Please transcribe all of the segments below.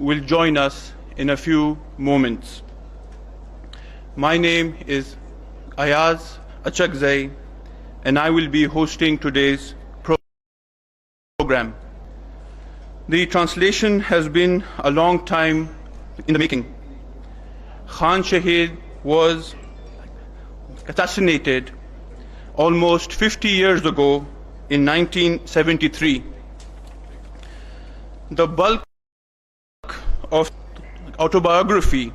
will join us in a few moments. My name is Raza Achakzai, and I will be hosting today's program. The translation has been a long time in the making. Khan Shaheed was assassinated almost 50 years ago in 1973. The bulk of autobiography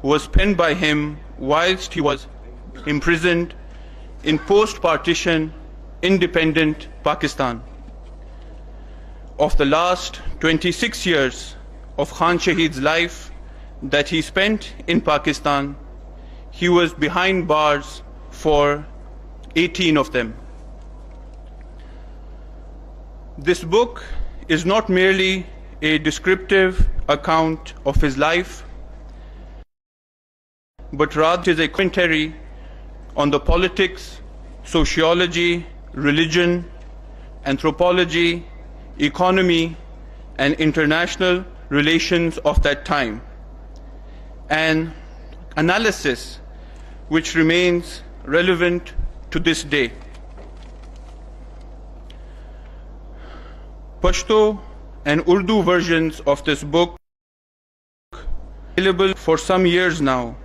was penned by him whilst he was imprisoned in post-partition independent Pakistan. Of the last 26 years of Khan Shaheed's life that he spent in Pakistan, he was behind bars for 18 of them. This book is not merely a descriptive account of his life, but rather is a commentary on the politics, sociology, religion, anthropology, economy, and international relations of that time, an analysis which remains relevant to this day. Pashto and Urdu versions of this book are available for some years now,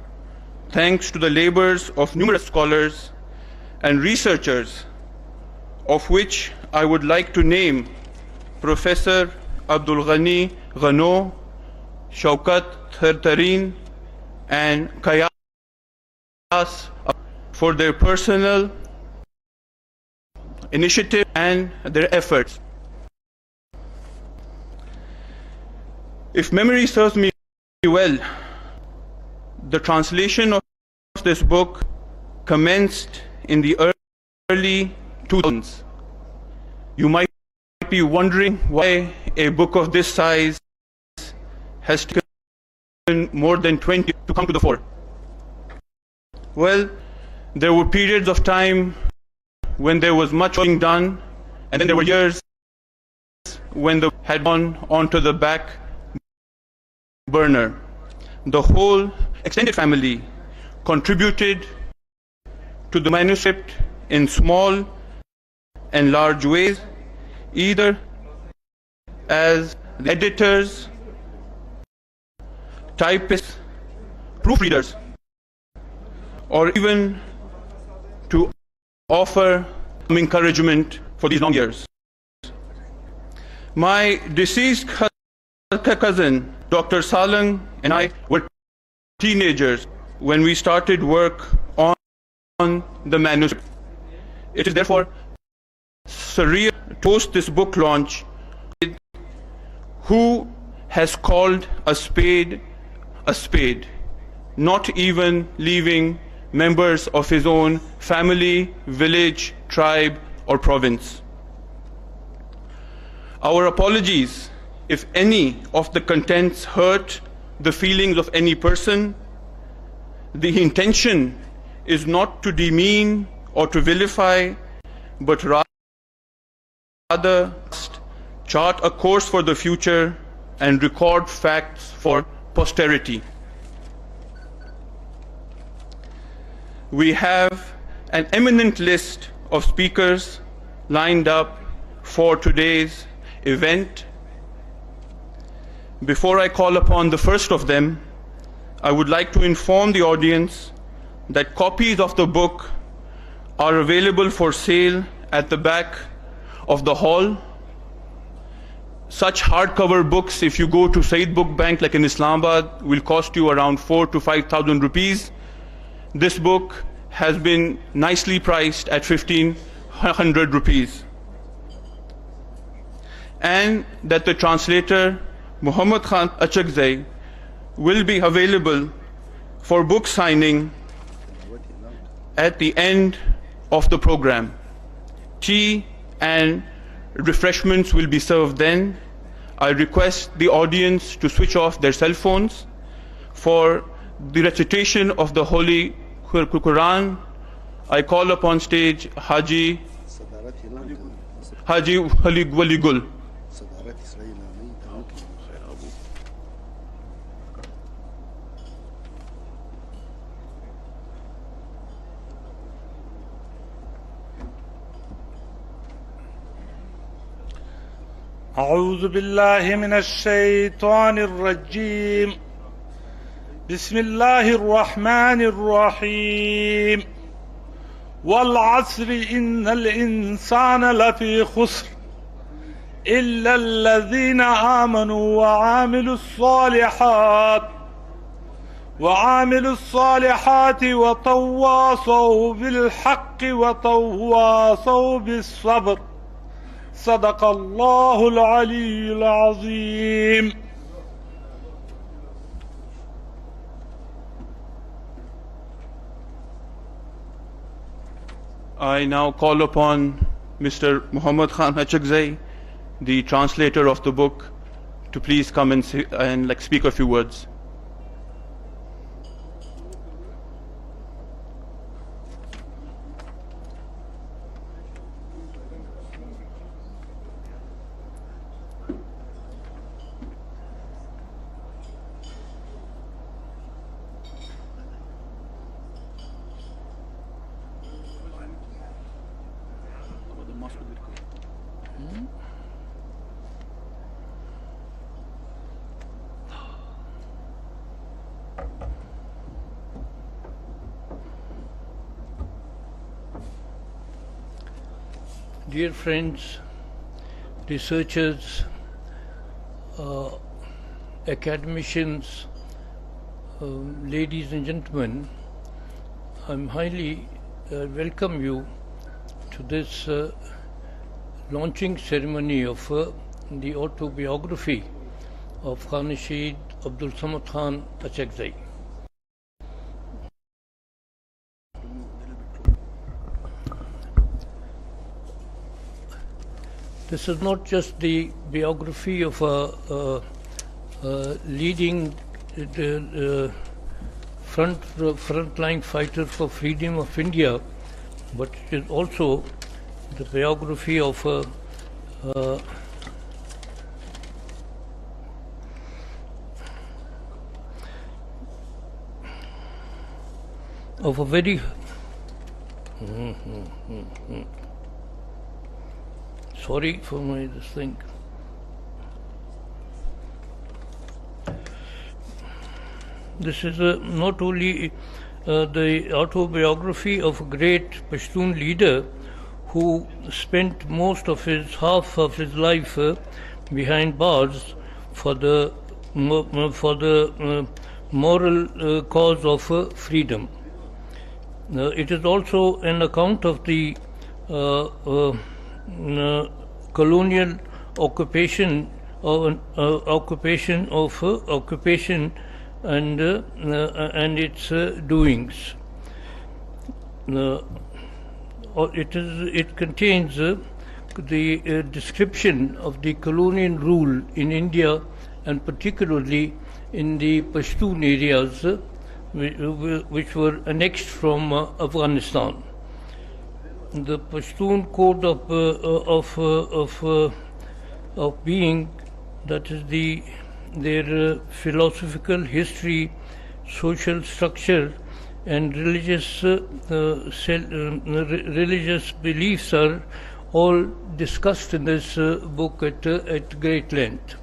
thanks to the labors of numerous scholars and researchers, of which I would like to name Professor Abdul Ghani Ghano, Shaukat Thartareen, and Qiyas for their personal initiative and their efforts. If memory serves me well, the translation of this book commenced in the early 2000s. You might be wondering why a book of this size has taken more than 20 to come to the fore. Well, there were periods of time when there was much being done, and then there were years when the had gone onto the back burner. The whole extended family contributed to the manuscript in small and large ways, either as editors, typists, proofreaders, or even to offer some encouragement for these long years. My deceased cousin, Dr. Salang, and I were teenagers when we started work on the manuscript. It is therefore surreal to post this book launch. Who has called a spade, not even leaving members of his own family, village, tribe, or province? Our apologies if any of the contents hurt the feelings of any person. The intention is not to demean or to vilify, but rather chart a course for the future and record facts for posterity. We have an eminent list of speakers lined up for today's event. Before I call upon the first of them, I would like to inform the audience that copies of the book are available for sale at the back of the hall. Such hardcover books, if you go to Syed Book Bank like in Islamabad, will cost you around 4,000 to 5,000 rupees. This book has been nicely priced at 1,500 rupees. And that the translator, Mahmood Achakzai, will be available for book signing at the end of the program. Tea and refreshments will be served then. I request the audience to switch off their cell phones. For the recitation of the Holy Quran, I call upon stage Haji Waligul. أعوذ بالله من الشيطان الرجيم بسم الله الرحمن الرحيم والعصر إن الإنسان لفي خسر إلا الذين آمنوا وعاملوا الصالحات وتواصوا بالحق وتواصوا بالصبر صدق الله العلي العظيم. I now call upon Mr. Muhammad Achakzai, the translator of the book, to please come and speak a few words. Dear friends, researchers, academicians, ladies and gentlemen, I'm highly welcome you to this launching ceremony of the autobiography of Shaheed Abdul Achakzai. This is not just the biography of a leading frontline fighter for freedom of India, but it is also the biography of a very sorry for this thing. This is not only the autobiography of a great Pashtun leader who spent half of his life behind bars for the moral cause of freedom. It is also an account of the colonial occupation and its doings. It contains the description of the colonial rule in India, and particularly in the Pashtun areas which were annexed from Afghanistan. The Pashtun code of being, that is their philosophical history, social structure, and religious beliefs are all discussed in this book at great length.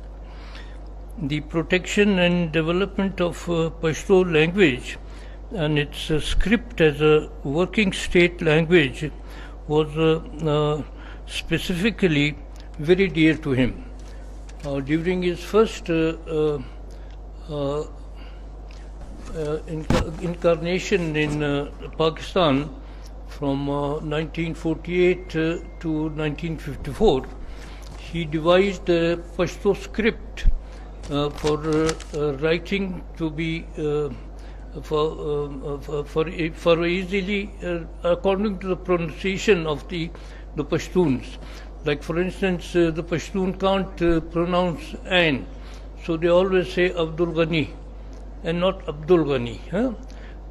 The protection and development of Pashto language and its script as a working state language was specifically very dear to him. During his first incarnation in Pakistan from 1948 to 1954, he devised a Pashto script for writing to be for easily according to the pronunciation of the Pashtuns. Like for instance, the Pashtun can't pronounce Ain, so they always say Abdul Ghani and not Abdul Ghani. Huh?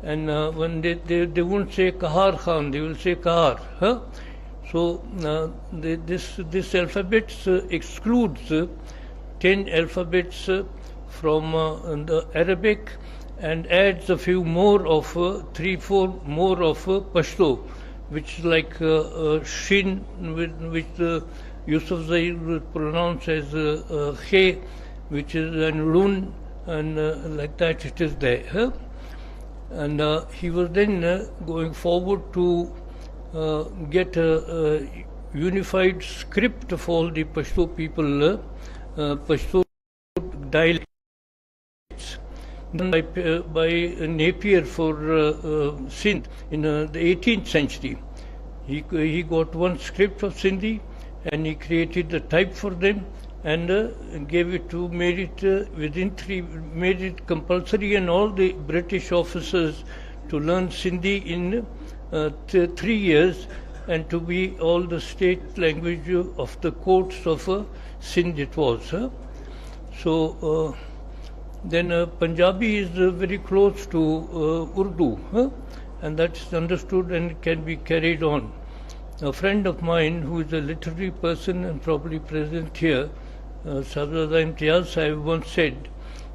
And when they won't say Kahar Khan, they will say Kahar. Huh? So this alphabet excludes 10 alphabets from the Arabic and adds a few more of 3-4 more of Pashto, which is like Shin, which Yusufzai was pronounced as Khe, which is an Lun, and like that it is there. Huh? And he was then going forward to get a unified script of all the Pashto people, Pashto dialects, done by Napier for Sindh in the 18th century. He got one script of Sindhi and he created the type for them and made it compulsory on all the British officers to learn Sindhi in 3 years and to be all the state language of the courts of Sindh it was. So then Punjabi is very close to Urdu, and that's understood and can be carried on. A friend of mine who is a literary person and probably present here, Raza Rabbani once said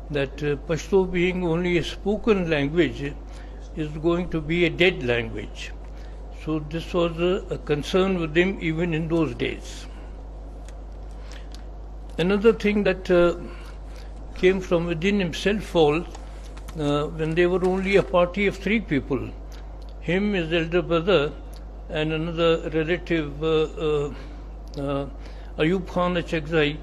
that Pashto being only a spoken language is going to be a dead language. So this was a concern with him even in those days. Another thing that came from within himself was when they were only a party of 3 people, him, his elder brother, and another relative, Ayub Khan Achakzai,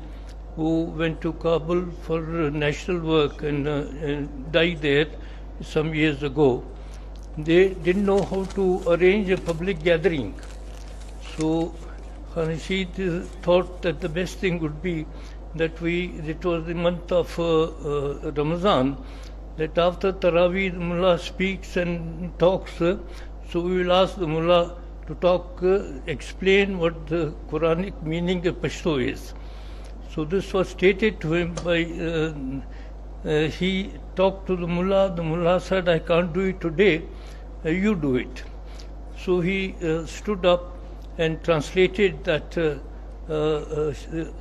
who went to Kabul for national work and died there some years ago. They didn't know how to arrange a public gathering. So Shaheed thought that the best thing would be that it was the month of Ramadan, that after Taraweeh the Mullah speaks and talks, so we will ask the Mullah to talk, explain what the Quranic meaning of Pashto is. So this was stated to him by, he talked to the Mullah said, I can't do it today, you do it. So he stood up and translated that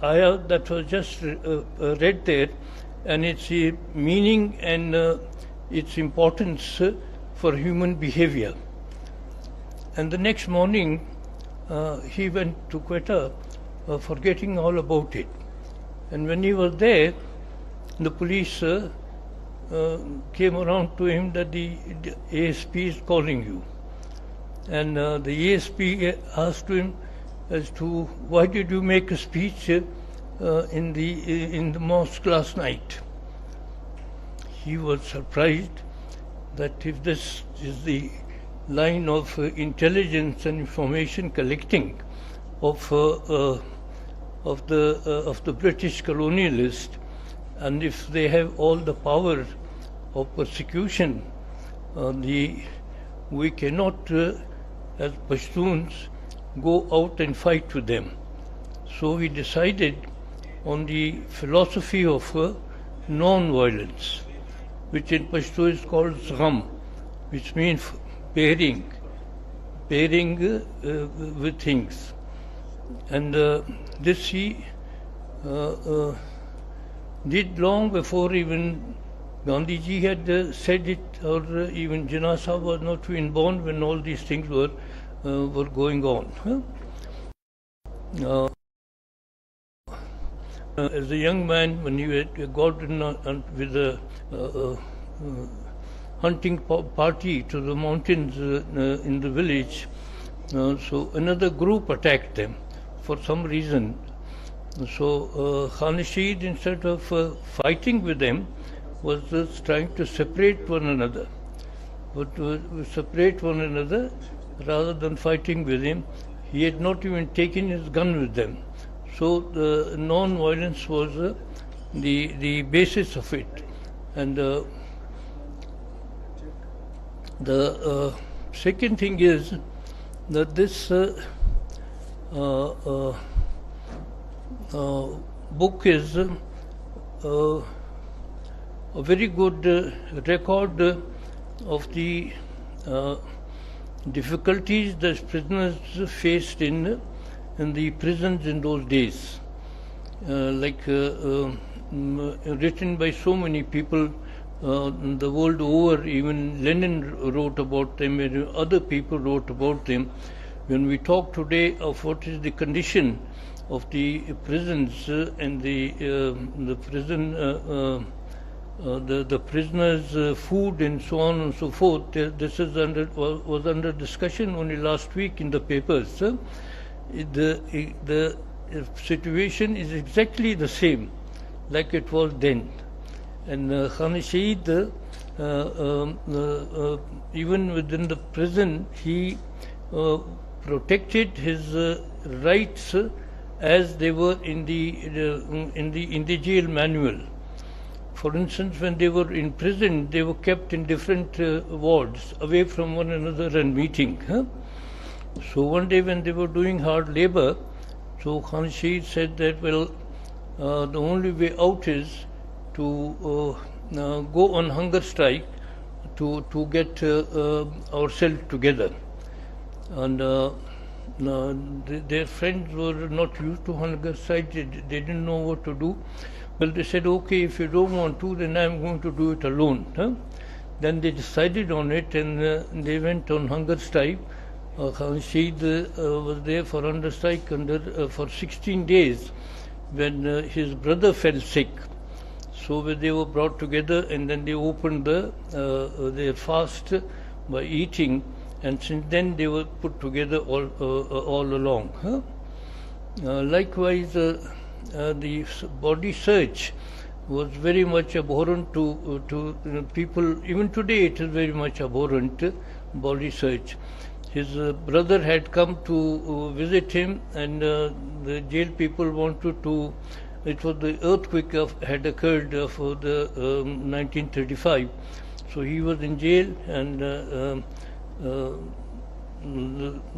ayah that was just read there, and its meaning and its importance for human behavior. And the next morning he went to Quetta, forgetting all about it. And when he was there, the police came around to him that the ASP is calling you. And the ASP asked him as to why did you make a speech in the mosque last night. He was surprised that if this is the line of intelligence and information collecting of the British colonialist, and if they have all the power of persecution, we cannot as Pashtuns go out and fight with them. So we decided on the philosophy of non-violence, which in Pashto is called Zgham, which means bearing with things. And this he did long before even Gandhiji had said it, or even Jinnah Sahib was not even born when all these things were going on. As a young man, when he had got with a hunting party to the mountains in the village, so another group attacked them for some reason. So Khan Shaheed, instead of fighting with them, was just trying to separate one another. Rather than fighting with him. He had not even taken his gun with them. So the non-violence was the basis of it. And the second thing is that this book is a very good record of the difficulties that prisoners faced in the prisons in those days, written by so many people the world over. Even Lenin wrote about them, and other people wrote about them. When we talk today of what is the condition of the prisons and the prison, the prisoners' food and so on and so forth. This was under discussion only last week in the papers. The situation is exactly the same like it was then. And Shaheed, even within the prison, he protected his rights as they were in the jail manual. For instance, when they were in prison, they were kept in different wards, away from one another and meeting. So one day when they were doing hard labor, so Shaheed said that, well, the only way out is to go on hunger strike to get ourselves together. And their friends were not used to hunger strike, they didn't know what to do. Well, they said, okay, if you don't want to, then I'm going to do it alone. Then they decided on it, and they went on hunger strike. Shaheed was there for hunger strike for 16 days when his brother fell sick. So they were brought together, and then they opened their fast by eating, and since then they were put together all along. Likewise, the body search was very much abhorrent to people. Even today it is very much abhorrent, body search. His brother had come to visit him, and the jail people wanted to. It was the earthquake had occurred for the 1935, so he was in jail, and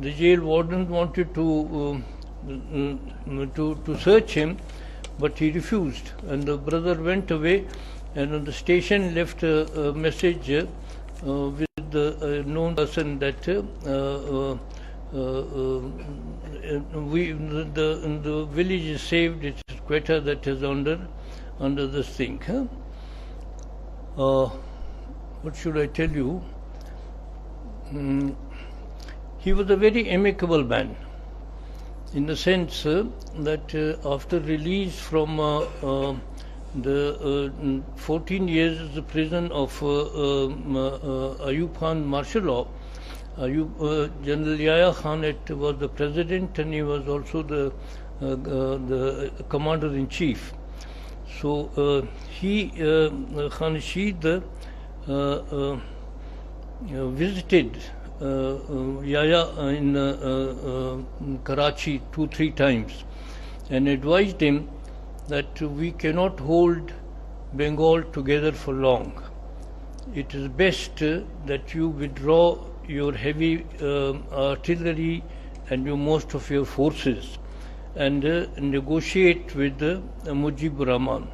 the jail warden wanted to search him, but he refused, and the brother went away, and on the station left a message with the known person that the village is saved, it is Quetta that is under this thing. What should I tell you? He was a very amicable man, in the sense that after release from the 14 years prison of Ayub Khan martial law, General Yahya Khan was the president, and he was also the commander-in-chief. So Khan Shaheed visited Yahya in Karachi 2-3 times and advised him that we cannot hold Bengal together for long. It is best that you withdraw your heavy artillery and most of your forces and negotiate with Mujibur Rahman.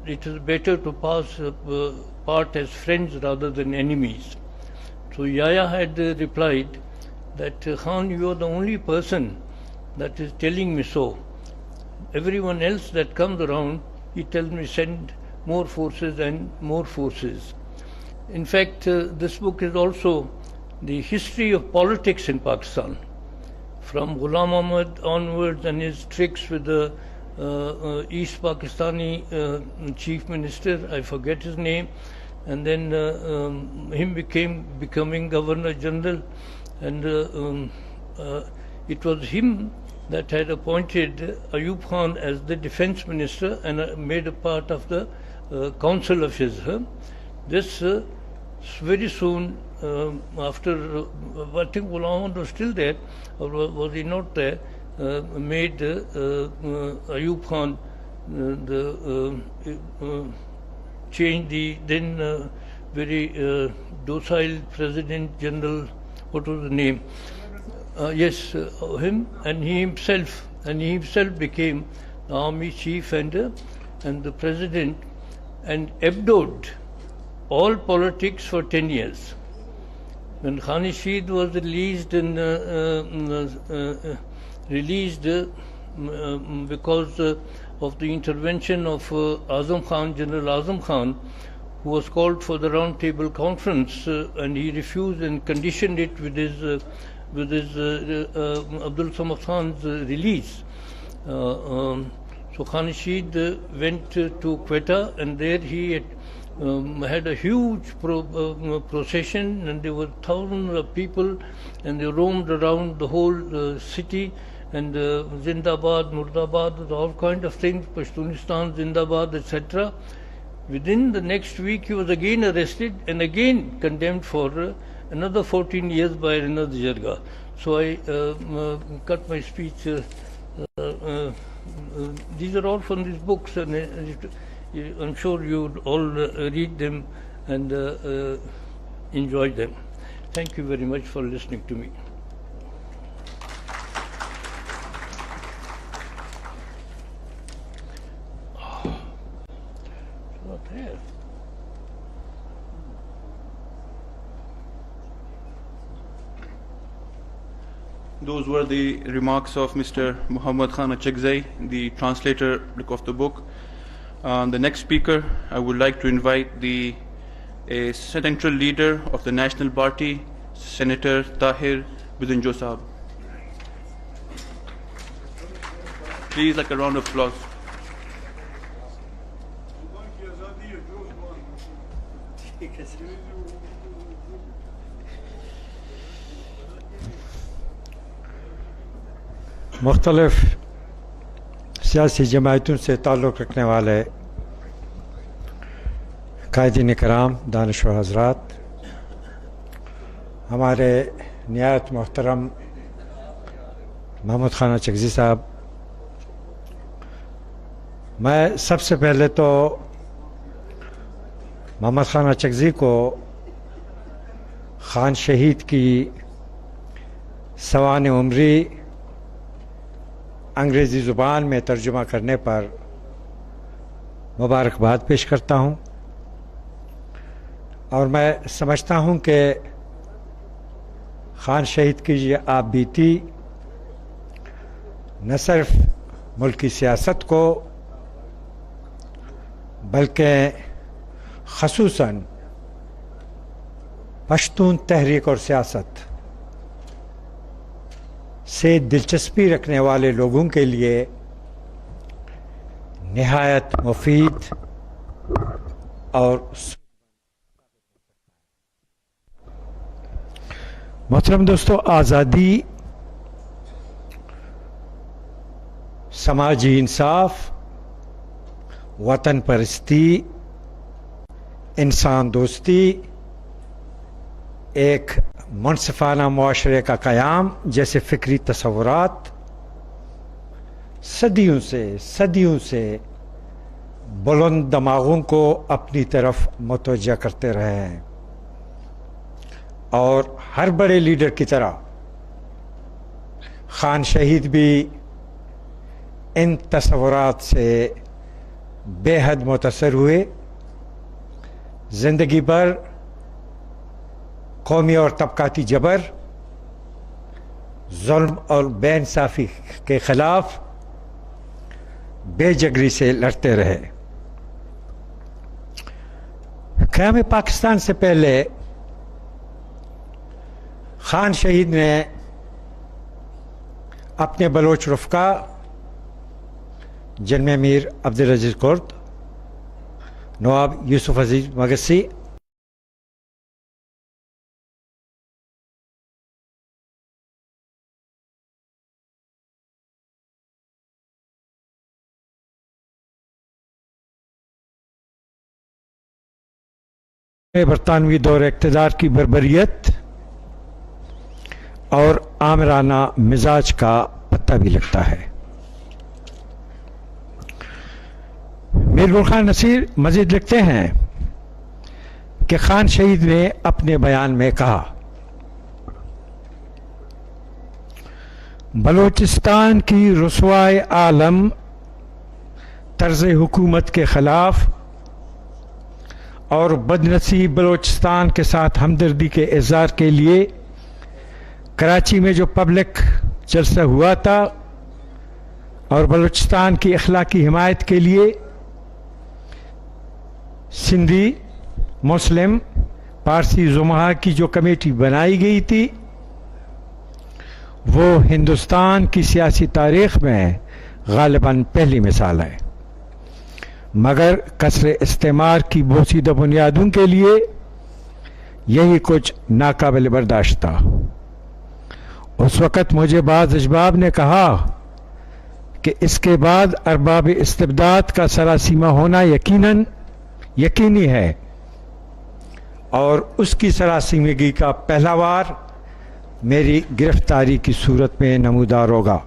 It is better to pass part as friends rather than enemies. So Yahya had replied that, Khan, you are the only person that is telling me so. Everyone else that comes around, he tells me send more forces and more forces. In fact, this book is also the history of politics in Pakistan, from Ghulam Ahmad onwards and his tricks with the East Pakistani chief minister, I forget his name, and then him becoming Governor General, and it was him that had appointed Ayub Khan as the defense minister and made a part of the council of his. This very soon after, I think Ghulam Ahmad was still there, or was he not there, made Ayub Khan change the then very docile President General, what was the name? Yes, him, and he himself became the army chief and the president, and abjured all politics for 10 years. When Khan Shaheed was released because of the intervention of Azam Khan, General Azam Khan, who was called for the round table conference, and he refused and conditioned it with his with his Abdul Samad Khan's release. So Khan Shaheed went to Quetta, and there he had a huge procession, and there were thousands of people, and they roamed around the whole city, and Zindabad, Murdabad, all kind of things, Pashtunistan, Zindabad, etc. Within the next week, he was again arrested and again condemned for another 14 years by another Jarga. So I cut my speech. These are all from these books, and I'm sure you'd all read them and enjoy them. Thank you very much for listening to me. Those were the remarks of Mr. Khaqan Abbasi, the translator of the book. The next speaker, I would like to invite a central leader of the National Party, Senator Tahir Bidunjo Sahab. Please, like a round of applause. مختلف سیاسی جماعتوں سے تعلق رکھنے والے قائدین کرام، دانشور حضرات، ہمارے نہایت محترم محمود خان اچکزئی صاحب، میں سب سے پہلے تو محمد خان اچکزئی کو خان شہید کی سوانح عمری انگریزی زبان میں ترجمہ کرنے پر مبارکباد پیش کرتا ہوں، اور میں سمجھتا ہوں کہ خان شہید کی یہ آپ بیتی نہ صرف ملکی سیاست کو بلکہ خصوصاً پشتون تحریک اور سیاست سے دلچسپی رکھنے والے لوگوں کے لیے نہایت مفید اور محترم دوستو، آزادی، سماجی انصاف، وطن پرستی، انسان دوستی، ایک منصفانہ معاشرے کا قیام جیسے فکری تصورات صدیوں سے بلند دماغوں کو اپنی طرف متوجہ کرتے رہے ہیں، اور ہر بڑے لیڈر کی طرح خان شہید بھی ان تصورات سے بے حد متاثر ہوئے، زندگی بھر قومی اور طبقاتی جبر، ظلم اور بے انصافی کے خلاف بے جگری سے لڑتے رہے۔ قیام پاکستان سے پہلے خان شہید نے اپنے بلوچ رفقا، جن میں میر عبدالعزیز کرد، نواب یوسف عزیز مگسی، برطانوی دور اقتدار کی بربریت اور آمرانہ مزاج کا پتہ بھی لگتا ہے۔ میر خان نصیر مزید لکھتے ہیں کہ خان شہید نے اپنے بیان میں کہا، بلوچستان کی رسوائے عالم طرز حکومت کے خلاف اور بدنصیب بلوچستان کے ساتھ ہمدردی کے اظہار کے لیے کراچی میں جو پبلک جلسہ ہوا تھا، اور بلوچستان کی اخلاقی حمایت کے لیے سندھی، مسلم، پارسی زمہا کی جو کمیٹی بنائی گئی تھی، وہ ہندوستان کی سیاسی تاریخ میں غالباً پہلی مثال ہے، مگر کثر استعمار کی بوسیدہ بنیادوں کے لیے یہی کچھ ناقابل برداشت تھا۔ اس وقت مجھے بعض احباب نے کہا کہ اس کے بعد ارباب استبداد کا سراسیمہ ہونا یقینی ہے، اور اس کی سراسیمگی کا پہلا وار میری گرفتاری کی صورت میں نمودار ہوگا۔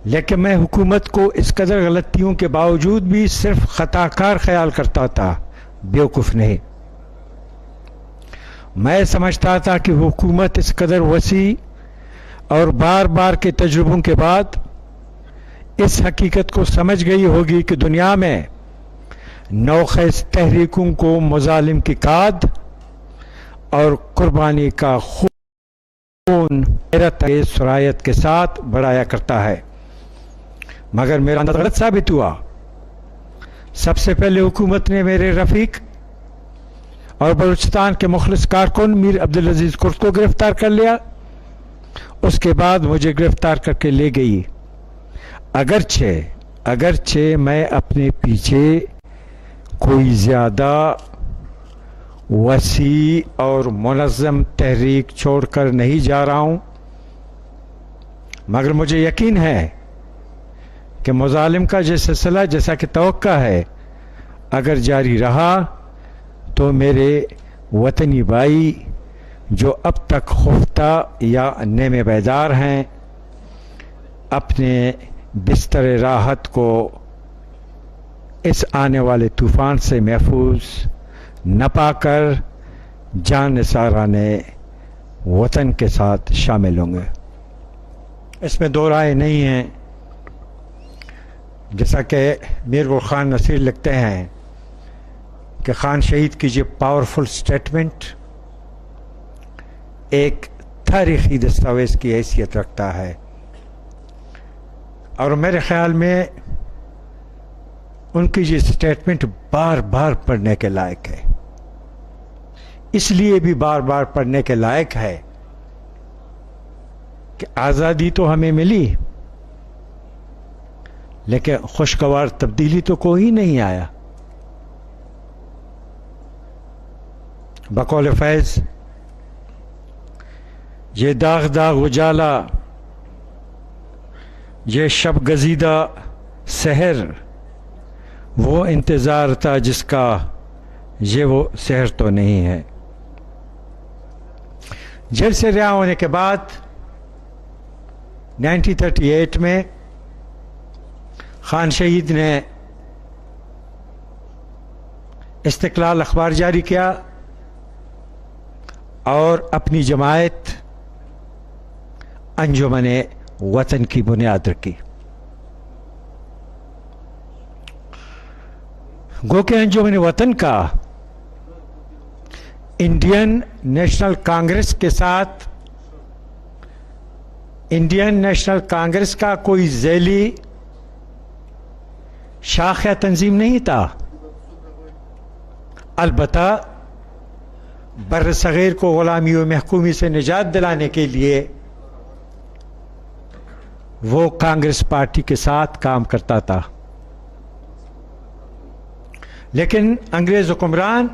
لیکن میں حکومت کو اس قدر غلطیوں کے باوجود بھی صرف خطا کار خیال کرتا تھا، بیوقوف نہیں۔ میں سمجھتا تھا کہ حکومت اس قدر وسیع اور بار بار کے تجربوں کے بعد اس حقیقت کو سمجھ گئی ہوگی کہ دنیا میں نوخیز تحریکوں کو مظالم کی کاد اور قربانی کا خون غیرت سرایت کے ساتھ بڑھایا کرتا ہے، مگر میرا انداز غلط ثابت ہوا۔ سب سے پہلے حکومت نے میرے رفیق اور بلوچستان کے مخلص کارکن میر عبدالعزیز کرد کو گرفتار کر لیا، اس کے بعد مجھے گرفتار کر کے لے گئی۔ اگرچہ میں اپنے پیچھے کوئی زیادہ وسیع اور منظم تحریک چھوڑ کر نہیں جا رہا ہوں، مگر مجھے یقین ہے کہ مظالم کا یہ سلسلہ جیسا کہ توقع ہے اگر جاری رہا تو میرے وطنی بھائی جو اب تک خفتہ یا نیم بیدار ہیں اپنے بستر راحت کو اس آنے والے طوفان سے محفوظ نہ پا کر جان نثارانے وطن کے ساتھ شامل ہوں گے۔ اس میں دو رائے نہیں ہیں، جیسا کہ میر خان نصیر لکھتے ہیں کہ خان شہید کی یہ پاورفل سٹیٹمنٹ ایک تاریخی دستاویز کی حیثیت رکھتا ہے، اور میرے خیال میں ان کی یہ سٹیٹمنٹ بار بار پڑھنے کے لائق ہے۔ اس لیے بھی بار بار پڑھنے کے لائق ہے کہ آزادی تو ہمیں ملی، لیکن خوشگوار تبدیلی تو کوئی نہیں آیا۔ بقول فائز، یہ داغ داغ اجالا، یہ شب گزیدہ سحر، وہ انتظار تھا جس کا یہ وہ سحر تو نہیں ہے۔ جیل سے رہا ہونے کے بعد 1938 میں خان شہید نے استقلال اخبار جاری کیا اور اپنی جماعت انجمن وطن کی بنیاد رکھی۔ گو کہ انجمن وطن کا انڈین نیشنل کانگریس کے ساتھ انڈین نیشنل کانگریس کا کوئی ذیلی شاخ یا تنظیم نہیں تھا، البتہ بر صغیر کو غلامی و محکومی سے نجات دلانے کے لیے وہ کانگریس پارٹی کے ساتھ کام کرتا تھا۔ لیکن انگریز حکمران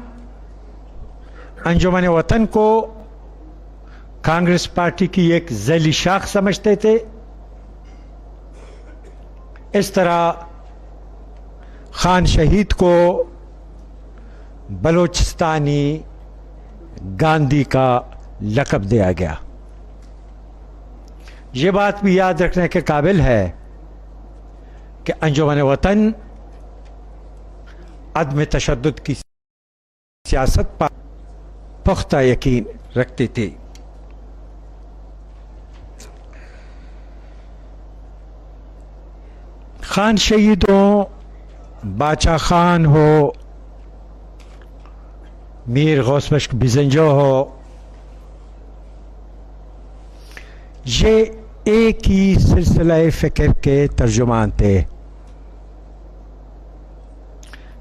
انجمن وطن کو کانگریس پارٹی کی ایک ذیلی شاخ سمجھتے تھے۔ اس طرح خان شہید کو بلوچستانی گاندھی کا لقب دیا گیا۔ یہ بات بھی یاد رکھنے کے قابل ہے کہ انجمن وطن عدم تشدد کی سیاست پر پختہ یقین رکھتی تھی۔ خان شہید ہو، باچا خان ہو، میر غوث بخش بزنجو ہو، یہ ایک ہی سلسلہ فکر کے ترجمان تھے،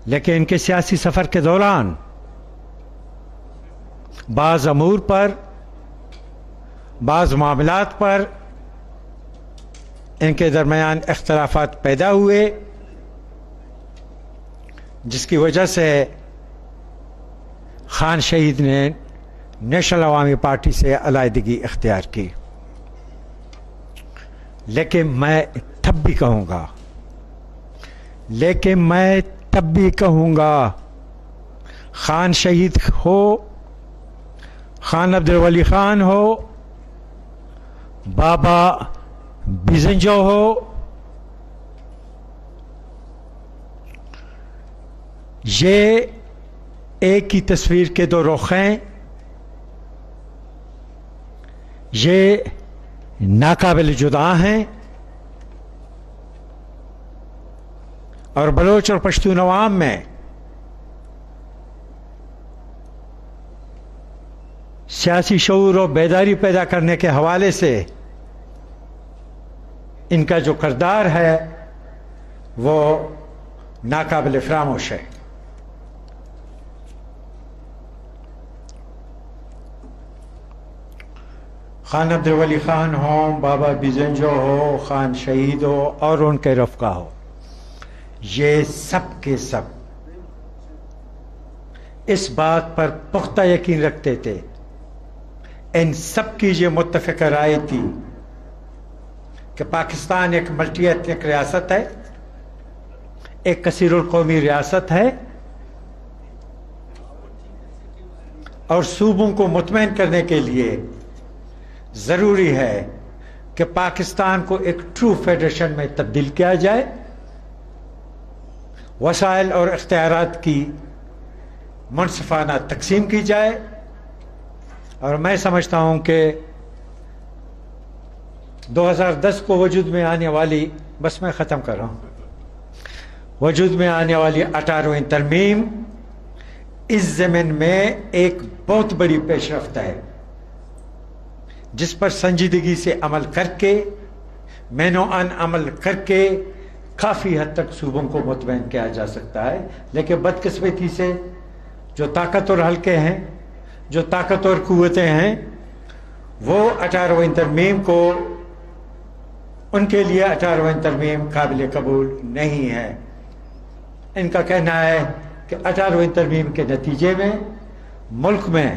لیکن ان کے سیاسی سفر کے دوران بعض امور پر بعض معاملات پر ان کے درمیان اختلافات پیدا ہوئے، جس کی وجہ سے خان شہید نے نیشنل عوامی پارٹی سے علیحدگی اختیار کی۔ لیکن میں تب بھی کہوں گا خان شہید ہو، خان عبدالولی خان ہو، بابا بیزنجو ہو، یہ ایک ہی تصویر کے دو رخ ہیں، یہ ناقابل جدا ہیں، اور بلوچ اور پشتون عوام میں سیاسی شعور و بیداری پیدا کرنے کے حوالے سے ان کا جو کردار ہے وہ ناقابل فراموش ہے۔ خان عبدالولی خان ہوں، بابا بیزنجو ہو، خان شہید ہو اور ان کے رفقا ہو، یہ سب کے سب اس بات پر پختہ یقین رکھتے تھے، ان سب کی یہ متفقہ رائے تھی کہ پاکستان ایک ملٹی ایتنک ریاست ہے، ایک کثیر القومی ریاست ہے، اور صوبوں کو مطمئن کرنے کے لیے ضروری ہے کہ پاکستان کو ایک ٹرو فیڈریشن میں تبدیل کیا جائے، وسائل اور اختیارات کی منصفانہ تقسیم کی جائے۔ اور میں سمجھتا ہوں کہ 2010 کو وجود میں آنے والی، بس میں ختم کر رہا ہوں، وجود میں آنے والی 18ویں ترمیم اس ضمن میں ایک بہت بڑی پیش رفت ہے، جس پر سنجیدگی سے عمل کر کے، مینو ان عمل کر کے کافی حد تک صوبوں کو مطمئن کیا جا سکتا ہے۔ لیکن بدقسمتی سے جو طاقتور حلقے ہیں، جو طاقتور قوتیں ہیں، وہ 18ویں ترمیم کو، ان کے لیے 18ویں ترمیم قابل قبول نہیں ہے۔ ان کا کہنا ہے کہ 18ویں ترمیم کے نتیجے میں ملک میں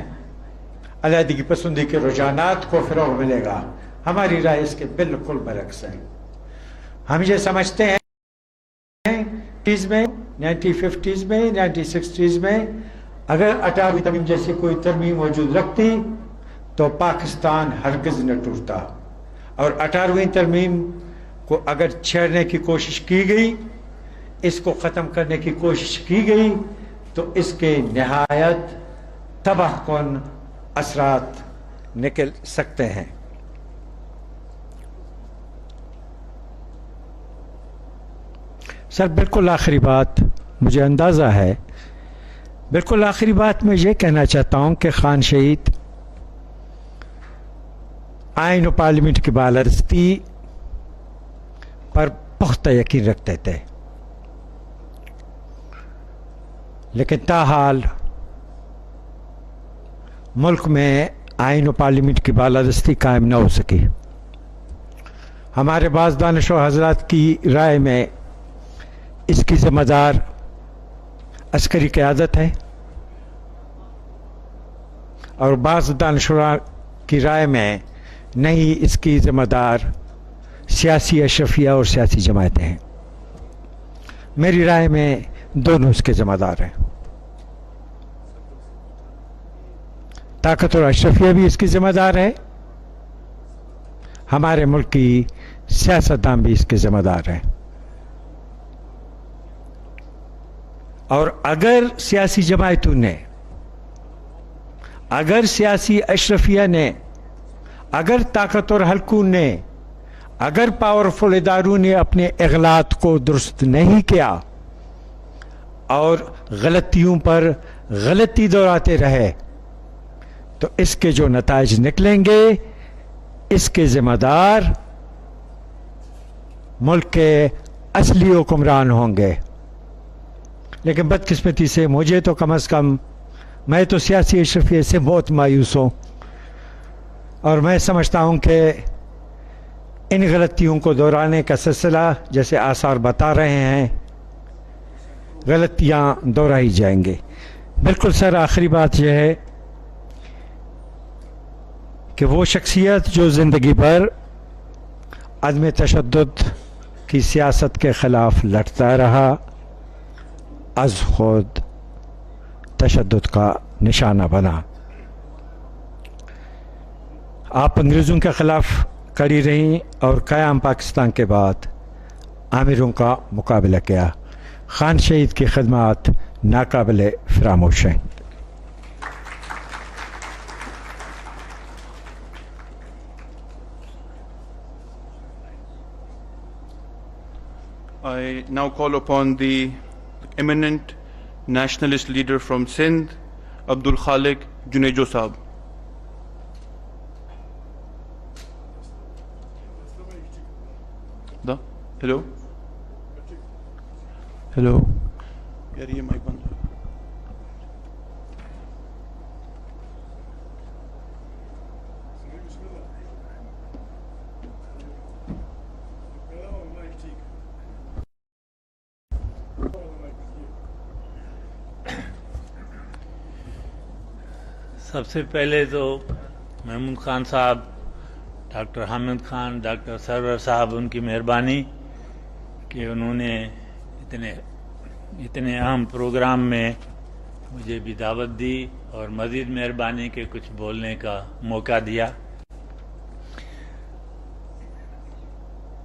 علیحدگی پسندی کے رجحانات کو فروغ ملے گا۔ ہماری رائے اس کے بالکل برعکس ہے۔ ہم یہ سمجھتے ہیں 1950s میں 1960s میں اگر 18ویں ترمیم جیسی کوئی ترمیم موجود رکھتی تو پاکستان ہرگز نہ ٹوٹتا، اور 18ویں ترمیم کو اگر چھیڑنے کی کوشش کی گئی، اس کو ختم کرنے کی کوشش کی گئی، تو اس کے نہایت تباہ کن اثرات نکل سکتے ہیں۔ سر بالکل آخری بات، مجھے اندازہ ہے، بالکل آخری بات میں یہ کہنا چاہتا ہوں کہ خان شہید آئین و پارلیمنٹ کی بالادستی پر پختہ یقین رکھتے تھے، لیکن تاحال ملک میں آئین و پارلیمنٹ کی بالادستی قائم نہ ہو سکی۔ ہمارے بعض دانشور حضرات کی رائے میں اس کی ذمہ دار عسکری قیادت ہے، اور بعض دانشوران کی رائے میں نہیں، اس کی ذمہ دار سیاسی اشرفیہ اور سیاسی جماعتیں ہیں۔ میری رائے میں دونوں اس کے ذمہ دار ہیں۔ طاقت اور اشرفیہ بھی اس کی ذمہ دار ہے، ہمارے ملک کی سیاستدان بھی اس کے ذمہ دار ہیں۔ اور اگر سیاسی جماعتوں نے، اگر سیاسی اشرفیہ نے، اگر طاقتور حلقوں نے، اگر پاورفل اداروں نے اپنے اغلاط کو درست نہیں کیا اور غلطیوں پر غلطی دہراتے رہے، تو اس کے جو نتائج نکلیں گے، اس کے ذمہ دار ملک کے اصلی حکمران ہوں گے۔ لیکن بدقسمتی سے مجھے تو کم از کم، میں تو سیاسی اشرفیہ سے بہت مایوس ہوں اور میں سمجھتا ہوں کہ ان غلطیوں کو دہرانے کا سلسلہ جیسے آثار بتا رہے ہیں غلطیاں دہرائی جائیں گے. بالکل سر، آخری بات یہ ہے کہ وہ شخصیت جو زندگی بھر عدم تشدد کی سیاست کے خلاف لڑتا رہا از خود تشدد کا نشانہ بنا. آپ انگریزوں کے خلاف کھڑی رہیں اور قیام پاکستان کے بعد آمروں کا مقابلہ کیا. خان شہید کی خدمات ناقابل فراموش ہیں. I now call upon the eminent nationalist leader from Sindh, Abdul Junejo Sahab. Hello? Hello? یار یہ مائک بند. سب سے پہلے تو محمود خان صاحب، ڈاکٹر حامد خان، ڈاکٹر سرور صاحب، ان کی مہربانی کہ انہوں نے اتنے اہم پروگرام میں مجھے بھی دعوت دی، اور مزید مہربانی کہ کچھ بولنے کا موقع دیا.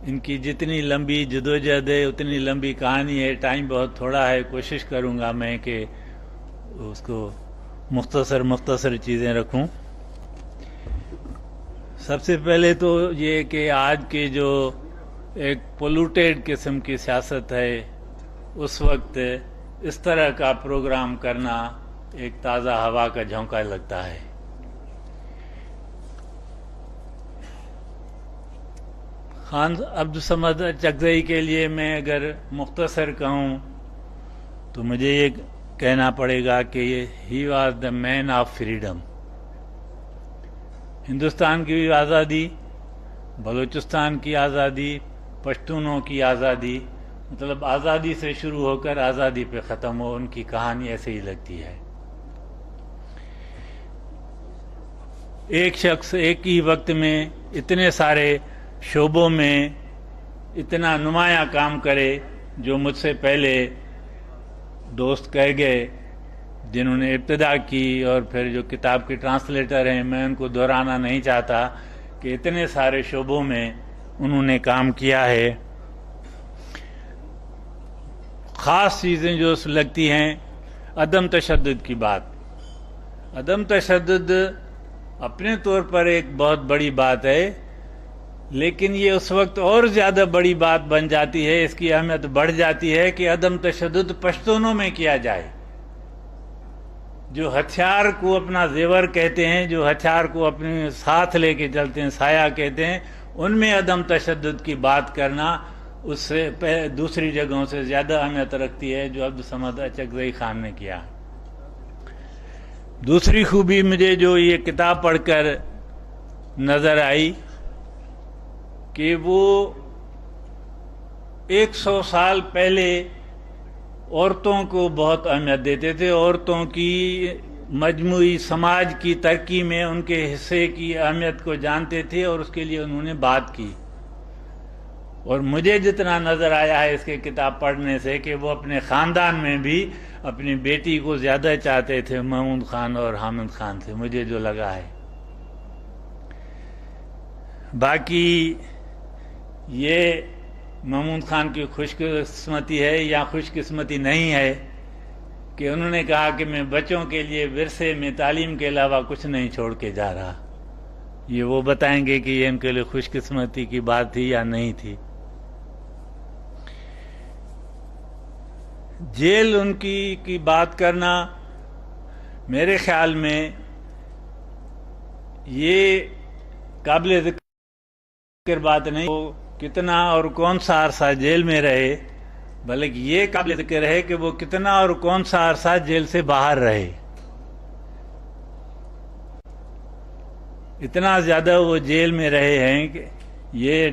ان کی جتنی لمبی جدوجہد ہے اتنی لمبی کہانی ہے، ٹائم بہت تھوڑا ہے. کوشش کروں گا میں کہ اس کو مختصر چیزیں رکھوں. سب سے پہلے تو یہ کہ آج کے جو ایک پولوٹیڈ قسم کی سیاست ہے، اس وقت اس طرح کا پروگرام کرنا ایک تازہ ہوا کا جھونکا لگتا ہے. خان عبدالصمد اچکزئی کے لیے میں اگر مختصر کہوں تو مجھے یہ کہنا پڑے گا کہ he was the man of freedom. Hindustan کی بھی آزادی، بلوچستان کی آزادی، پشتونوں کی آزادی، مطلب آزادی سے شروع ہو کر آزادی پہ ختم ہو، ان کی کہانی ایسے ہی لگتی ہے. ایک شخص ایک ہی وقت میں اتنے سارے شعبوں میں اتنا نمایاں کام کرے، جو مجھ سے پہلے دوست کہہ گئے جنہوں نے ابتدا کی اور پھر جو کتاب کے ٹرانسلیٹر ہیں، میں ان کو دہرانا نہیں چاہتا کہ اتنے سارے شعبوں میں انہوں نے کام کیا ہے. خاص چیزیں جو لگتی ہیں، عدم تشدد کی بات. عدم تشدد اپنے طور پر ایک بہت بڑی بات ہے، لیکن یہ اس وقت اور زیادہ بڑی بات بن جاتی ہے، اس کی اہمیت بڑھ جاتی ہے کہ عدم تشدد پشتونوں میں کیا جائے. جو ہتھیار کو اپنا زیور کہتے ہیں، جو ہتھیار کو اپنے ساتھ لے کے چلتے ہیں، سایہ کہتے ہیں، ان میں عدم تشدد کی بات کرنا اس سے دوسری جگہوں سے زیادہ اہمیت رکھتی ہے، جو عبدالصمد اچکزئی خان نے کیا. دوسری خوبی مجھے جو یہ کتاب پڑھ کر نظر آئی کہ وہ 100 سال پہلے عورتوں کو بہت اہمیت دیتے تھے، عورتوں کی مجموعی سماج کی ترقی میں ان کے حصے کی اہمیت کو جانتے تھے، اور اس کے لیے انہوں نے بات کی. اور مجھے جتنا نظر آیا ہے اس کے کتاب پڑھنے سے کہ وہ اپنے خاندان میں بھی اپنی بیٹی کو زیادہ چاہتے تھے محمود خان اور حامد خان سے، مجھے جو لگا ہے. باقی یہ محمود خان کی خوش قسمتی ہے یا خوش قسمتی نہیں ہے کہ انہوں نے کہا کہ میں بچوں کے لیے ورثے میں تعلیم کے علاوہ کچھ نہیں چھوڑ کے جا رہا. یہ وہ بتائیں گے کہ یہ ان کے لیے خوش قسمتی کی بات تھی یا نہیں تھی. جیل ان کی بات کرنا میرے خیال میں یہ قابل ذکر بات نہیں وہ کتنا اور کون سا عرصہ جیل میں رہے، بلکہ یہ قابل ذکر ہے کہ وہ کتنا اور کون سا عرصہ جیل سے باہر رہے. اتنا زیادہ وہ جیل میں رہے ہیں کہ یہ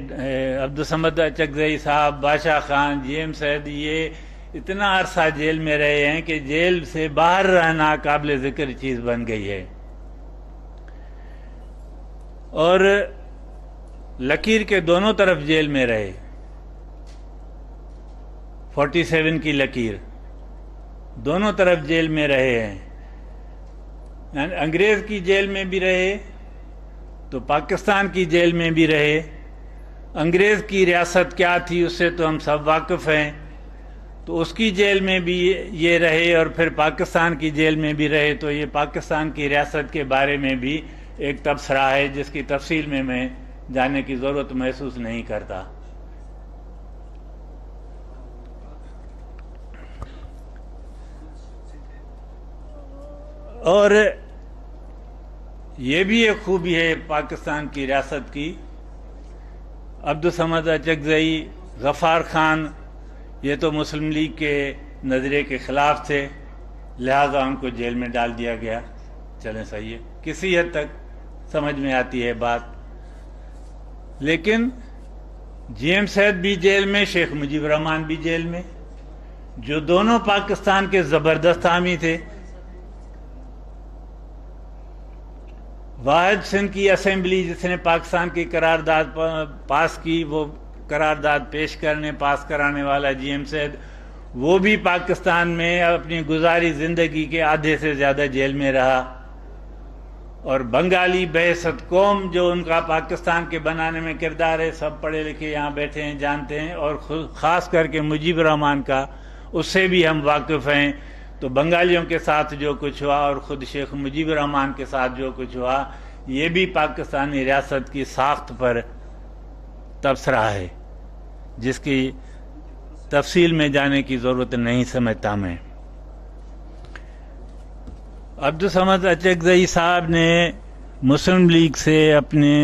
عبدالصمد اچکزئی صاحب، بادشاہ خان، جی ایم سید، یہ اتنا عرصہ جیل میں رہے ہیں کہ جیل سے باہر رہنا قابل ذکر چیز بن گئی ہے. اور لکیر کے دونوں طرف جیل میں رہے، 47 کی لکیر دونوں طرف جیل میں رہے ہیں. انگریز کی جیل میں بھی رہے تو پاکستان کی جیل میں بھی رہے. انگریز کی ریاست کیا تھی اس سے تو ہم سب واقف ہیں، تو اس کی جیل میں بھی یہ رہے اور پھر پاکستان کی جیل میں بھی رہے. تو یہ پاکستان کی ریاست کے بارے میں بھی ایک تبصرہ ہے جس کی تفصیل میں جانے کی ضرورت محسوس نہیں کرتا. اور یہ بھی ایک خوبی ہے پاکستان کی ریاست کی. عبدالصمد اچکزئی، غفار خان، یہ تو مسلم لیگ کے نظریے کے خلاف تھے، لہذا ان کو جیل میں ڈال دیا گیا. چلیں صحیح ہے، کسی حد تک سمجھ میں آتی ہے بات. لیکن جی ایم سید بھی جیل میں، شیخ مجیب الرحمان بھی جیل میں، جو دونوں پاکستان کے زبردست حامی تھے. واحد سندھ کی اسمبلی جس نے پاکستان کی قرارداد پاس کی، وہ قرارداد پاس کرانے والا جی ایم سید، وہ بھی پاکستان میں اپنی گزاری زندگی کے آدھے سے زیادہ جیل میں رہا. اور بنگالی بحثت قوم جو ان کا پاکستان کے بنانے میں کردار ہے، سب پڑھے لکھے یہاں بیٹھے ہیں، جانتے ہیں، اور خاص کر کے مجیب الرحمان کا اس سے بھی ہم واقف ہیں. تو بنگالیوں کے ساتھ جو کچھ ہوا اور خود شیخ مجیب الرحمان کے ساتھ جو کچھ ہوا، یہ بھی پاکستانی ریاست کی ساخت پر تبصرہ ہے جس کی تفصیل میں جانے کی ضرورت نہیں سمجھتا میں. عبدالصمد اچکزئی صاحب نے مسلم لیگ سے اپنے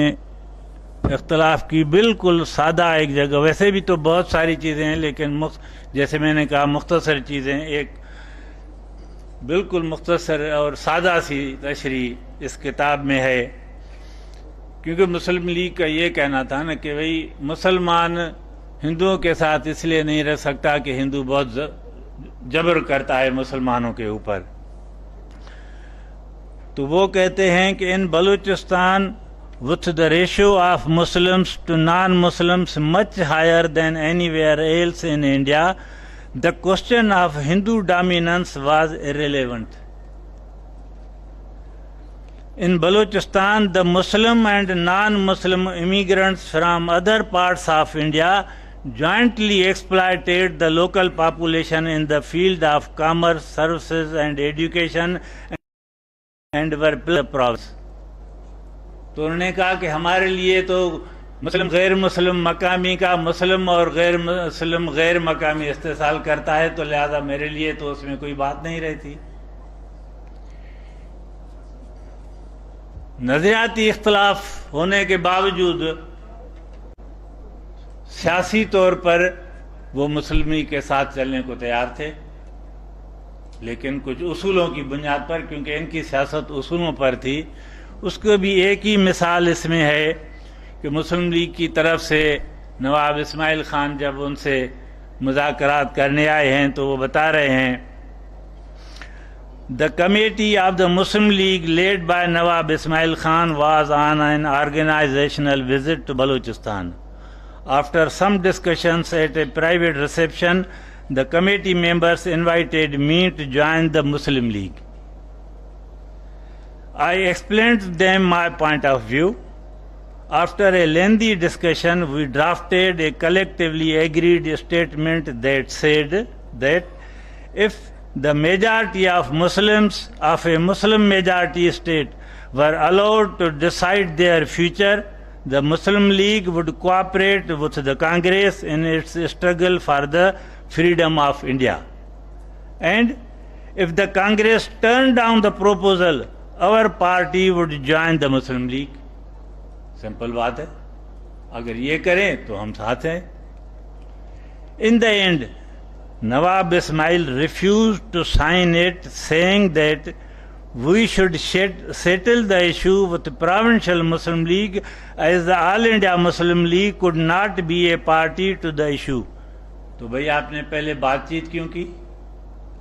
اختلاف کی بالکل سادہ ایک جگہ، ویسے بھی تو بہت ساری چیزیں ہیں لیکن جیسے میں نے کہا مختصر چیزیں، ایک بالکل مختصر اور سادہ سی تشریح اس کتاب میں ہے. کیونکہ مسلم لیگ کا یہ کہنا تھا نا کہ بھئی مسلمان ہندوؤں کے ساتھ اس لیے نہیں رہ سکتا کہ ہندو بہت جبر کرتا ہے مسلمانوں کے اوپر. تو وہ کہتے ہیں کہ ان Balochistan with the ratio of Muslims to non-Muslims much higher than anywhere else in India, the question of Hindu dominance was irrelevant. In Balochistan, the Muslim and non-Muslim immigrants from other parts of India jointly exploited the local population in the field of commerce, services and education and were province. تو انہوں نے کہا کہ ہمارے لیے تو مسلم غیر مسلم مقامی کا مسلم اور غیر مسلم غیر مقامی استحصال کرتا ہے، تو لہذا میرے لیے تو اس میں کوئی بات نہیں رہتی. نظریاتی اختلاف ہونے کے باوجود سیاسی طور پر وہ مسلمی کے ساتھ چلنے کو تیار تھے، لیکن کچھ اصولوں کی بنیاد پر، کیونکہ ان کی سیاست اصولوں پر تھی. اس کو بھی ایک ہی مثال اس میں ہے کہ مسلم لیگ کی طرف سے نواب اسماعیل خان جب ان سے مذاکرات کرنے آئے ہیں تو وہ بتا رہے ہیں The committee of the Muslim League led by Nawab Ismail Khan was on an organizational visit to Balochistan. After some discussions at a private reception, the committee members invited me to join the Muslim League. I explained to them my point of view. After a lengthy discussion, we drafted a collectively agreed statement that said that if the majority of Muslims of a Muslim majority state were allowed to decide their future, the Muslim League would cooperate with the Congress in its struggle for the freedom of India. And if the Congress turned down the proposal, our party would join the Muslim League. Simple بات ہے، اگر یہ کریں تو ہم ساتھ ہیں. In the end, Nawab Ismail refused to sign it, saying that we should settle the issue with the Provincial Muslim League, as the All India Muslim League could not be a party to the issue. تو بھئی آپ نے پہلے بات چیت کیوں کی؟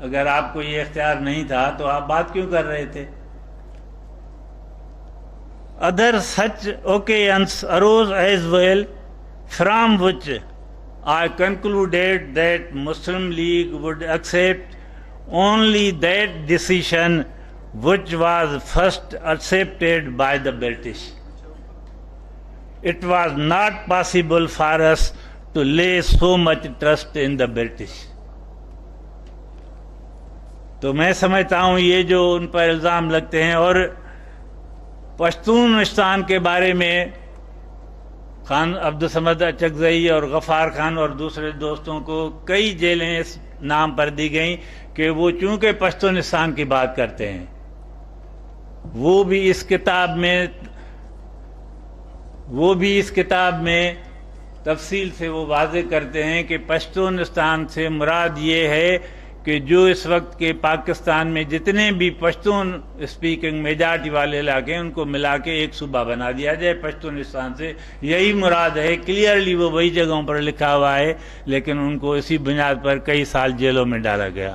اگر آپ کو یہ اختیار نہیں تھا تو آپ بات کیوں کر رہے تھے؟ Other such occasions arose as well, from which I concluded that Muslim League would accept only that decision which was first accepted by the British. It was not possible for us to lay so much trust in the British. تو میں سمجھتا ہوں یہ جو ان پر الزام لگتے ہیں، اور پشتونستان کے بارے میں خان عبدالصمد اچکزئی اور غفار خان اور دوسرے دوستوں کو کئی جیلیں اس نام پر دی گئیں کہ وہ چونکہ پشتونستان کی بات کرتے ہیں. وہ بھی اس کتاب میں تفصیل سے وہ واضح کرتے ہیں کہ پشتونستان سے مراد یہ ہے کہ جو اس وقت کے پاکستان میں جتنے بھی پشتون اسپیکنگ میجارٹی والے علاقے ہیں ان کو ملا کے ایک صوبہ بنا دیا جائے. پشتونستان سے یہی مراد ہے. کلیئرلی وہ وہی جگہوں پر لکھا ہوا ہے، لیکن ان کو اسی بنیاد پر کئی سال جیلوں میں ڈالا گیا.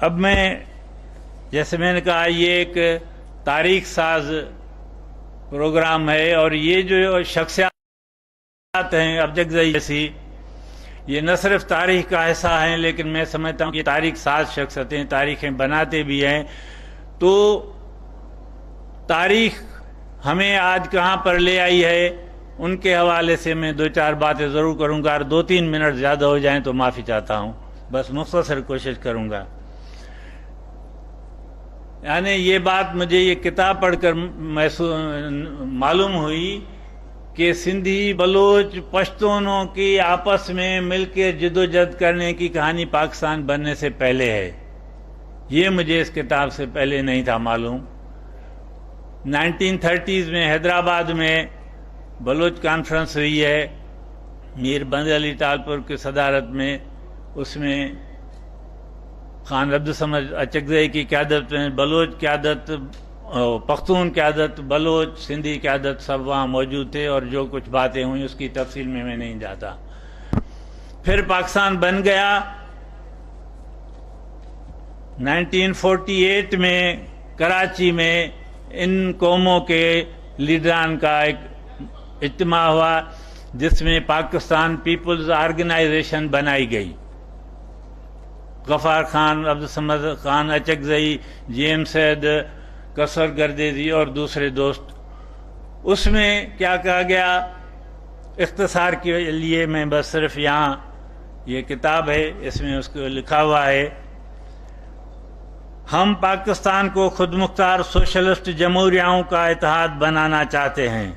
اب جیسے میں نے کہا یہ ایک تاریخ ساز پروگرام ہے، اور یہ جو شخصیات ہیں اچکزئی جیسی، یہ نہ صرف تاریخ کا حصہ ہیں لیکن میں سمجھتا ہوں کہ تاریخ ساز شخصیتیں تاریخیں بناتے بھی ہیں. تو تاریخ ہمیں آج کہاں پر لے آئی ہے، ان کے حوالے سے میں دو چار باتیں ضرور کروں گا، اور 2-3 منٹ زیادہ ہو جائیں تو معافی چاہتا ہوں، بس مختصر کوشش کروں گا. یعنی یہ بات مجھے یہ کتاب پڑھ کر معلوم ہوئی کہ سندھی بلوچ پشتونوں کی آپس میں مل کے جد و جہد کرنے کی کہانی پاکستان بننے سے پہلے ہے. یہ مجھے اس کتاب سے پہلے نہیں تھا معلوم. 1930s میں حیدرآباد میں بلوچ کانفرنس ہوئی ہے میر بند علی ٹالپور کی صدارت میں. اس میں خان عبدالصمد اچکزئی کی قیادت میں بلوچ قیادت، پختون قیادت، بلوچ سندھی قیادت سب وہاں موجود تھے، اور جو کچھ باتیں ہوئیں اس کی تفصیل میں نہیں جاتا. پھر پاکستان بن گیا. 1948 میں کراچی میں ان قوموں کے لیڈران کا ایک اجتماع ہوا جس میں پاکستان پیپلز آرگنائزیشن بنائی گئی. غفار خان، عبدالصمد خان اچکزئی، سید، کسر گردیزی اور دوسرے دوست. اس میں کیا کہا گیا، اختصار کے لیے میں بس صرف یہاں یہ کتاب ہے اس میں اس کو لکھا ہوا ہے. ہم پاکستان کو خود مختار سوشلسٹ جمہوریاؤں کا اتحاد بنانا چاہتے ہیں.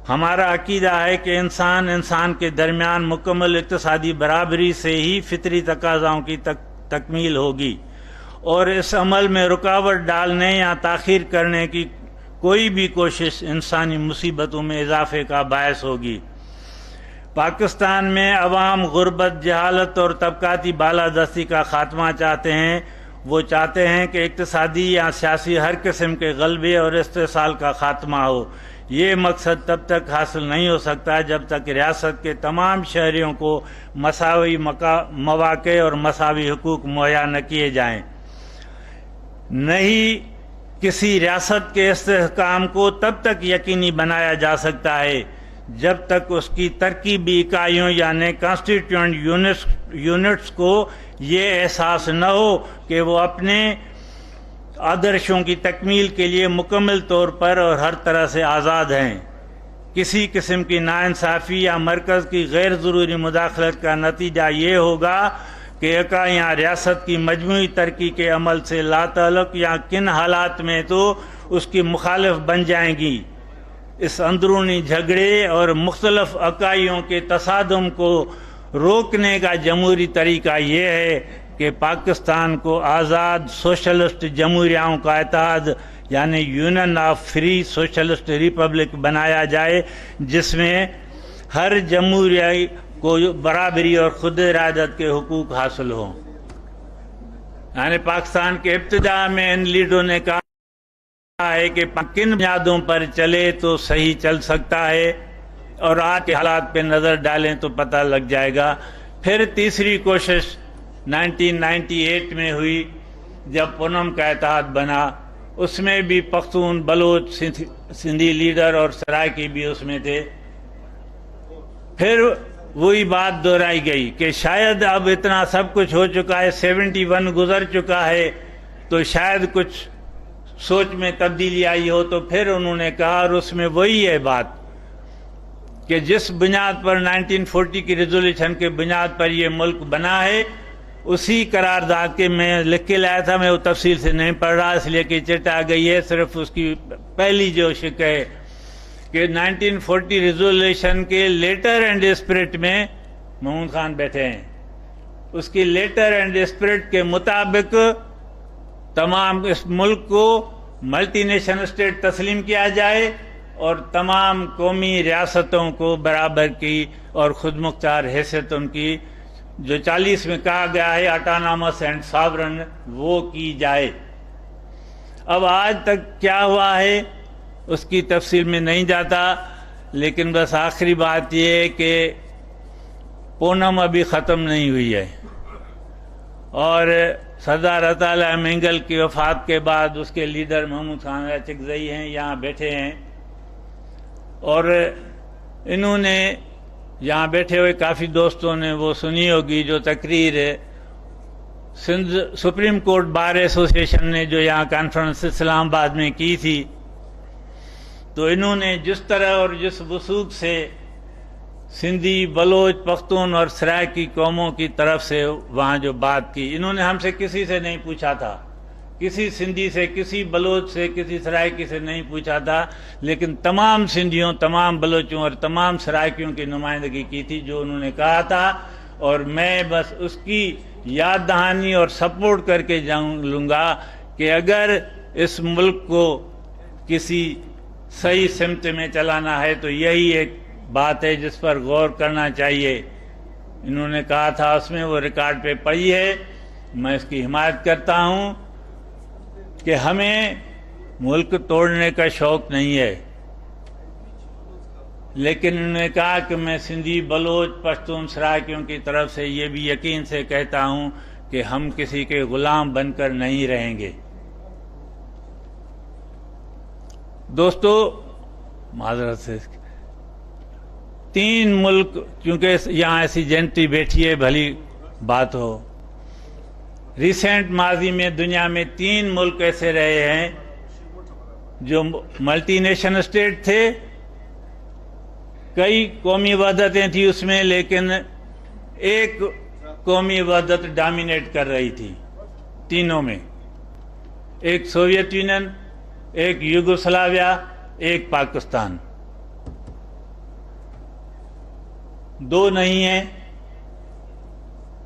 ہمارا عقیدہ ہے کہ انسان کے درمیان مکمل اقتصادی برابری سے ہی فطری تقاضاؤں کی تکمیل ہوگی، اور اس عمل میں رکاوٹ ڈالنے یا تاخیر کرنے کی کوئی بھی کوشش انسانی مصیبتوں میں اضافے کا باعث ہوگی. پاکستان میں عوام غربت، جہالت اور طبقاتی بالادستی کا خاتمہ چاہتے ہیں. وہ چاہتے ہیں کہ اقتصادی یا سیاسی ہر قسم کے غلبے اور استحصال کا خاتمہ ہو. یہ مقصد تب تک حاصل نہیں ہو سکتا جب تک ریاست کے تمام شہریوں کو مساوی مواقع اور مساوی حقوق مہیا نہ کیے جائیں. نہیں کسی ریاست کے استحکام کو تب تک یقینی بنایا جا سکتا ہے جب تک اس کی ترکیبی اکائیوں یعنی کانسٹیٹیوئنٹ یونٹس کو یہ احساس نہ ہو کہ وہ اپنے آدرشوں کی تکمیل کے لیے مکمل طور پر اور ہر طرح سے آزاد ہیں. کسی قسم کی ناانصافی یا مرکز کی غیر ضروری مداخلت کا نتیجہ یہ ہوگا کہ اکائیاں ریاست کی مجموعی ترقی کے عمل سے لا تعلق یا کن حالات میں تو اس کی مخالف بن جائیں گی. اس اندرونی جھگڑے اور مختلف اکائیوں کے تصادم کو روکنے کا جمہوری طریقہ یہ ہے کہ پاکستان کو آزاد سوشلسٹ جمہوریاؤں کا اتحاد یعنی union of free socialist republic بنایا جائے، جس میں ہر کو برابری اور خود ارادت کے حقوق حاصل ہوں. یعنی پاکستان کے ابتدا میں ان لیڈروں نے کہا ہے کہ کن بنیادوں پر چلے تو صحیح چل سکتا ہے، اور آج کے حالات پہ نظر ڈالیں تو پتہ لگ جائے گا. پھر تیسری کوشش 1998 میں ہوئی جب پونم کا اتحاد بنا، اس میں بھی پختون، بلوچ، سندھی لیڈر اور سرائکی بھی اس میں تھے. پھر وہی بات دہرائی گئی کہ شاید اب اتنا سب کچھ ہو چکا ہے، 71 گزر چکا ہے، تو شاید کچھ سوچ میں تبدیلی آئی ہو. تو پھر انہوں نے کہا، اور اس میں وہی ہے بات، کہ جس بنیاد پر 1940 کی ریزولوشن کے بنیاد پر یہ ملک بنا ہے، اسی قرارداد کے میں لکھ کے لایا تھا. میں وہ تفصیل سے نہیں پڑھ رہا اس لیے کہ چٹ آ گئی ہے. صرف اس کی پہلی جو شک ہے کہ 1940 ریزولوشن کے لیٹر اینڈ اسپرٹ میں محمود خان بیٹھے ہیں، اس کی لیٹر اینڈ اسپرٹ کے مطابق تمام اس ملک کو ملٹی نیشن اسٹیٹ تسلیم کیا جائے، اور تمام قومی ریاستوں کو برابر کی اور خود مختار حیثیت ان کی جو 40 میں کہا گیا ہے اٹانامس اینڈ ساورن، وہ کی جائے. اب آج تک کیا ہوا ہے اس کی تفصیل میں نہیں جاتا، لیکن بس آخری بات یہ ہے کہ پونم ابھی ختم نہیں ہوئی ہے، اور سردار رضا ربانی منگل کی وفات کے بعد اس کے لیڈر محمود اچکزئی ہیں، یہاں بیٹھے ہیں، اور انہوں نے یہاں بیٹھے ہوئے کافی دوستوں نے وہ سنی ہوگی جو تقریر Sindh supreme court bar association نے جو یہاں کانفرنس اسلام آباد میں کی تھی. تو انہوں نے جس طرح اور جس وثوق سے سندھی، بلوچ، پختون اور سرائکی قوموں کی طرف سے وہاں جو بات کی، انہوں نے ہم سے کسی سے نہیں پوچھا تھا، کسی سندھی سے، کسی بلوچ سے، کسی سرائکی سے نہیں پوچھا تھا، لیکن تمام سندھیوں، تمام بلوچوں اور تمام سرائکیوں کی نمائندگی کی تھی جو انہوں نے کہا تھا. اور میں بس اس کی یاد دہانی اور سپورٹ کر کے لوں گا کہ اگر اس ملک کو کسی صحیح سمت میں چلانا ہے تو یہی ایک بات ہے جس پر غور کرنا چاہیے. انہوں نے کہا تھا، اس میں وہ ریکارڈ پہ پڑی ہے، میں اس کی حمایت کرتا ہوں کہ ہمیں ملک توڑنے کا شوق نہیں ہے، لیکن انہوں نے کہا کہ میں سندھی، بلوچ، پشتون، سرائکیوں کی طرف سے یہ بھی یقین سے کہتا ہوں کہ ہم کسی کے غلام بن کر نہیں رہیں گے. دوستو، معذرت سے 3 ملک، کیونکہ یہاں ایسی جنتی بیٹھی ہے، بھلی بات ہو، ریسنٹ ماضی میں دنیا میں 3 ملک ایسے رہے ہیں جو ملٹی نیشن اسٹیٹ تھے، کئی قومی وحدتیں تھیں اس میں، لیکن ایک قومی وحدت ڈامینیٹ کر رہی تھی تینوں میں، ایک سوویت یونین، ایک یوگوسلاویا، ایک پاکستان. 2 نہیں ہیں.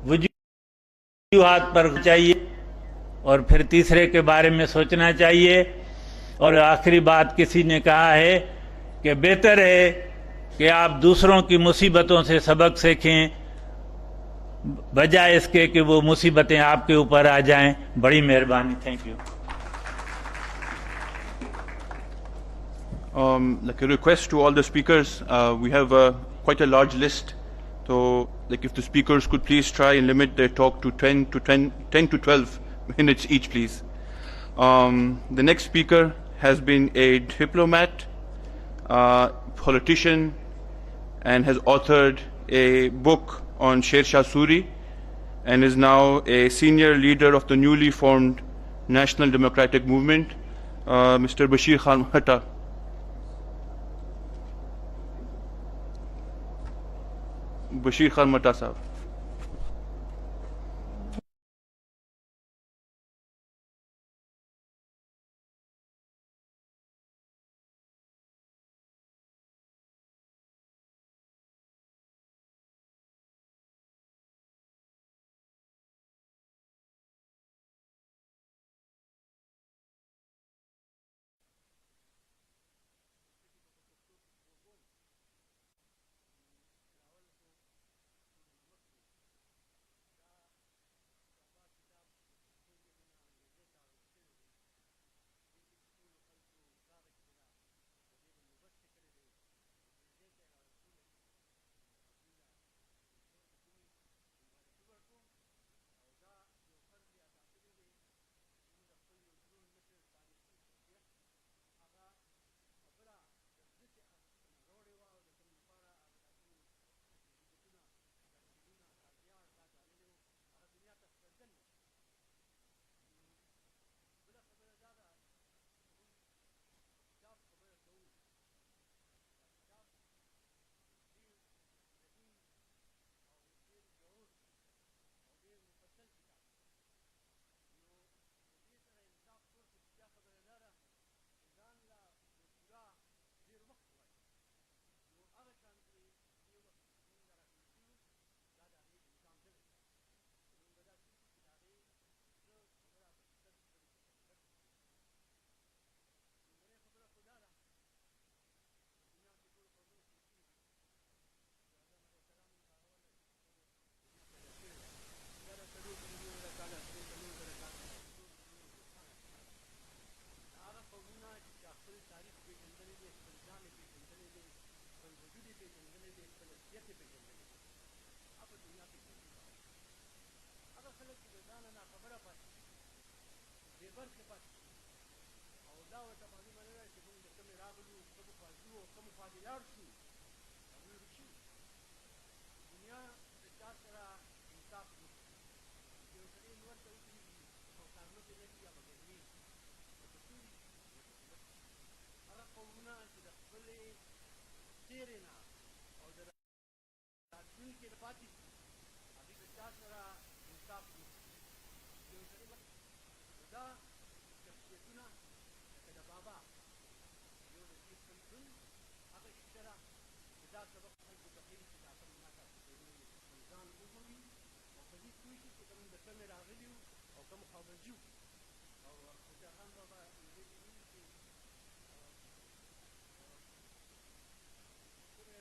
وجوہات پر چاہیے، اور پھر تیسرے کے بارے میں سوچنا چاہیے. اور آخری بات کسی نے کہا ہے کہ بہتر ہے کہ آپ دوسروں کی مصیبتوں سے سبق سیکھیں بجائے اس کے کہ وہ مصیبتیں آپ کے اوپر آ جائیں. بڑی مہربانی. Thank you. Like a request to all the speakers, we have quite a large list. So, like if the speakers could please try and limit their talk to 10 to 12 minutes each, please. The next speaker has been a diplomat, politician, and has authored a book on Sher Shah Suri, and is now a senior leader of the newly formed National Democratic Movement, Mr. Bashir Khan Hatta. Bashir Khan مٹا صاحب. دا ورته معلومه نه ده چې موږ د کومې راغلو، comma خوا ځو او comma خوا دې لاړ شو. هغوی رسو دنیا د چا سره انصاف نه کوي. یو سړی لوړ ته ودرېږي او کارونه پرې لګي یا به ګرمېږي، لکه توري هغه قومونه چې د خپلې تېرې نه او د راتلونکي نه پاتې دي، هغوی د چا سره انصاف نه کوي. یو سړی دا شخصیتونه لکه د بابا یو د دې خپل ژوند هغه شیشه ده چې دا سبق خلکو ته ښیي چې دا کوم ما تاسو ته ویلي چې خپل ځان وګوري او په دې پوه شي چې موږ د کومې راغلي یو او کوم خوا به ځو. او جهان بابا ویلي دي چې کومې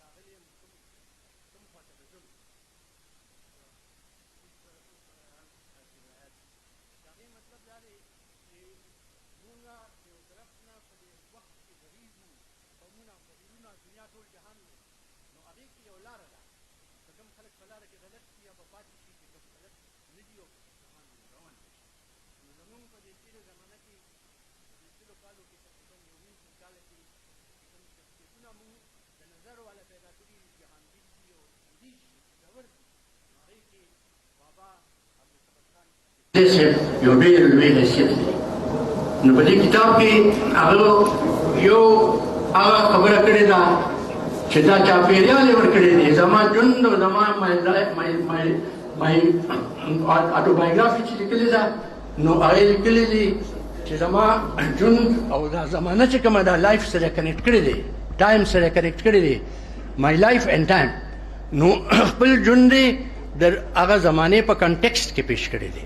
راغلي یم کوم خوا ته به ځم. د هغې مطلب دا دی چې مونږ د یو طرف نه په دې وخت کې غریب وو، قومونه قبیلونه دنیا ټول جهان دی، نو هغې کې یو لاره ده. که کوم خلک په لاره کې غلط شي یا به پاتې شي، چې کوم غلط نه دي او زمان روان دي. نو زمونږ په دې تېره زمانه کې په دې سلو کالو کې تقریبا یو نیم سل کاله کې کوم شخصیتونه مونږ د نظر والا پیدا کړي دي، جهانګیر دي او دي ژور دي. نو هغې کې بابا یو ډېر لوی حیثیت دی. نو په دې کتاب کې هغه یو هغه خبره کړې ده چې دا چاپېریال یې ورکړی دی. زما ژوند او زما autobiography چې لیکلې ده، نو هغې لیکلي دي چې زما ژوند او دا زمانه چې کومه ده لایف سره کنیکټ کړی دی، ټایم سره کنیکټ کړی دی، مای لایف اینډ ټایم. نو خپل ژوند یې د هغه زمانې په کنټیکسټ کې پیش کړی دی.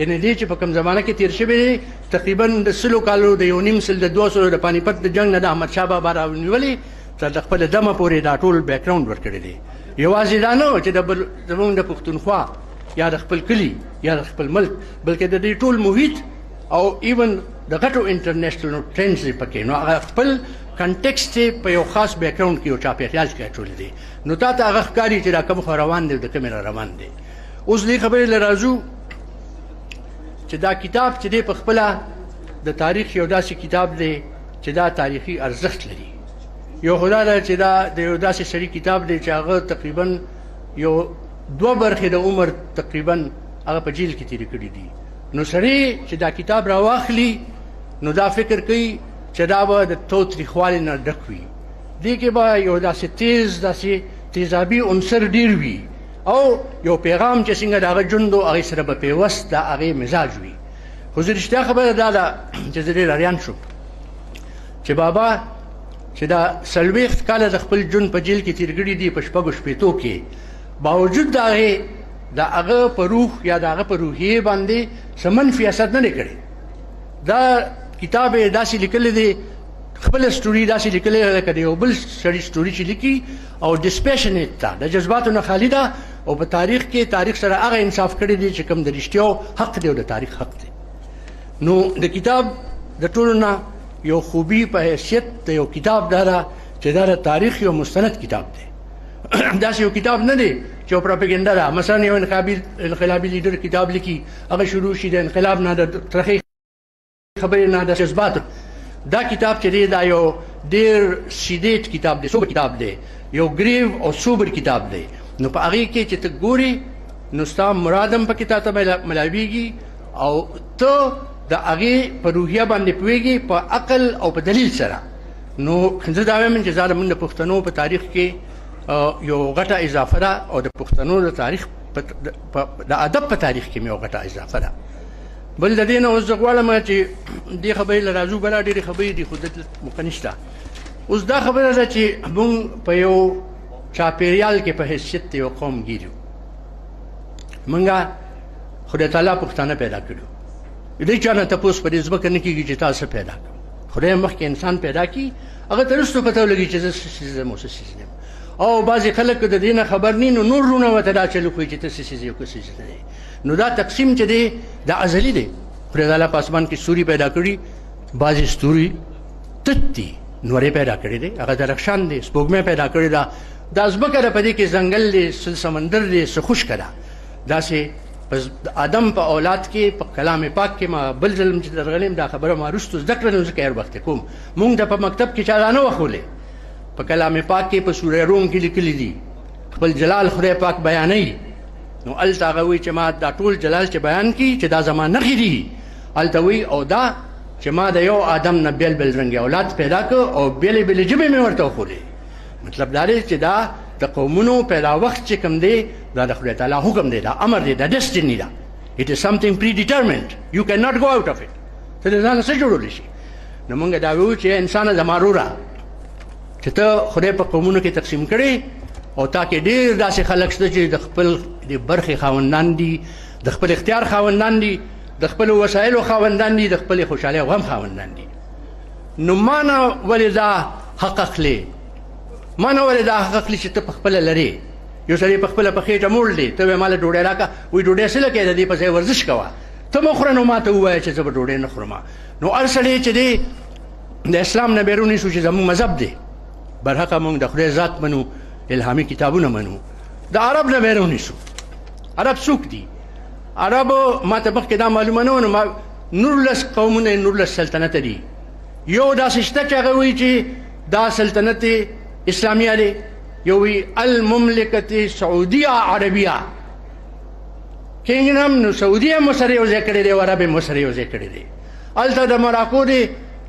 یعنې دې چې په کوم زمانه کې تېر شوی دی، تقریبا د سلو کالو د یو نیم سل د 200 د پانیپت د جنګ نه د احمدشاه بابا راونیولې تر د خپله دمه پورې دا ټول بیکګراونډ ورکړی دی. یوازې دا نه چې زموږ د پښتونخوا یا د خپل کلي یا د خپل ملک، بلکې د دې ټول محیط او ایون د غټو انټرنیشنل ټرینډز یې پکې، نو هغه خپل کنټیکسټ یې په یو خاص بیکګراونډ کې یو چاپېریال کې اچولی دی. نو تا ته هغه ښکاري چې دا کوم خوا روان دی او د کومې را روان دی. اوس دې خبرې له راځو چې دا کتاب چې دی په خپله د تاریخ یو داسې کتاب دی چې دا تاریخي ارزښت لري. یو خو دا ده چې دا د یو داسې سړي کتاب دی چې هغه تقریبا یو 2 برخې د عمر تقریبا هغه په جیل کې تېرې کړي دي. نو سړی چې دا کتاب راواخلي نو دا فکر کوي چې دا به د تاوتریخوالي نه ډک وي، دې کې به یو داسې داسې تیزابي عنصر ډېر وي او یو پیغام چې څنګه د هغه ژوند او هغې سره به پیوست د هغې مزاج وي. خو زه رښتیا خبره دا ده چې زه ډېر حیران شوم چې بابا چې دا 40 کاله د خپل ژوند په جیل کې تېر کړي دي په 6 کې، باوجود د هغې د هغه په روح یا د هغه په روحیې باندې څه منفي اثر نه دی کړی. دا کتاب یې داسې لیکلی دی، خپله سټوري داسې لیکلی ده لکه د یو بل سړي سټوري چې لیکي، او ډسپیشنیټ ده، د جذباتو نه خالي ده، او په تاریخ کې تاریخ سره هغه انصاف کړی دی چې کوم د رښتیاو حق دی او د تاریخ حق دی. نو د کتاب د ټولو نه یو خوبي په حیثیت د یو کتاب دا ده چې دا د تاریخ یو مستند کتاب دی. داسې یو کتاب نه دی چې یو پروپاګنډا ده. مثلا یو انقلابي لیډر کتاب لیکي، هغه شروع شي د انقلاب نه، د ترخې خبرې نه، د جذباتو. دا کتاب چې دی دا یو ډېر سیډیټ کتاب دی، سوبر کتاب دی، یو ګریو او سوبر کتاب دی. نو په هغې کې چې ته ګورې نو ستا مراد هم پکې تا ته ملاویږي او ته د هغې په روحیه باندې پوهېږي په عقل او په دلیل سره. نو زه دا وایم چې زموږ د پښتنو په تاریخ کې یو غټه اضافه ده او د پښتنو د تاریخ د ادب په تاریخ کې یو غټه اضافه ده. بل د دې نه اوس زه غواړم چې دې خبرې له راځو، بله ډېرې خبرې دي خو دلته موقع نشته. اوس دا خبره ده چې موږ په یو چاپېریال کې په حیثیت د یو قوم ګیر یو. موږ خدای تعالی پښتانه پیدا کړي، دې چا نه تپوس په دې ځمکه نه کېږي چې تا څه پیدا کړو. خدای مخکې انسان پیدا کړي، هغه ته وروسته پته ولګي چې زه څه څیز یم او څه څیز یم. او بعضې خلک د دې نه خبر نه نو نور رونه ورته دا چلو کوي چې ته څه څیز یې او که څه څیز نه دی. نو دا تقسیم چې دی دا ازلي دی. خدای تعالی په اسمان کې ستوري پیدا کړي، بعضې ستوري تت دي، نورې پیدا کړي دی، هغه درخشان دی، سپوږمۍ پیدا کړې ده، دا ځمکه ده په دې کې ځنګل دی، سمندر دی، څه خشکه ده، داسې پس آدم په اولاد کې په کلام پاک کې ما بل ظلم چې درغلم دا خبره ما رستو زده کړل ځکه هر وخت کوم مونږ د په مکتب کې چا نه وخولې په کلام پاک کې په سوره روم کې لیکلي دي خپل جلال خدای پاک بیانوي نو الته هغه وایي چې ما دا ټول جلال چې بیان کړي چې دا زما نښې دي الته وایي او دا چې ما د یو آدم نه بیل بیل رنګې اولاد پیدا کړ او بیلې بیلې ژبې مې ورته وښولې مطلب دا دی چې دا د قومونو پیدا وخت چې کوم دی دا د خدای تعالی حکم دی دا امر دی دا ډسټیني ده it is something predetermined you cannot go out of it ته د ځان څه جوړولی شي نو موږ دا وایو چې انسانه زما وروره چې ته خدای په قومونو کې تقسیم کړې او تا کې ډېر داسې خلک شته چې د خپل د برخې خاوندان دي د خپل اختیار خاوندان دي د خپل وسایلو خاوندان دي د خپل خوشحالۍ او غم خاوندان دي نو ما نه ولې دا حق اخلې ما نه ولې دا حق اخلي چې ته په خپله لرې یو سړی په خپله په خېټه موړ دی ته وایې ما له ډوډۍ راکړه وایي ډوډۍ څه لکې د دې په ځای ورزش کوه ته مه خوره نو ما ته ووایه چې زه به ډوډۍ نه خورم نو هر سړی چې دی د اسلام نه بیرون نیسو چې زموږ مذهب دی برحقه موږ د خدای ذات منو الهامي کتابونه منو د عرب نه بیرون نیسو عرب څوک دي عربو ما ته مخکې دا معلومه نه وه نو ما 19 قومونه 19 سلطنت دي یو داسې شته چې هغه وایي چې دا سلطنت اسلامیه دی یو وی المملکت سعودیه عربیه کینګډم نو سعودیه مو سره یو ځای کړی دی او عرب مو سره یو ځای کړی دی هلته د مراکو دی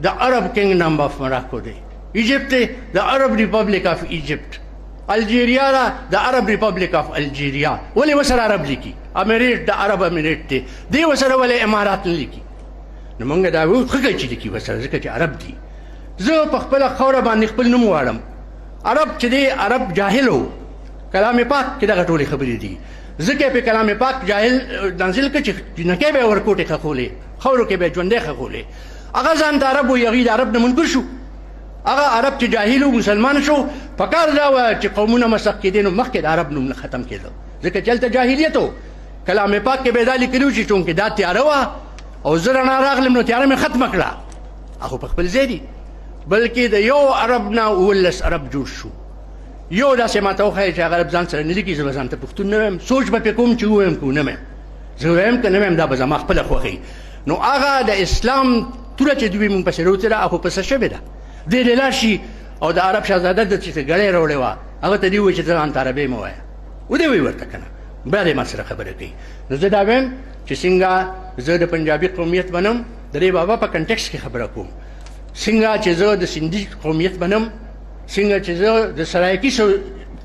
د عرب کینګډم اف مراکو دی ایجپت دی د Arab republic of Egypt Algeria دا د عرب ریپبلیک اف الجیریا ولې ورسره عرب لیکي امیریټ د عرب امیریټ دی دی ورسره ولې امارات نه لیکي نو موږ دا وایو ښه کوي چې لیکي ورسره ځکه چې عرب دي زه په خپله خاوره باندې خپل نوم واړم عرب چې دی عرب جاهل و کلام پاک کې دغه ټولې خبرې دي ځکه په کلام پاک جاهل نازل کړ چې جنکۍ به یې ورکوټې خښولې خاورو کې به یې ژوندی خښولې هغه ځان ته عرب وایي هغوی د عرب نه منکر شو هغه عرب چې جاهل و مسلمان شو پکار دا وه چې قومونه مسخ کېدې نو مخکې د عرب نوم نه ختم کېده ځکه چې هلته جاهلیت و کلام پاک کې به یې دا لیکلي و چې چونکې دا تیاره وه او زه رڼا راغلم نو تیاره مې ختمه کړه هغه په خپل ځای دي بلکې د یو عرب نه 19 عرب جوړ شو یو داسې ما ته وښایي چې هغه عرب ځان سره نه لیکي زه به ځان ته پښتون نه وایم سوچ به پرې کوم چې ووایم که ونه وایم زه وایم که نه وایم دا به زما خپله خوښوي نو هغه د اسلام توره چې دوی مونږ پسې راوتله هغه خو پسه شوې ده دی دې لاړ شي او د عرب شهزاده د چې ګړۍ راوړې وه هغه ته دې ووایي چې ته ځان ته عربۍ مه وایه ودې وایي ورته که نه بیا دې ما سره خبره کوي نو زه دا وایم چې څنګه زه د پنجابي قومیت بنم د دې بابا په کنټکس کې خبره کوم څنګه چې زه د سندي قومیت بنم څنګه چې زه د سرایکي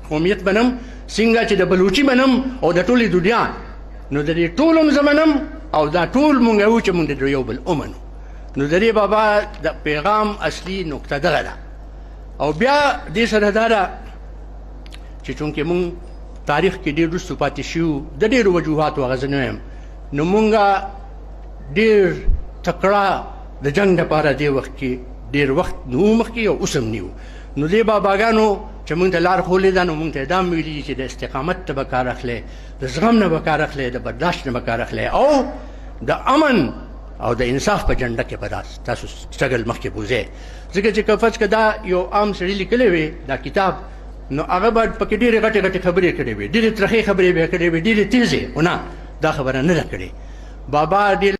قومیت بنم څنګه چې د بلوچي بنم او د ټولې دنیا نو د دې ټول هم زه منم او دا ټول مونږ وایو چې مونږ د یو بل ومنو نو د دې بابا د پیغام اصلي نقطه دغه ده او بیا دې سره دا ده چې چونکې مونږ تاریخ کې ډېر وروستو پاتې شوي د ډېرو وجوهاتو هغه زه نه وایم نو مونږ ډېر تکړه د جنګ دپاره دې وخت کې ډېر وخت نه وو مخکې او اوس هم نه وو نو دې باباګانو چې مونږ ته لار ښولې ده نو مونږ ته دا هم ویلي چې د استقامت ته به کار اخلی د زغم نه به کار اخلی د برداشت نه به کار اخلی او د امن او د انصاف په جنډه کې به تاسو سټرګل مخکې بوځئ ځکه چې که فرض که دا یو عام سړي لیکلی وي دا کتاب نو هغه به پکې ډېرې غټې غټې خبرې کړې وي ډېرې ترخې خبرې به یې کړې وي ډېرې تیزې خو نه دا خبره نه ده کړې بابا ډېر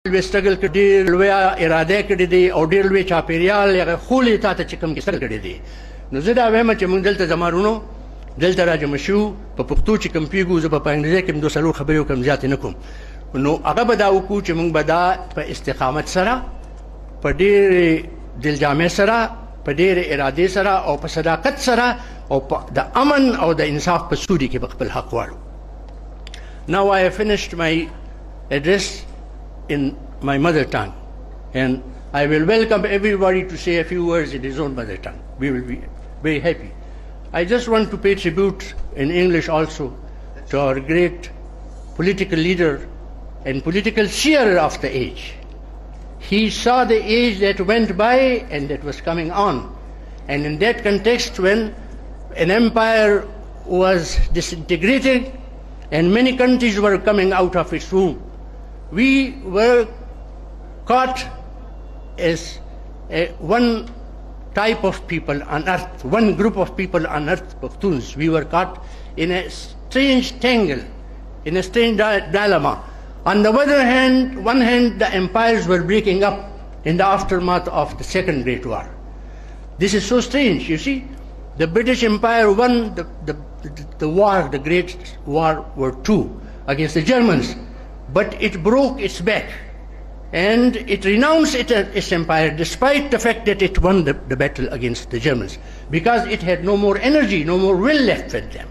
لوی سټرګل کړی ډېر لویه اراده کړې دی او ډېر لوی چاپېریال هغه خولې تا ته چې کوم کیسه کړې دي نو زه دا وایم چې مونږ دلته زما وروڼو دلته راجمع شو په پښتو چې کوم پوهېږو زه به په انګریزۍ کې هم 2 خبرې وکړم زیاتې نه کوم نو هغه به دا وکړو چې مونږ به دا په استقامت سره په ډېرې دلجامۍ سره په ډېرې ارادې سره او په صداقت سره او د امن او د انصاف په سوري کې به خپل حق واړو Now I have finished my address in my mother tongue and I will welcome everybody to say a few words in his own mother tongue. We will be very happy. I just want to pay tribute in English also to our great political leader and political seer of the age. He saw the age that went by and that was coming on. And in that context, when an empire was disintegrating and many countries were coming out of its womb, we were caught as one type of people on earth, one group of people on earth, Pakhtuns. We were caught in a strange tangle in a strange dilemma. On the one hand, the empires were breaking up in the aftermath of the Second Great War. This is so strange, you see. The British Empire won the war, the Great War II, against the Germans, but it broke its back and it renounced its empire despite the fact that it won the battle against the Germans, because it had no more energy, no more will left with them.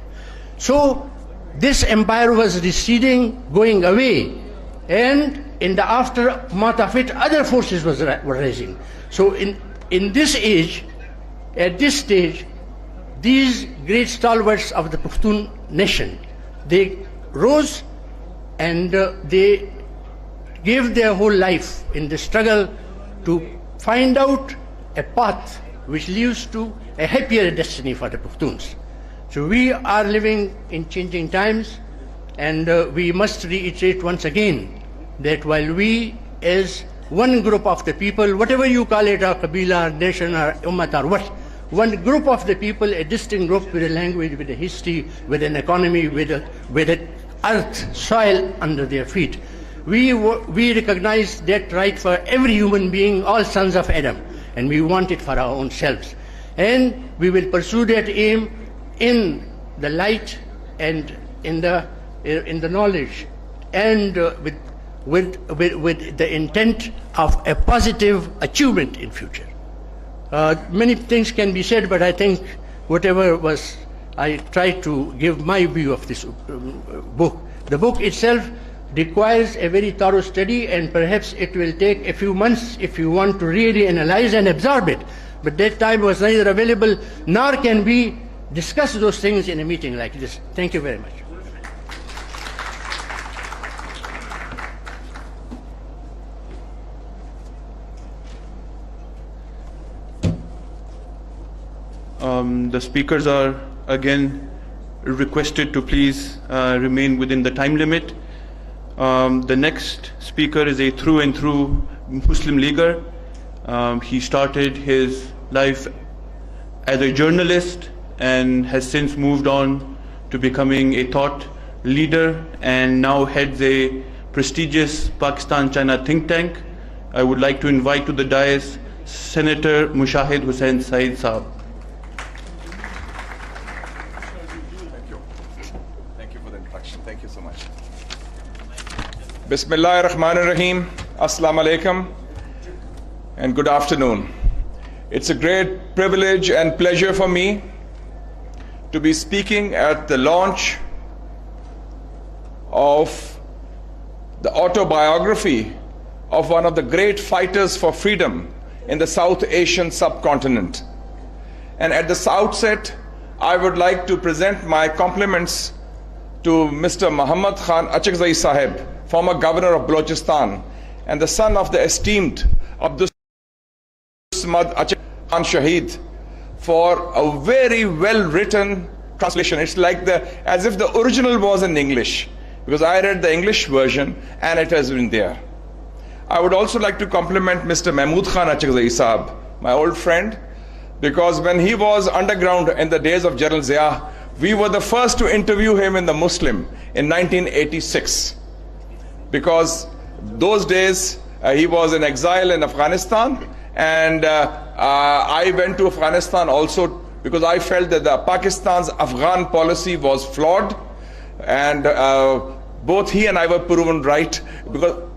So this empire was receding, going away, and in the aftermath of it, other forces were rising. So in this age, at this stage, these great stalwarts of the Pashtun nation, they rose and they gave their whole life in the struggle to find out a path which leads to a happier destiny for the Pashtuns. So we are living in changing times, and we must reiterate once again that while we as one group of the people, whatever you call it, our Kabila, nation, or Ummat, or what, one group of the people, a distinct group with a language, with a history, with an economy, with an earth, soil under their feet, we recognize that right for every human being, all sons of Adam, and we want it for our own selves. And we will pursue that aim in the light and in the knowledge, and with the intent of a positive achievement in future. Many things can be said, but I think whatever was, I tried to give my view of this book. The book itself requires a very thorough study, and perhaps it will take a few months if you want to really analyze and absorb it. But that time was neither available, nor can we discuss those things in a meeting like this. Thank you very much. The speakers are again requested to please remain within the time limit. The next speaker is a through and through Muslim leaguer. He started his life as a journalist and has since moved on to becoming a thought leader and now heads a prestigious Pakistan-China think tank. I would like to invite to the dais Senator Mushaed Hussain Syed Saab. Thank you so much. Bismillahir Rahmanir Rahim. Assalamu alaikum and good afternoon. It's a great privilege and pleasure for me to be speaking at the launch of the autobiography of one of the great fighters for freedom in the South Asian subcontinent. And at the outset, I would like to present my compliments to Mr. Mahmood Achakzai Sahib, former governor of Balochistan and the son of the esteemed Abdul Shaheed, for a very well written translation. It's like as if the original was in English, because I read the English version and it has been there. I would also like to compliment Mr. Mahmood Achakzai Sahib, my old friend, because when he was underground in the days of General Zia, we were the first to interview him in the Muslim in 1986, because those days he was in exile in Afghanistan, and I went to Afghanistan also because I felt that Pakistan's Afghan policy was flawed, and both he and I were proven right, because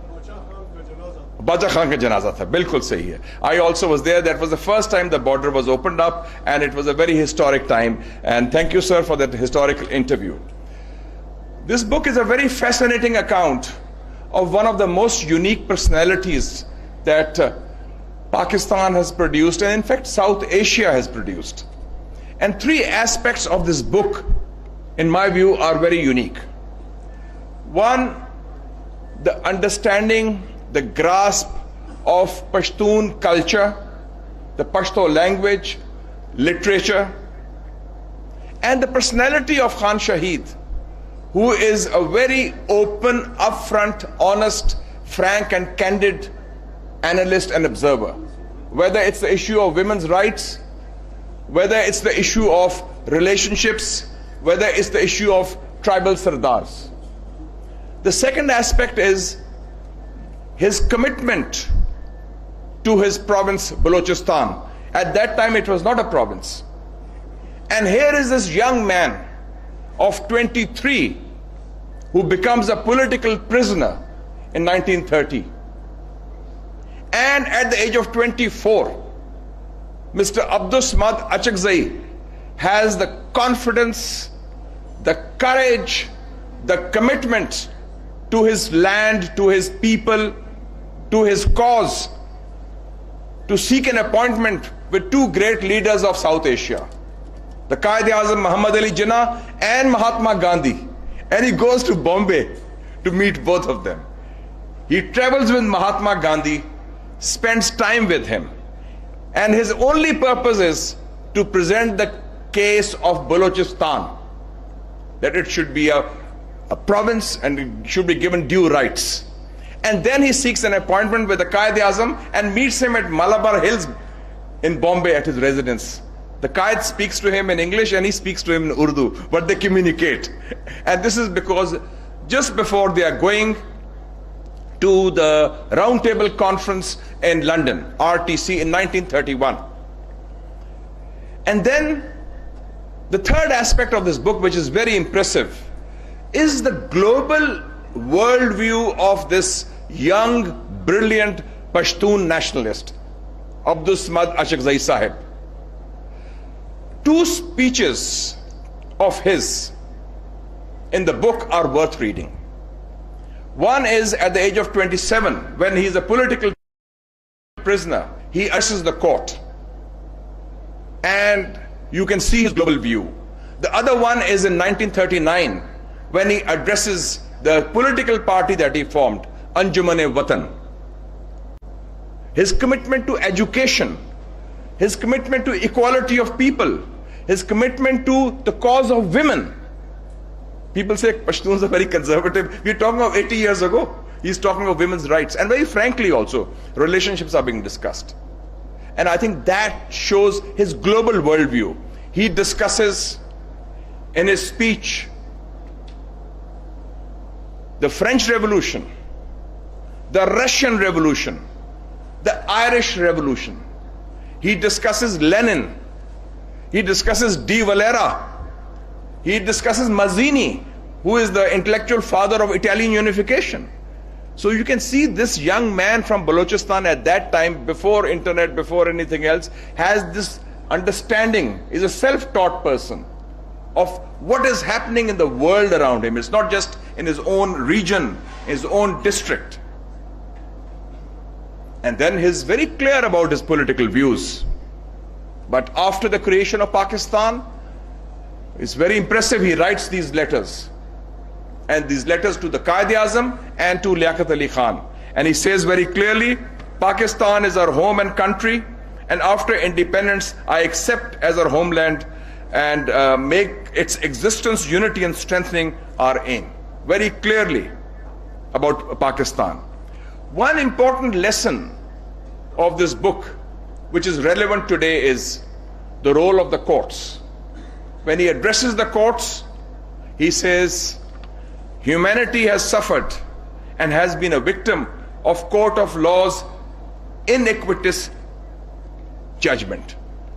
Baja Khan ka janaza tha, bilkul sahi hai. I also was there. That was the first time the border was opened up, and it was a very historic time. And thank you, sir, for that historical interview. This book is a very fascinating account of one of the most unique personalities that Pakistan has produced, and in fact South Asia has produced. And three aspects of this book, in my view, are very unique. One, the understanding, the grasp of Pashtun culture, the Pashto language, literature, and the personality of Khan Shaheed, who is a very open, upfront, honest, frank and candid analyst and observer. Whether it's the issue of women's rights, whether it's the issue of relationships, whether it's the issue of tribal sardars. The second aspect is his commitment to his province, Balochistan. At that time, it was not a province. And here is this young man of 23 who becomes a political prisoner in 1930. And at the age of 24, Mr. Abdul Achakzai has the confidence, the courage, the commitment to his land, to his people, to his cause, to seek an appointment with two great leaders of South Asia, the Quaid-e-Azam Muhammad Ali Jinnah and Mahatma Gandhi. And he goes to Bombay to meet both of them. He travels with Mahatma Gandhi, spends time with him, and his only purpose is to present the case of Balochistan, that it should be a province and it should be given due rights. And then he seeks an appointment with the Quaid-e-Azam and meets him at Malabar Hills in Bombay at his residence. The Qaid speaks to him in English and he speaks to him in Urdu, but they communicate. And this is because just before they are going to the Roundtable Conference in London, RTC, in 1931. And then the third aspect of this book, which is very impressive, is the global worldview of this young, brilliant Pashtun nationalist, Abdul Achakzai Sahib. Two speeches of his in the book are worth reading. One is at the age of 27, when he is a political prisoner. He addresses the court, and you can see his global view. The other one is in 1939, when he addresses the political party that he formed, Anjuman-e-Watan. His commitment to education, his commitment to equality of people, his commitment to the cause of women. People say Pashtuns are very conservative. We're talking of 80 years ago. He's talking of women's rights. And very frankly also, relationships are being discussed. And I think that shows his global worldview. He discusses in his speech the French Revolution, the Russian Revolution, the Irish Revolution. He discusses Lenin. He discusses De Valera. He discusses Mazzini, who is the intellectual father of Italian unification. So you can see this young man from Balochistan at that time, before internet, before anything else, has this understanding, is a self-taught person of what is happening in the world around him. It's not just in his own region, his own district. And then he's very clear about his political views. But after the creation of Pakistan, it's very impressive. He writes these letters. And these letters to the Quaid-e-Azam and to Liaquat Ali Khan. And he says very clearly, Pakistan is our home and country, and after independence, I accept as our homeland and make its existence, unity and strengthening our aim. Very clearly about Pakistan. One important lesson of this book, which is relevant today, is the role of the courts. When he addresses the courts, he says, humanity has suffered and has been a victim of court of law's iniquitous judgment.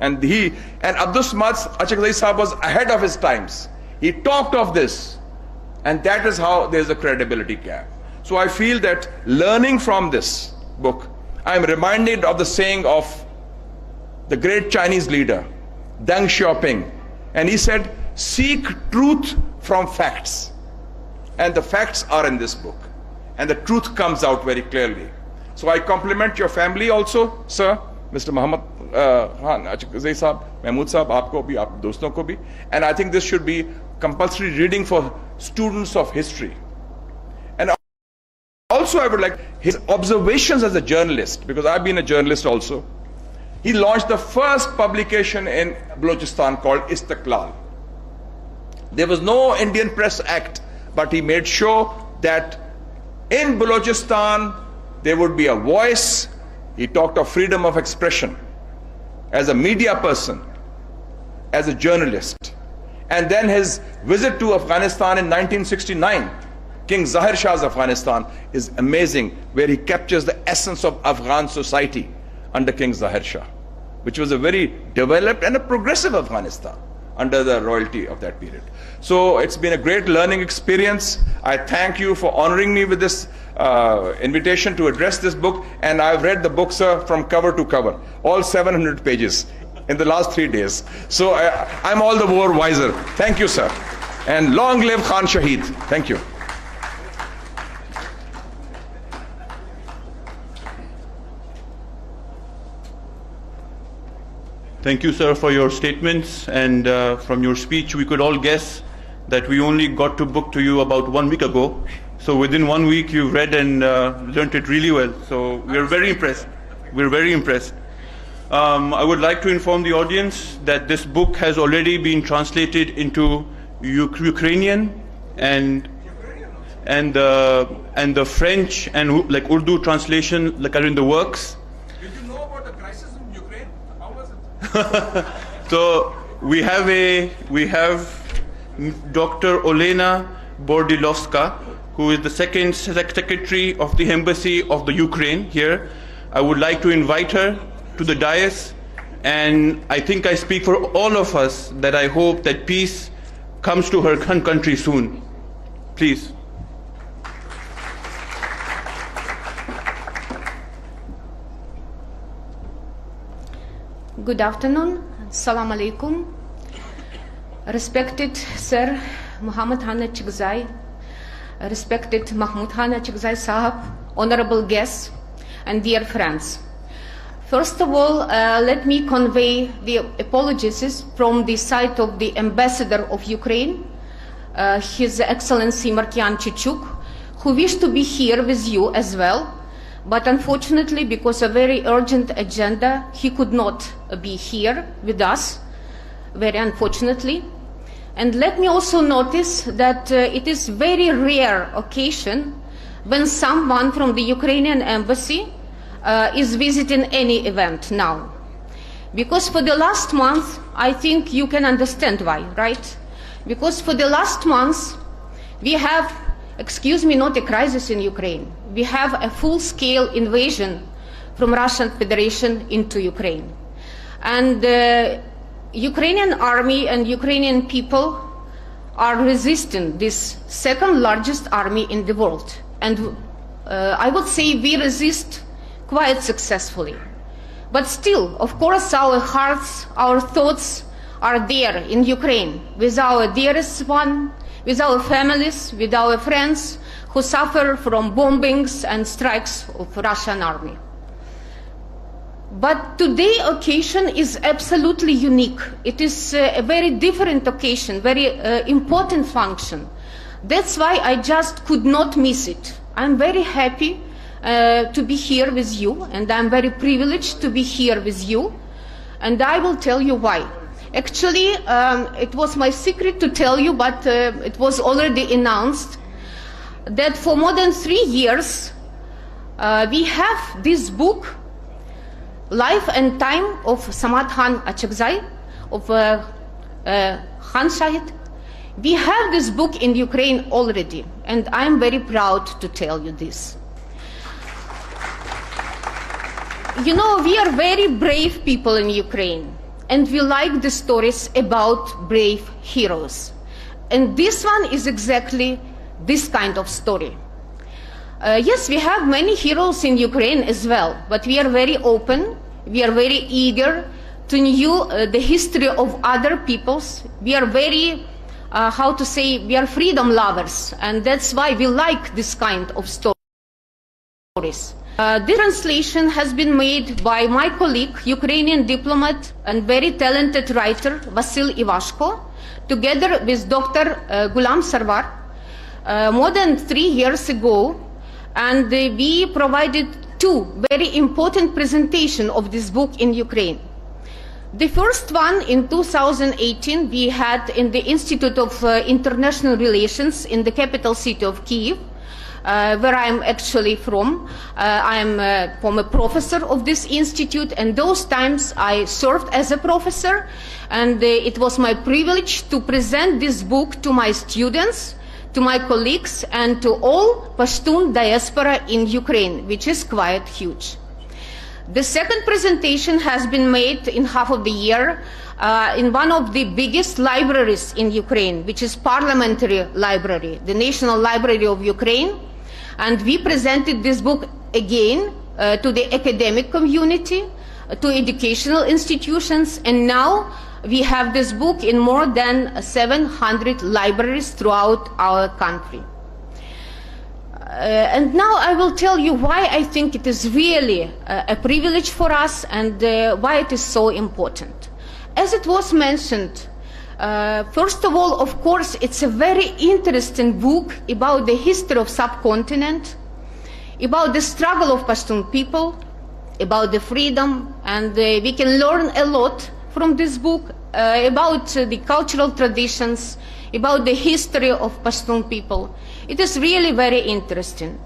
and Abdul Achakzai Sahib was ahead of his times. He talked of this, and that is how there's a credibility gap. So I feel that learning from this book, I'm reminded of the saying of the great Chinese leader, Deng Xiaoping, and he said, seek truth from facts. And the facts are in this book. and the truth comes out very clearly. So I compliment your family also, sir, Mr. Mahmood Achakzai Sahab, Mahmood Sahab, aapko bhi, aap doston ko bhi. And I think this should be compulsory reading for students of history. And also I would like his observations as a journalist, because I've been a journalist also. He launched the first publication in Balochistan called Istiqlal. There was no Indian Press Act, but he made sure that in Balochistan there would be a voice. He talked of freedom of expression as a media person, as a journalist. And then his visit to Afghanistan in 1969, King Zahir Shah's Afghanistan, is amazing, where he captures the essence of Afghan society under King Zahir Shah, which was a very developed and a progressive Afghanistan under the royalty of that period. So it's been a great learning experience. I thank you for honoring me with this invitation to address this book, and I've read the book, sir, from cover to cover, all 700 pages in the last 3 days. So I'm all the more wiser. Thank you, sir. And long live Khan Shaheed. Thank you. Thank you, sir, for your statements, and from your speech we could all guess that we only got to book to you about 1 week ago. So within 1 week you read and learnt it really well. So we're very impressed. We're very impressed. I would like to inform the audience that this book has already been translated into Ukrainian and the French and like Urdu translation like are in the works. Did you know about the crisis in Ukraine? How was it? So we have Dr. Olena Bordilovska, who is the second secretary of the embassy of the Ukraine here. I would like to invite her to the dais, and I think I speak for all of us that I hope that peace comes to her country soon. Please. Good afternoon. Assalamu alaikum. Respected Sir Muhammad Achakzai, respected Mahmood Achakzai Sahab, honorable guests, and dear friends. First of all, let me convey the apologies from the side of the Ambassador of Ukraine, His Excellency Markian Chichuk, who wished to be here with you as well, but unfortunately, because of a very urgent agenda, he could not be here with us, very unfortunately. And let me also notice that it is very rare occasion when someone from the Ukrainian embassy is visiting any event now. Because for the last month, I think you can understand why, right? Because for the last month, we have, excuse me, not a crisis in Ukraine. We have a full-scale invasion from Russian Federation into Ukraine. And Ukrainian army and Ukrainian people are resisting this second largest army in the world. And I would say we resist quite successfully. But still, of course, our hearts, our thoughts are there in Ukraine with our dearest one, with our families, with our friends who suffer from bombings and strikes of Russian army. But today's occasion is absolutely unique. It is a very different occasion, very important function. That's why I just could not miss it. I'm very happy to be here with you, and I'm very privileged to be here with you, and I will tell you why. Actually, it was my secret to tell you, but it was already announced that for more than 3 years we have this book, Life and Time of Samad Khan Achakzai, of Khan Shaheed. We have this book in Ukraine already, and I'm very proud to tell you this. You know, we are very brave people in Ukraine, and we like the stories about brave heroes. And this one is exactly this kind of story. Yes, we have many heroes in Ukraine as well, but we are very open, we are very eager to know the history of other peoples. We are very, we are freedom lovers, and that's why we like this kind of story. This translation has been made by my colleague, Ukrainian diplomat and very talented writer Vasil Ivashko, together with Dr. Gulam Sarwar, more than 3 years ago, and we provided 2 very important presentations of this book in Ukraine. The first one in 2018 we had in the Institute of International Relations in the capital city of Kyiv, where I'm actually from. I'm a former professor of this institute, and those times I served as a professor, and it was my privilege to present this book to my students, to my colleagues, and to all Pashtun diaspora in Ukraine, which is quite huge. The second presentation has been made in half of the year in one of the biggest libraries in Ukraine, which is Parliamentary Library, the National Library of Ukraine. And we presented this book again to the academic community, to educational institutions, and now we have this book in more than 700 libraries throughout our country. And now I will tell you why I think it is really a privilege for us and why it is so important. As it was mentioned, first of all, of course, it's a very interesting book about the history of subcontinent, about the struggle of Pashtun people, about the freedom, and we can learn a lot from this book about the cultural traditions, about the history of Pashtun people. It is really very interesting.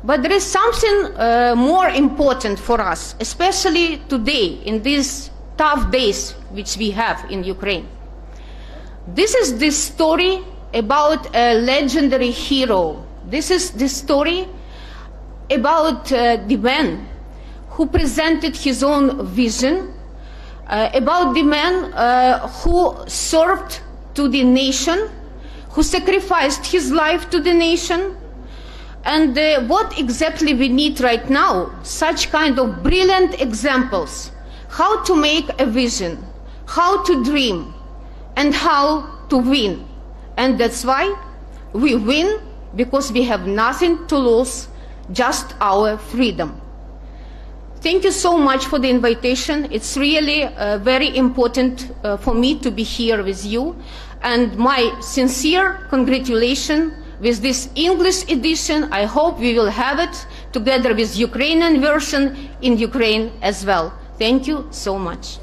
But there is something more important for us, especially today, in these tough days which we have in Ukraine. This is the story about a legendary hero. This is the story about the man who presented his own vision, about the man who served to the nation, who sacrificed his life to the nation. And what exactly we need right now, such kind of brilliant examples, how to make a vision, how to dream, and how to win. And that's why we win, because we have nothing to lose, just our freedom. Thank you so much for the invitation. It's really very important for me to be here with you. And my sincere congratulations with this English edition. I hope we will have it together with Ukrainian version in Ukraine as well. Thank you so much.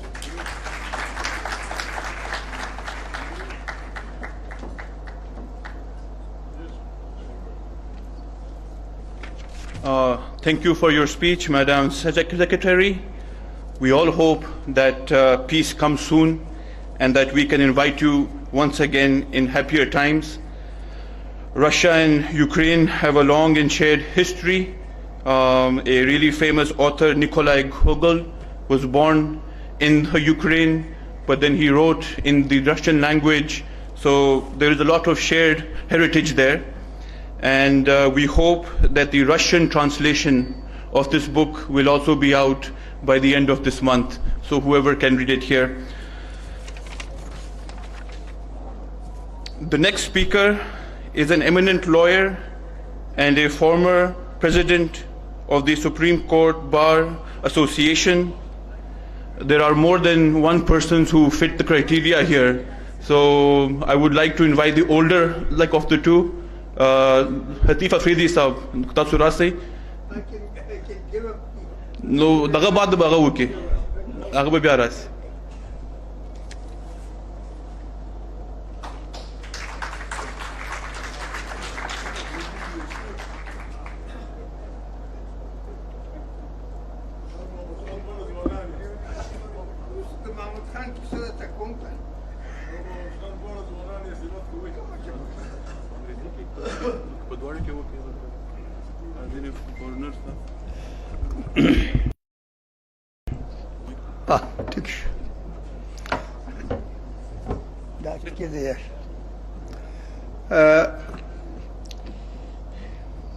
Thank you for your speech, Madam Secretary. We all hope that peace comes soon and that we can invite you once again in happier times. Russia and Ukraine have a long and shared history. A really famous author, Nikolai Gogol, was born in Ukraine, but then he wrote in the Russian language. So there is a lot of shared heritage there. And we hope that the Russian translation of this book will also be out by the end of this month, so whoever can read it here. The next speaker is an eminent lawyer and a former president of the Supreme Court Bar Association. There are more than one person who fit the criteria here, so I would like to invite the older of the two, Hatifa Friedi sahab, tasu rasi. No, daga baad baga wuke. Aga be bya rasi.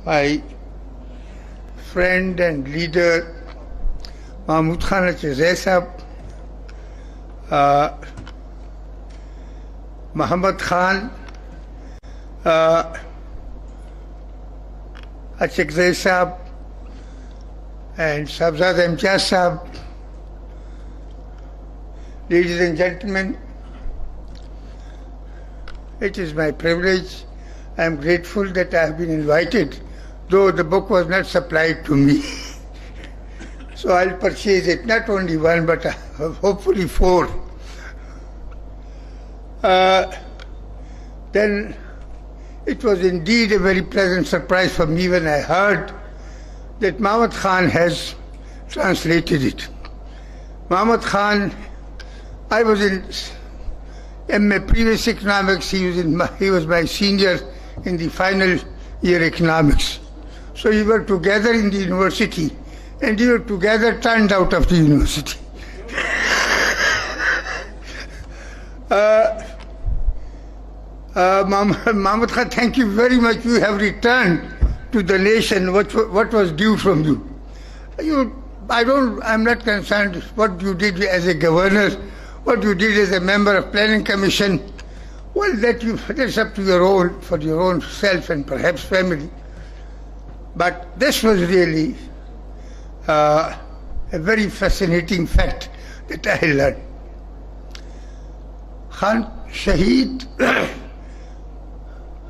My friend and leader, Mahmood Achakzai, Muhammad Khan, Achakzai sahab, and Sahibzada Imtiaz Sahab, ladies and gentlemen, it is my privilege. I am grateful that I have been invited, though the book was not supplied to me. So I'll purchase it, not only one, but hopefully 4. Then it was indeed a very pleasant surprise for me when I heard that Mahmud Khan has translated it. Mahmud Khan, I was in my previous economics, he was my senior in the final year economics. So we were together in the university, and we were together turned out of the university. Mahmud Khan, thank you very much. You have returned to the nation what was due from you. I'm not concerned what you did as a governor, what you did as a member of planning commission. Well, that's up to for your own self and perhaps family. But this was really a very fascinating fact that I learned. Khan Shaheed,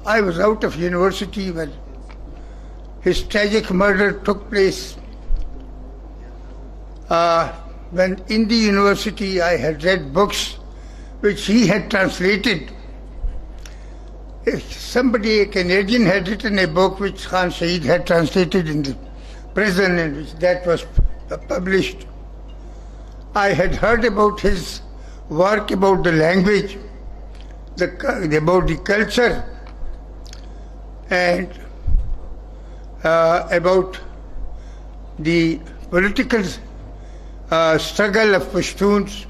I was out of university when his tragic murder took place. When in the university I had read books which he had translated. A Canadian had written a book which Khan Shaheed had translated in the prison, and which that was published. I had heard about his work about the language, about the culture, and about the political struggle of Pashtuns.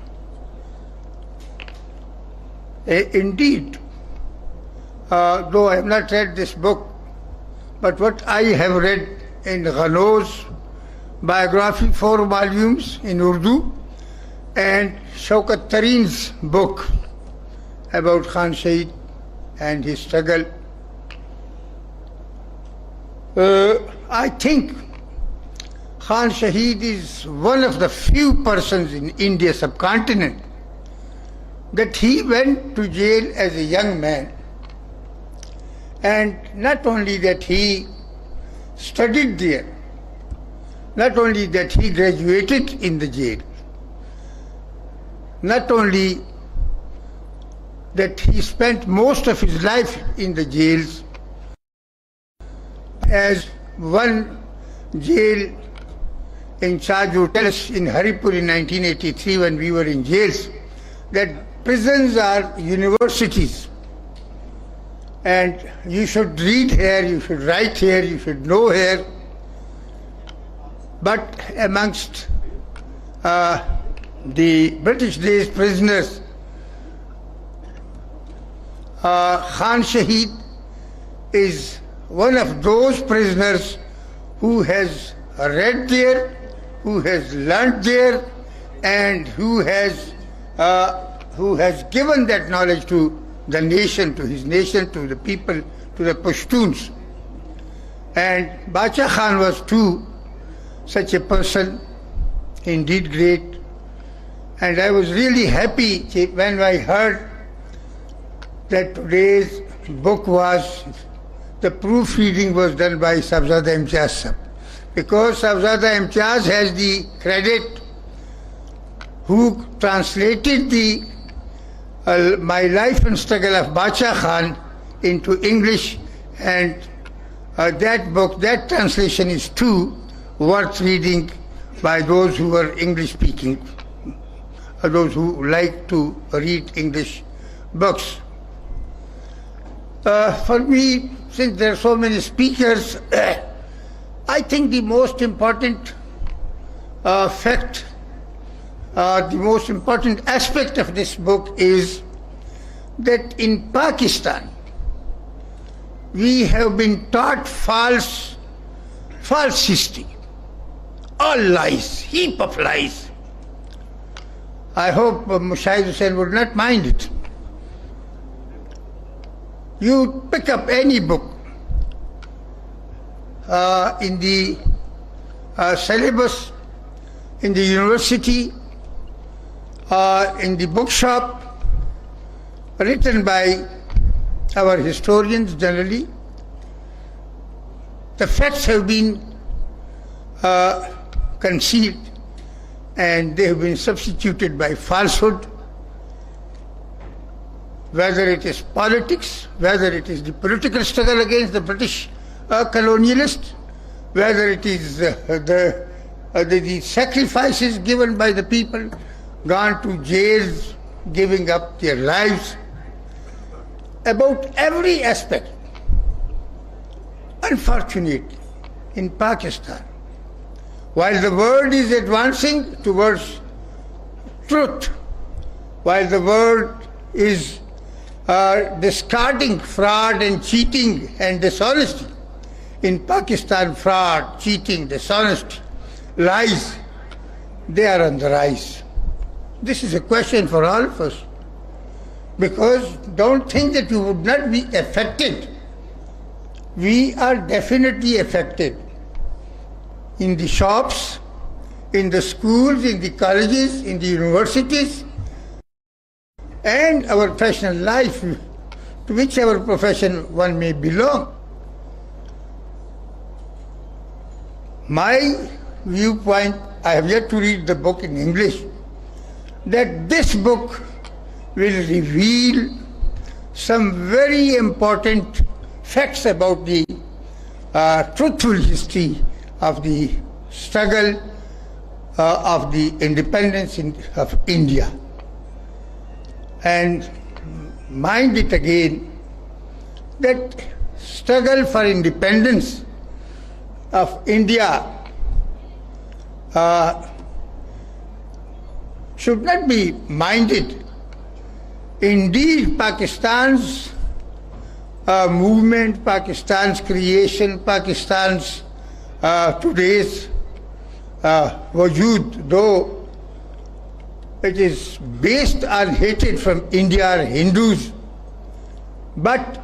Indeed, though I have not read this book, but what I have read in Ghano's biography, 4 volumes in Urdu, and Shaukat Tareen's book about Khan Shaheed and his struggle, I think Khan Shaheed is one of the few persons in India subcontinent that he went to jail as a young man. And not only that he studied there, not only that he graduated in the jail, not only that he spent most of his life in the jails. As one jail in charge would tell us in Haripur in 1983 when we were in jails, that prisons are universities. And you should read here, you should write here, you should know here. But amongst the British days prisoners, Khan Shaheed is one of those prisoners who has read there, who has learnt there, and who has given that knowledge to the nation, to his nation, to the people, to the Pashtuns. And Bacha Khan was too such a person, indeed great. And I was really happy when I heard that today's book the proofreading was done by Sahibzada Imtiaz Sahab. Because Sahibzada Imtiaz has the credit, who translated My Life and Struggle of Bacha Khan into English, and that book, that translation is too worth reading by those who are English speaking, or those who like to read English books. For me, since there are so many speakers, I think the most important fact, the most important aspect of this book is that in Pakistan, we have been taught false history. All lies, heap of lies. I hope Mushaed Hussain would not mind it. You pick up any book in the syllabus in the university, in the bookshop, written by our historians generally. The facts have been concealed and they have been substituted by falsehood, whether it is politics, whether it is the political struggle against the British colonialists, whether it is the sacrifices given by the people, gone to jails, giving up their lives. About every aspect, unfortunately, in Pakistan, while the world is advancing towards truth, while the world is discarding fraud and cheating and dishonesty, in Pakistan, fraud, cheating, dishonesty, lies, they are on the rise. This is a question for all of us, because don't think that you would not be affected. We are definitely affected. In the shops, in the schools, in the colleges, in the universities, and our professional life, to whichever profession one may belong. My viewpoint, I have yet to read the book in English, that this book will reveal some very important facts about the truthful history of the struggle of the independence of India. And mind it again, that struggle for independence of India should not be minded. Indeed, Pakistan's movement, Pakistan's creation, Pakistan's today's wajood, though it is based on hatred from India or Hindus, but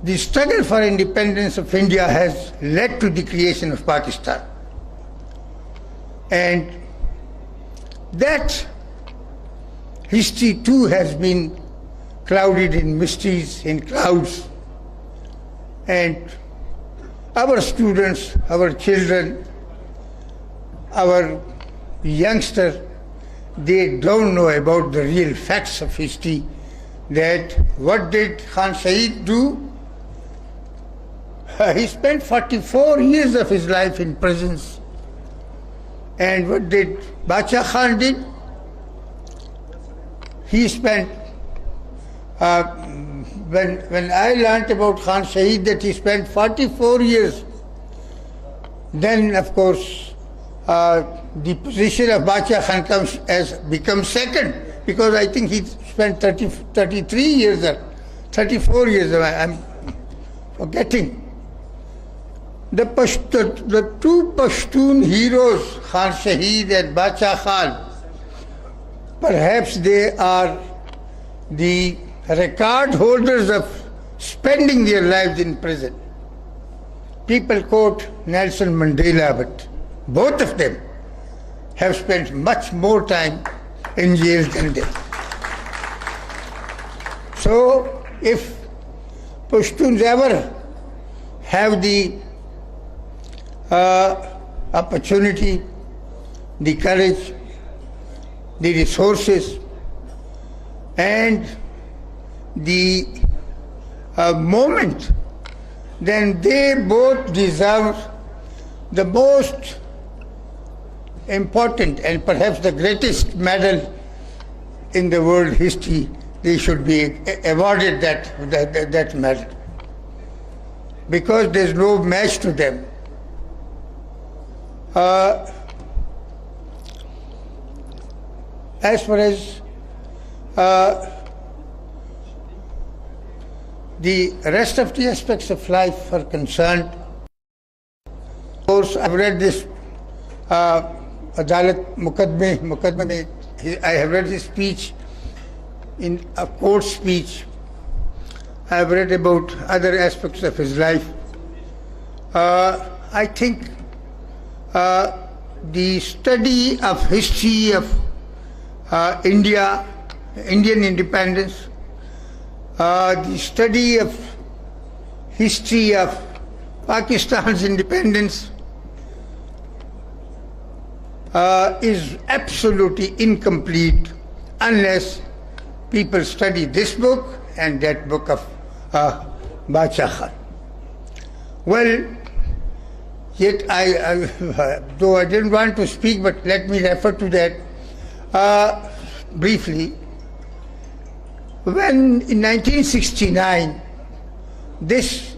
the struggle for independence of India has led to the creation of Pakistan. And that history too has been clouded in mysteries, in clouds. And our students, our children, our youngsters, they don't know about the real facts of history. That what did Khan Shaheed do? He spent 44 years of his life in prisons. And what did Bacha Khan did? He spent, when I learnt about Khan Shaheed that he spent 44 years, then of course the position of Bacha Khan has become second, because I think he spent 33 years or 34 years, I'm forgetting. The two Pashtun heroes, Khan Shaheed and Bacha Khan, perhaps they are the record holders of spending their lives in prison. People quote Nelson Mandela, but both of them have spent much more time in jail than them. So if Pashtuns ever have the opportunity, the courage, the resources, and the moment, then they both deserve the most important and perhaps the greatest medal in the world history. They should be awarded that medal, because there is no match to them. As far as the rest of the aspects of life are concerned, of course, I've read this Adalat Muqaddme, I have read his speech in a court speech. I have read about other aspects of his life. I think the study of history of Indian independence, the study of history of Pakistan's independence is absolutely incomplete unless people study this book and that book of Bacha Khan. Well, yet though I didn't want to speak, but let me refer to that briefly. When in 1969 this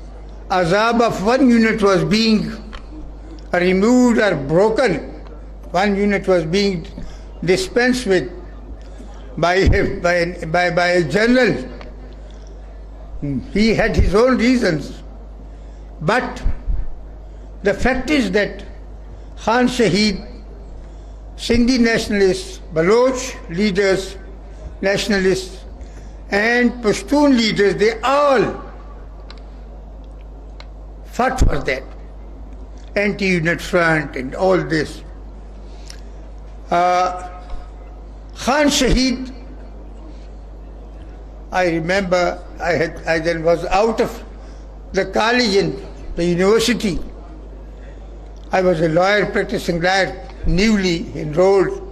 azab of one unit was being removed or broken, one unit was being dispensed with by a general, he had his own reasons. But the fact is that Khan Shaheed, Sindhi nationalists, Baloch leaders, nationalists, and Pashtun leaders, they all fought for that anti-unit front and all this. Khan Shaheed, I remember I then was out of the college and the university. I was a lawyer, practicing lawyer, newly enrolled.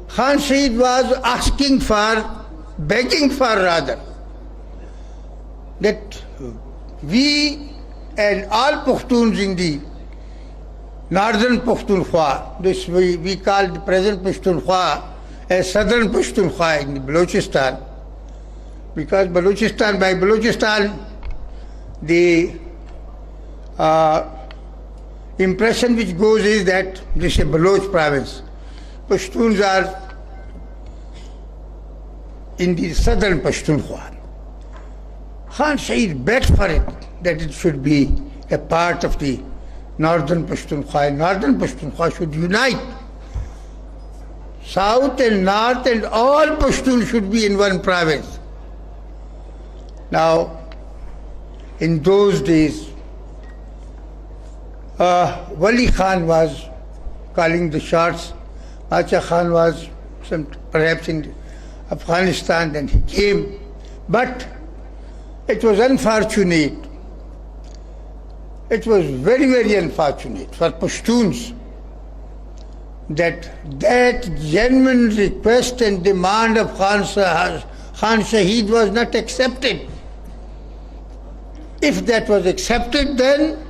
Khan Shaheed was begging for rather, that we and all Pashtuns in the northern Pashtunkhwa, this we call the present Pashtunkhwa as southern Pashtunkhwa in Balochistan, because by Balochistan the impression which goes is that this is a Baloch province. Pashtuns are in the southern Pashtunkhwa. Khan Shaheed begged for it, that it should be a part of the northern Pashtunkhwa. Northern Pashtunkhwa should unite. South and north and all Pashtuns should be in one province. Now, in those days, Wali Khan was calling the shots. Bacha Khan was perhaps in Afghanistan, then he came. But it was unfortunate. It was very, very unfortunate for Pashtuns that genuine request and demand of Khan Shaheed was not accepted. If that was accepted, then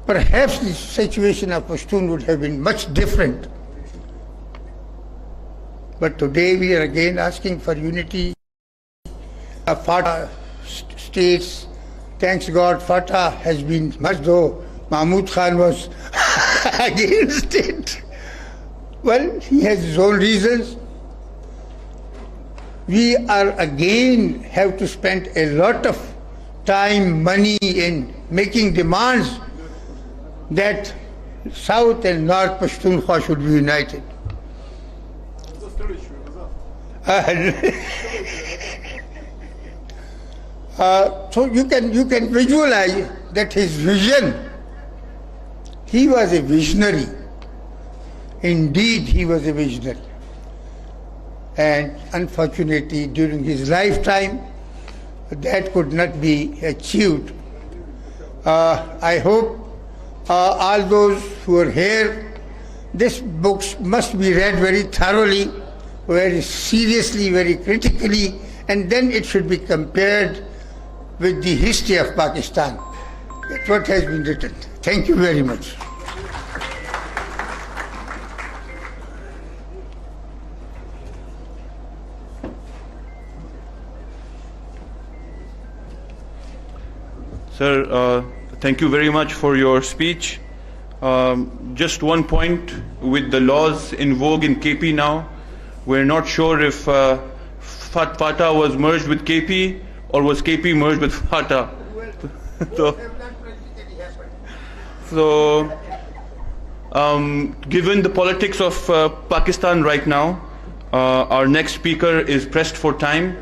perhaps the situation of Pashtun would have been much different. But today we are again asking for unity of Fatah states. Thanks God, Fatah has been, much though Mahmood Khan was against it. Well, he has his own reasons. We are again have to spend a lot of time, money in making demands that South and North Pashtunkhwa should be united. So you can visualize that his vision, he was a visionary. Indeed, he was a visionary. And unfortunately, during his lifetime, that could not be achieved. I hope all those who are here, this book must be read very thoroughly, very seriously, very critically, and then it should be compared with the history of Pakistan. That's what has been written. Thank you very much. Sir, thank you very much for your speech. Just one point with the laws in vogue in KP now. We're not sure if Fatah was merged with KP or was KP merged with Fatah. So given the politics of Pakistan right now, our next speaker is pressed for time.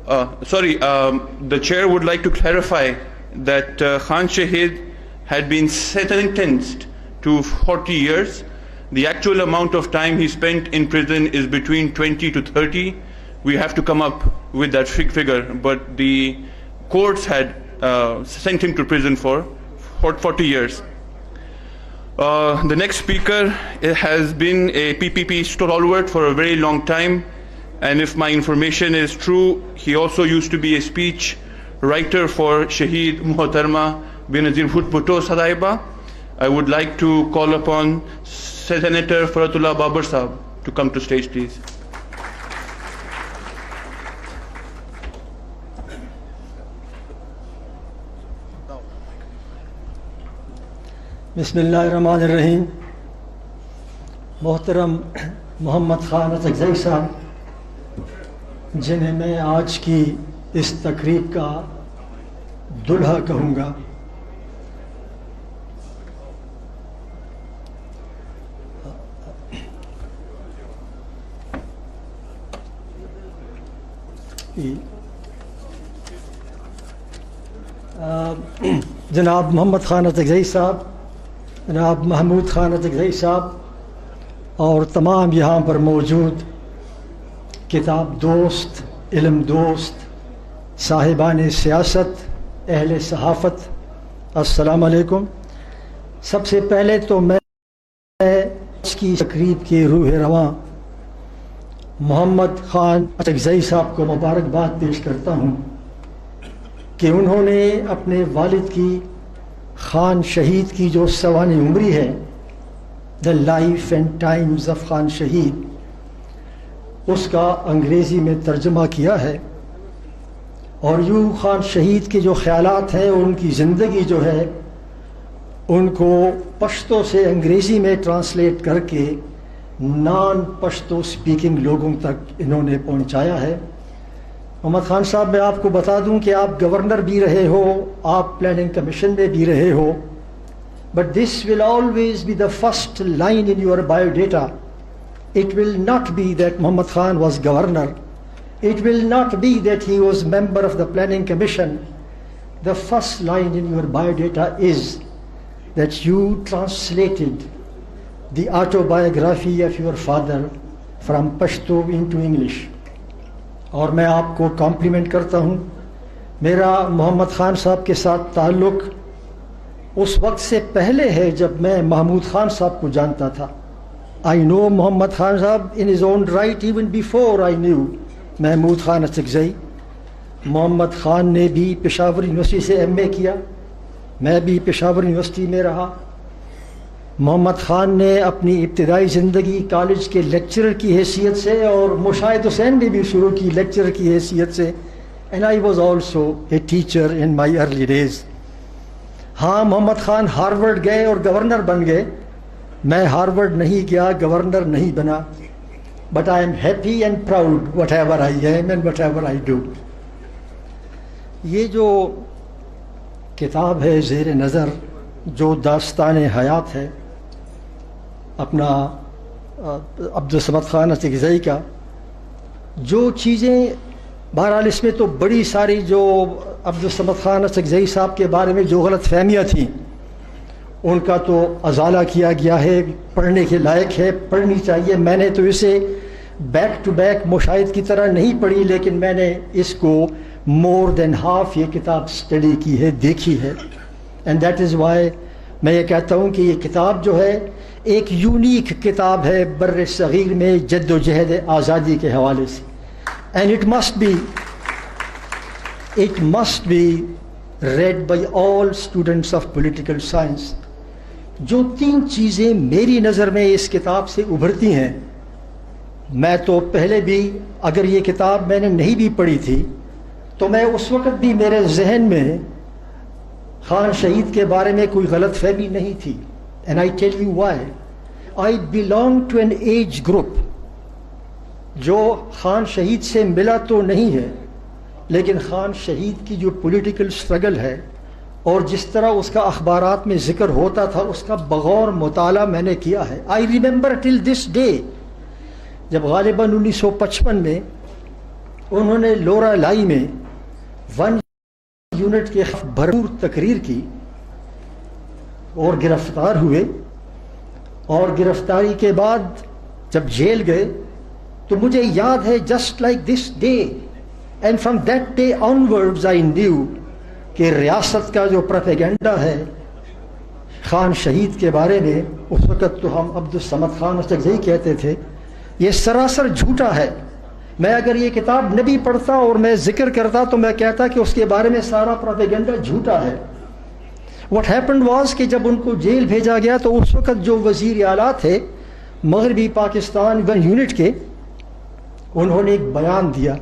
The chair would like to clarify that Khan Shaheed had been sentenced to 40 years. The actual amount of time he spent in prison is between 20 to 30. We have to come up with that figure, but the courts had sent him to prison for 40 years. The next speaker has been a PPP stalwart for a very long time, and if my information is true, he also used to be a speech writer for Shaheed Muhtarma Benazir Bhutto Sadaiba. I would like to call upon Senator Farhat Babar Sahab to come to stage, please. بسم اللہ الرحمن الرحیم. محترم محمد خان اچکزئی صاحب، جنہیں میں آج کی اس تقریب کا دلہا کہوں گا، جناب محمد خان اچکزئی صاحب، جناب محمود خان اچکزئی صاحب اور تمام یہاں پر موجود کتاب دوست، علم دوست، صاحبان سیاست، اہل صحافت، السلام علیکم. سب سے پہلے تو میں آج کی تقریب کے روح رواں محمد خان اچکزئی صاحب کو مبارکباد پیش کرتا ہوں کہ انہوں نے اپنے والد کی خان شہید کی جو سوانح عمری ہے، the life and Times of Khan شہید، اس کا انگریزی میں ترجمہ کیا ہے، اور یوں خان شہید کے جو خیالات ہیں، ان کی زندگی جو ہے، ان کو پشتو سے انگریزی میں ٹرانسلیٹ کر کے نان پشتو سپیکنگ لوگوں تک انہوں نے پہنچایا ہے. محمد خان صاحب، میں آپ کو بتا دوں کہ آپ گورنر بھی رہے ہو، آپ پلاننگ کمیشن میں بھی رہے ہو، but this will always be the first line in your bio data. It will not be that Muhammad Khan was governor, it will not be that he was member of the planning commission. The first line in your bio data is that you translated the autobiography of your father from Pashto into English. اور میں آپ کو complement کرتا ہوں. میرا محمد خان صاحب کے ساتھ تعلق اس وقت سے پہلے ہے جب میں محمود خان صاحب کو جانتا تھا. I know محمد خان صاحب in his own right even before I knew Mahmood Khan Achakzai. Muhammad Khan نے بھی پشاور یونیورسٹی سے MA کیا، میں بھی پشاور یونیورسٹی میں رہا. محمد خان نے اپنی ابتدائی زندگی کالج کے لیکچرر کی حیثیت سے، اور مشاہد حسین نے بھی شروع کی لیکچرر کی حیثیت سے. And I was also a teacher in my early days. ہاں، محمد خان ہارورڈ گئے اور گورنر بن گئے. میں ہارورڈ نہیں گیا، گورنر نہیں بنا، but I am happy and proud what ever I am and what ever I do. یہ جو کتاب ہے زیر نظر، جو داستان حیات ہے اپنا عبدالصمد خان اچکزئی کا، جو چیزیں بہرحال اس میں تو بڑی ساری جو عبدالصمد خان اچکزئی صاحب کے بارے میں جو غلط فہمیاں تھیں ان کا تو ازالہ کیا گیا ہے. پڑھنے کے لائق ہے، پڑھنی چاہیے. میں نے تو اسے بیک ٹو بیک مشاہد کی طرح نہیں پڑھی، لیکن میں نے اس کو مور دین ہاف یہ کتاب اسٹڈی کی ہے، دیکھی ہے. اینڈ دیٹ از وائی میں یہ کہتا ہوں کہ یہ کتاب جو ہے ایک یونیک کتاب ہے بر صغیر میں جد و جہد آزادی کے حوالے سے. And it must be read by all students of political science. جو تین چیزیں میری نظر میں اس کتاب سے ابھرتی ہیں، میں تو پہلے بھی اگر یہ کتاب میں نے نہیں بھی پڑھی تھی تو میں اس وقت بھی میرے ذہن میں خان شہید کے بارے میں کوئی غلط فہمی نہیں تھی. And I tell you why. I belong to an age group جو خان شہید سے ملا تو نہیں ہے، لیکن خان شہید کی جو پولیٹیکل سٹرگل ہے اور جس طرح اس کا اخبارات میں ذکر ہوتا تھا، اس کا بغور مطالعہ میں نے کیا ہے. I remember till this day جب غالباً 1955 میں انہوں نے لورا لائی میں ون یونٹ کے بھرپور تقریر کی اور گرفتار ہوئے، اور گرفتاری کے بعد جب جیل گئے تو مجھے یاد ہے just like this day and from that day onwards I knew کہ ریاست کا جو پروپیگنڈا ہے خان شہید کے بارے میں، اس وقت تو ہم عبدالصمد خان اچکزئی کہتے تھے، یہ سراسر جھوٹا ہے. میں اگر یہ کتاب نہ بھی پڑھتا اور میں ذکر کرتا تو میں کہتا کہ اس کے بارے میں سارا پروپیگنڈا جھوٹا ہے. واٹ ہیپنڈ واز کہ جب ان کو جیل بھیجا گیا تو اس وقت جو وزیر اعلیٰ تھے مغربی پاکستان یونٹ کے، انہوں نے ایک بیان دیا،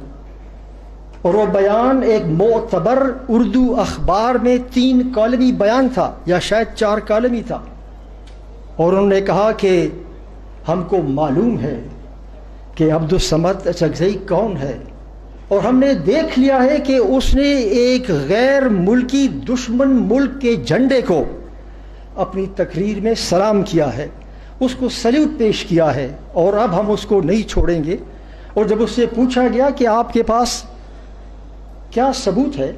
اور وہ بیان ایک معتبر اردو اخبار میں 3 کالمی بیان تھا یا شاید 4 کالمی تھا، اور انہوں نے کہا کہ ہم کو معلوم ہے کہ عبدالصمد اچکزئی کون ہے، اور ہم نے دیکھ لیا ہے کہ اس نے ایک غیر ملکی دشمن ملک کے جھنڈے کو اپنی تقریر میں سلام کیا ہے، اس کو سلیوٹ پیش کیا ہے، اور اب ہم اس کو نہیں چھوڑیں گے. اور جب اس سے پوچھا گیا کہ آپ کے پاس کیا ثبوت ہے،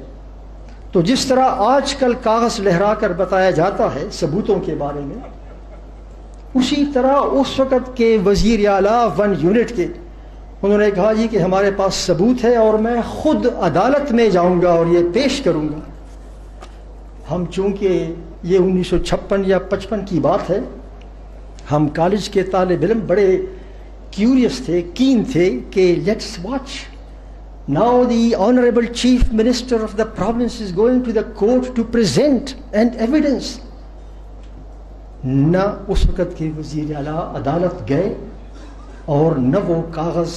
تو جس طرح آج کل کاغذ لہرا کر بتایا جاتا ہے ثبوتوں کے بارے میں، اسی طرح اس وقت کے وزیر اعلیٰ 1 یونٹ کے انہوں نے کہا جی کہ ہمارے پاس ثبوت ہے اور میں خود عدالت میں جاؤں گا اور یہ پیش کروں گا. ہم چونکہ یہ 1956 یا 55 کی بات ہے، ہم کالج کے طالب علم بڑے کیوریس تھے، کین تھے کہ let's watch now the honourable chief minister of the province is going to the court to present and evidence. نہ اس وقت کے وزیر اعلیٰ عدالت گئے اور نہ وہ کاغذ،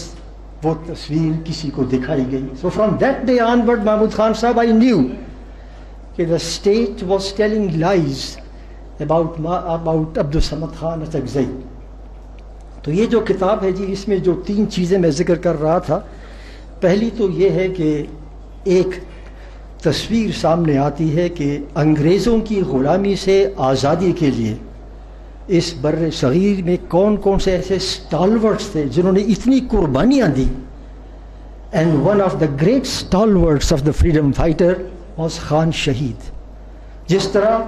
وہ تصویر کسی کو دکھائی گئی. So from that day onward Mahmood Khan Sahib I knew کہ the state was telling lies about Abdul Samad Khan Achakzai. تو یہ جو کتاب ہے جی، اس میں جو 3 چیزیں میں ذکر کر رہا تھا، پہلی تو یہ ہے کہ ایک تصویر سامنے آتی ہے کہ انگریزوں کی غلامی سے آزادی کے لیے اس بر صغیر میں کون کون سے ایسے اسٹالورٹس تھے جنہوں نے اتنی قربانیاں دی. And one of the great stalwarts of the freedom fighter was Khan Shaheed. جس طرح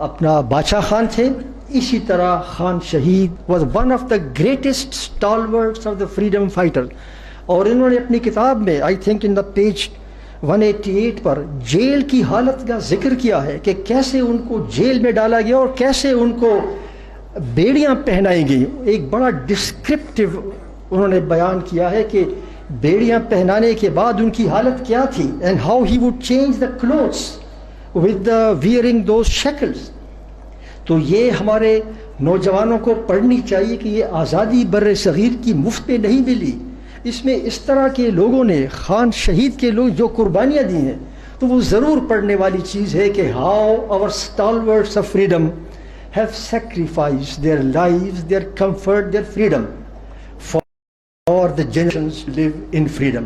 اپنا بادشاہ خان تھے، اسی طرح Khan Shaheed was one of the greatest stalwarts of the freedom fighter. اور انہوں نے اپنی کتاب میں I think in the page 188 پر جیل کی حالت کا ذکر کیا ہے کہ کیسے ان کو جیل میں ڈالا گیا اور کیسے ان کو بیڑیاں پہنائی گئی. ایک بڑا ڈسکرپٹیو انہوں نے بیان کیا ہے کہ بیڑیاں پہنانے کے بعد ان کی حالت کیا تھی، and how he would change the clothes with the wearing those shackles. تو یہ ہمارے نوجوانوں کو پڑھنی چاہیے کہ یہ آزادی بر صغیر کی مفت میں نہیں ملی. اس میں اس طرح کے لوگوں نے، خان شہید کے لوگ جو قربانیاں دی ہیں، تو وہ ضرور پڑھنے والی چیز ہے کہ how our stalwarts of freedom have sacrificed their lives, their comfort, their freedom for the generations live in freedom.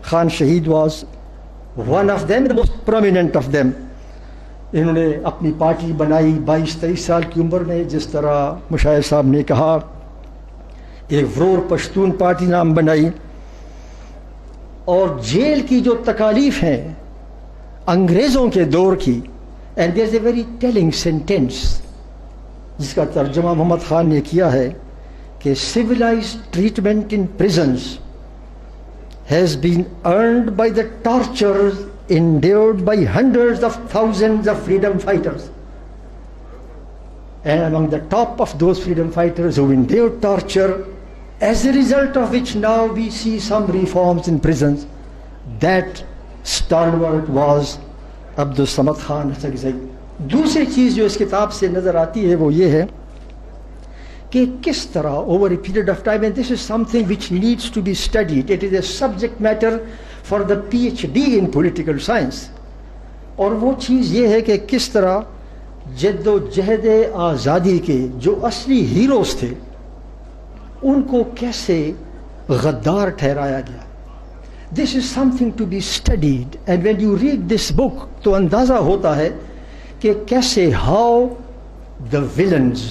Khan Shaheed was one of them, the most prominent of them. انہوں نے اپنی پارٹی بنائی 22-23 سال کی عمر میں، جس طرح مشاہد صاحب نے کہا، ایک ورور پشتون پارٹی نام بنائی. اور جیل کی جو تکالیف ہیں انگریزوں کے دور کی، and there is a very telling sentence جس کا ترجمہ محمد خان نے کیا ہے کہ civilized treatment in prisons has been earned by the tortures endured by hundreds of thousands of freedom fighters. And among the top of those freedom fighters who endured torture, as a result of which now we see some reforms in prisons, that stalwart was Abdul Samad Khan Achakzai. دوسری چیز جو اس کتاب سے نظر آتی ہے وہ یہ ہے کہ کس طرح over a period of time, and this is something which needs to be studied, it is a subject matter for the PhD in political science, اور وہ چیز یہ ہے کہ کس طرح جد و جہد آزادی کے جو اصلی ہیروز تھے ان کو کیسے غدار ٹھہرایا گیا. This is something to be studied, and when you read this book تو اندازہ ہوتا ہے کہ کیسے how the villains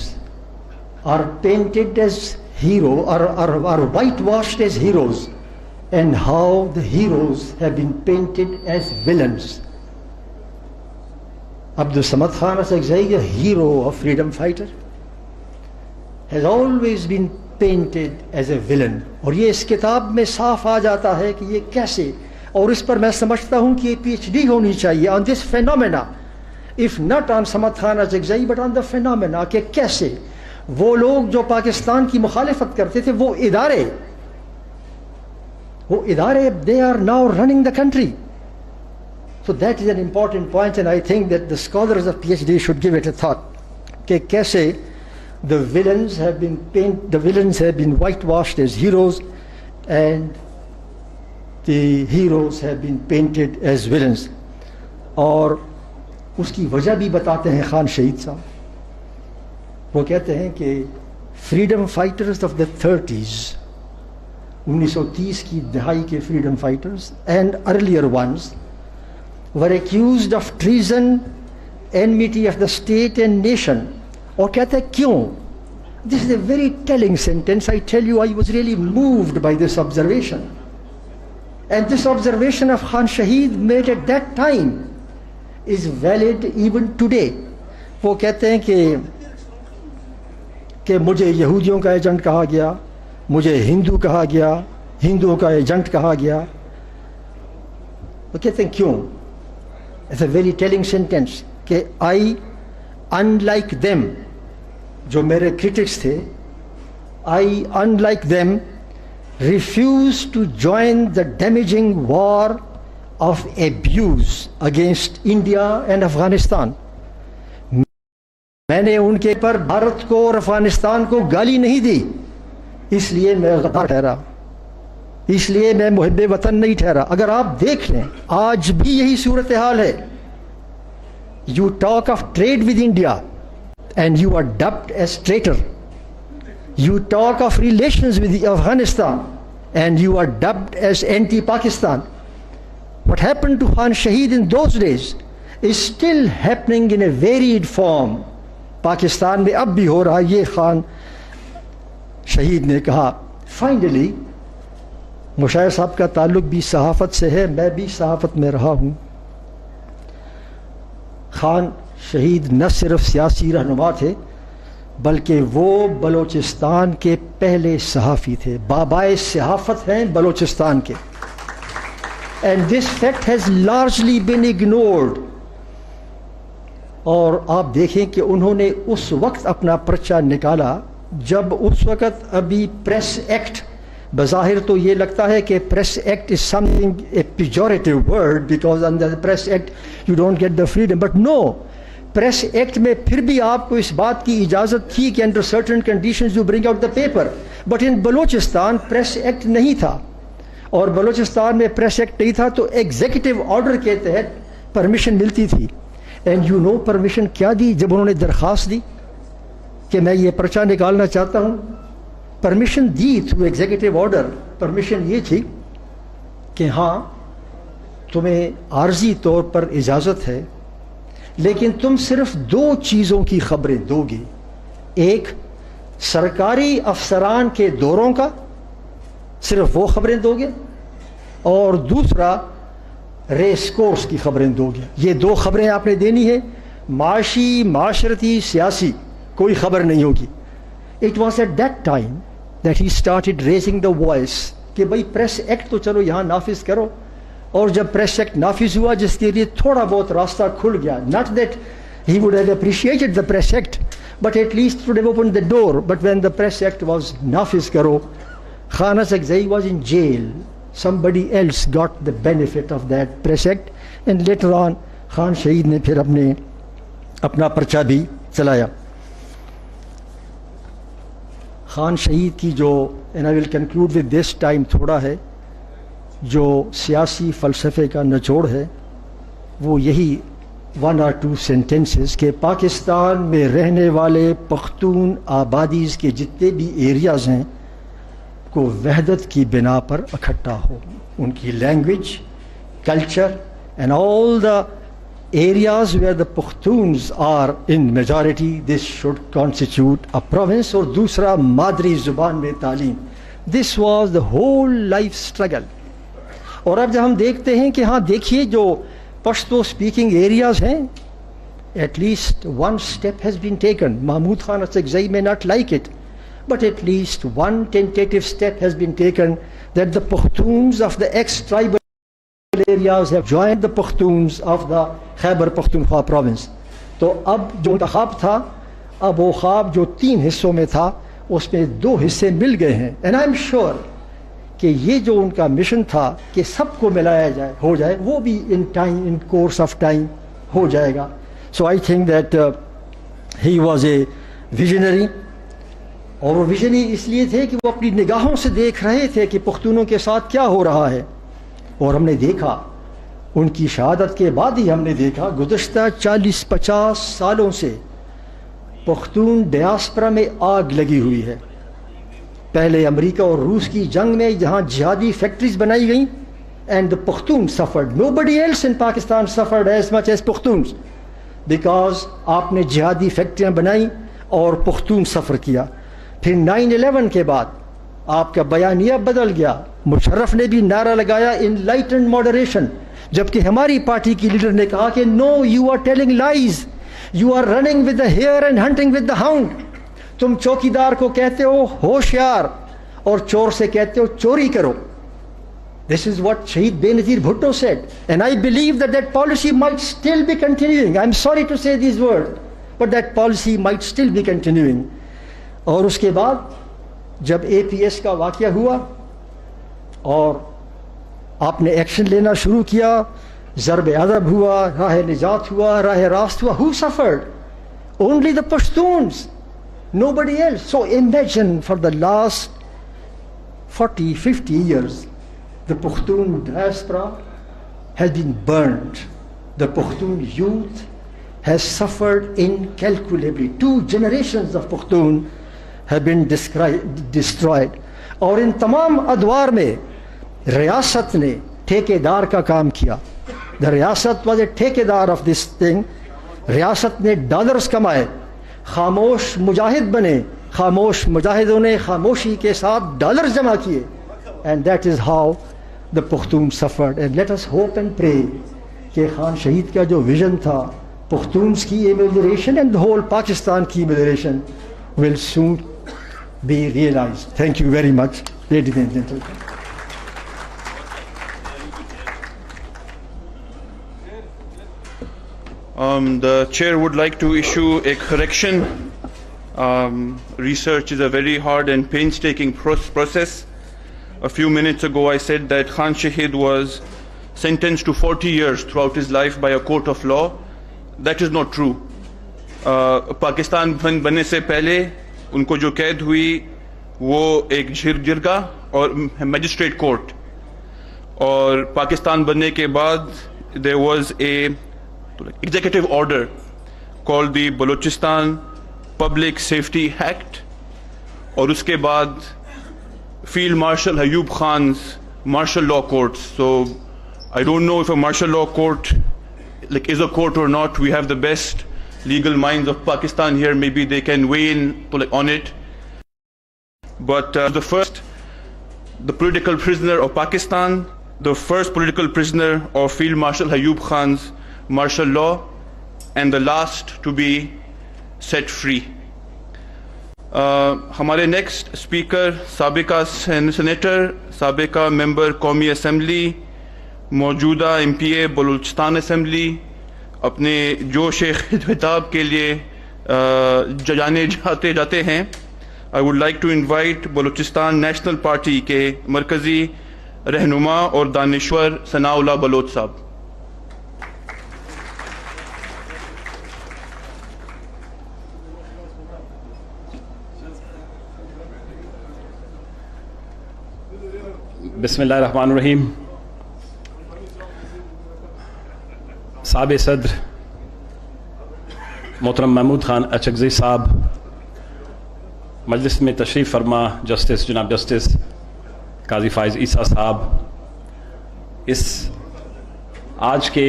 are painted as hero or whitewashed as heroes, and how the heroes have been painted as villains. Abdul Khan Achakzai, a hero of freedom fighter, has always been painted as a villain. اور یہ اس کتاب میں صاف آ جاتا ہے کہ یہ کیسے, اور اس پر میں سمجھتا ہوں کہ یہ PhD ہونی چاہیے on this phenomena, if not on Samad Khan Achakzai but on the phenomena, کہ کیسے وہ لوگ جو پاکستان کی مخالفت کرتے تھے, وہ ادارے they are now running the country. So that is an important point, and I think that the scholars of PhD should give it a thought. کہ کیسے the villains have been whitewashed as heroes and the heroes have been painted as villains. اور اس کی وجہ بھی بتاتے ہیں خان شہید صاحب. وہ کہتے ہیں کہ freedom fighters of the 30s, 1930 کی دہائی کے freedom fighters and earlier ones were accused of treason, enmity of the state and nation. اور کہتے ہیں کیوں؟ This is a very telling sentence. I tell you, I was really moved by this observation. And this observation of Khan Shaheed made at that time is valid even today. وہ کہتے ہیں کہ مجھے یہودیوں کا ایجنٹ کہا گیا, مجھے ہندو کہا گیا, ہندوؤں کا ایجنٹ کہا گیا. وہ کہتے ہیں کیوں؟ It's a very telling sentence کہ I, unlike them, جو میرے critics تھے, I, unlike them, refuse to join the damaging war of abuse against India and Afghanistan. میں نے ان کے پر بھارت کو اور افغانستان کو گالی نہیں دی, اس لیے میں غدار ٹھہرا, اس لیے میں محب وطن نہیں ٹھہرا. اگر آپ دیکھ لیں آج بھی یہی صورتحال ہے. You talk of trade with India and you are dubbed as traitor. You talk of relations with Afghanistan and you are dubbed as anti-Pakistan. What happened to Khan Shaheed in those days is still happening in a varied form. Pakistan میں اب بھی ہو رہا. یہ خان شہید نے کہا. Finally Mushahid صاحب کا تعلق بھی صحافت سے ہے, میں بھی صحافت میں رہا ہوں. خان شہید نہ صرف سیاسی رہنما تھے بلکہ وہ بلوچستان کے پہلے صحافی تھے, بابائے صحافت ہیں بلوچستان کے. And this fact has largely been ignored. اور آپ دیکھیں کہ انہوں نے اس وقت اپنا پرچہ نکالا جب اس وقت ابھی پریس ایکٹ, بظاہر تو یہ لگتا ہے کہ press act is something a pejorative word because under the press act you don't get the freedom, but no, press act میں پھر بھی آپ کو اس بات کی اجازت تھی کہ under certain conditions you bring out the paper, but in Balochistan press act نہیں تھا. اور بلوچستان میں پریس ایکٹ نہیں تھا تو ایگزیکٹو آرڈر کے تحت پرمیشن ملتی تھی. اینڈ یو نو پرمیشن کیا دی جب انہوں نے درخواست دی کہ میں یہ پرچہ نکالنا چاہتا ہوں؟ پرمیشن دی تھرو ایگزیکٹو آرڈر. پرمیشن یہ تھی کہ ہاں تمہیں عارضی طور پر اجازت ہے لیکن تم صرف 2 چیزوں کی خبریں دو گے. ایک سرکاری افسران کے دوروں کا, صرف وہ خبریں دو گے, اور دوسرا ریس کورس کی خبریں دو گے. یہ 2 خبریں آپ نے دینی ہے. معاشی, معاشرتی, سیاسی کوئی خبر نہیں ہوگی. It was at that time that he started raising the voice کہ بھائی پریس ایکٹ تو چلو یہاں نافذ کرو. اور جب پریس ایکٹ نافذ ہوا جس کے لیے تھوڑا بہت راستہ کھل گیا, not that he would have appreciated the press act but at least would have opened the door, but when the press act was نافذ کرو, Khan Achakzai was in jail. Somebody else got the benefit of that press act and later on Khan شہید نے پھر اپنا پرچہ بھی چلایا. خان شہید کی جو, and I will conclude with this, time تھوڑا ہے, جو سیاسی فلسفے کا نچوڑ ہے وہ یہی 1 or 2 sentences کہ پاکستان میں رہنے والے پختون آبادیز کے جتنے بھی ایریاز ہیں کو وحدت کی بنا پر اکٹھا ہو. ان کی language, culture and all the areas where the Pakhtuns are in majority, this should constitute a province. اور دوسرا مادری زبان میں تعلیم. This was the whole life struggle. اور اب جب ہم دیکھتے ہیں کہ ہاں دیکھیے جو پشتو سپیکنگ ایریاز ہیں at least one step has been taken. Mahmood Achakzai may not like it, but at least one tentative step has been taken, that the Pashtuns of the ex-tribal areas have joined the Pashtuns of the Khyber Pakhtunkhwa province. تو اب جو خواب تھا، اب وہ خواب جو 3 حصوں میں تھا اس میں 2 حصے مل گئے ہیں. اینڈ آئی ایم شیور کہ یہ جو ان کا مشن تھا کہ سب کو ملایا جائے، ہو جائے، وہ بھی ان کورس آف ٹائم ہو جائے گا. So I think that he was a visionary. اور وہ ویژنری اس لیے تھے کہ وہ اپنی نگاہوں سے دیکھ رہے تھے کہ پختونوں کے ساتھ کیا ہو رہا ہے. اور ہم نے دیکھا، ان کی شہادت کے بعد ہی ہم نے دیکھا گزشتہ 40-50 سالوں سے پختون ڈیاسپرا میں آگ لگی ہوئی ہے. پہلے امریکہ اور روس کی جنگ میں جہاں جہادی فیکٹریز بنائی گئیں، and the Pakhtuns suffered. Nobody else in Pakistan suffered as much as Pakhtuns, because آپ نے جہادی فیکٹریاں بنائیں اور پختون سفر کیا. پھر 9/11 کے بعد آپ کا بیانیہ بدل گیا. مشرف نے بھی نعرہ لگایا enlightened moderation، جبکہ ہماری پارٹی کی لیڈر نے کہا کہ no, you are telling lies, you are running with the hare and hunting with the hound. تم چوکیدار کو کہتے ہو ہوشیار اور چور سے کہتے ہو چوری کرو. This is what Shaheed Benazir Bhutto said, and I believe that that policy might still be continuing. I'm sorry to say these words, but that policy might still be continuing. اور اس کے بعد جب APS کا واقعہ ہوا اور آپ نے ایکشن لینا شروع کیا، ضرب عضب ہوا، راہ نجات ہوا، راہ راست ہوا. Who suffered? Only the Pashtuns, nobody else. So imagine for the last 40-50 years the Pashtun diaspora has been burned. The Pashtun youth has suffered incalculably. 2 generations of Pashtun have been destroyed. اور ان تمام ادوار میں ریاست نے ٹھیکیدار کا کام کیا. The ریاست was a ٹھیکیدار of this thing. ریاست نے ڈالرز کمائے، خاموش مجاہد بنے، خاموش مجاہدوں نے خاموشی کے ساتھ ڈالرز جمع کیے. And that is how the Pashtun suffered. And let us hope and pray کہ خان شہید کا جو ویژن تھا پختونس کی ایملریشن and the whole Pakistan کی ایملریشن will soon be realized. Thank you very much, ladies and gentlemen. The chair would like to issue a correction. Research is a very hard and painstaking process. A few minutes ago I said that Khan Shaheed was sentenced to 40 years throughout his life by a court of law. That is not true. Pakistan بننے سے پہلے ان کو جو قید ہوئی وہ ایک جرگہ اور میجسٹریٹ کورٹ، اور پاکستان بننے کے بعد there was a executive order called the Balochistan Public Safety Act، اور اس کے بعد field marshal Ayub Khan's martial law courts. So I don't know if a martial law court is a court or not. We have the best legal minds of Pakistan here. Maybe they can weigh in on it. But the political prisoner of Pakistan, the first political prisoner of Field Marshal Ayub Khan's martial law, and the last to be set free. ہمارے next speaker سابقہ senator, سابقہ ممبر قومی assembly, موجودہ MPA Balochistan assembly, اپنے جوش خطاب کے لیے جانے جاتے ہیں. I would like to invite Balochistan national party کے مرکزی رہنما اور دانشور ثناء اللہ بلوچ صاحب. بسم اللہ الرحمن الرحیم. سابق صدر محترم محمود خان اچکزئی صاحب، مجلس میں تشریف فرما جسٹس جناب جسٹس قاضی فائز عیسی صاحب، اس آج کے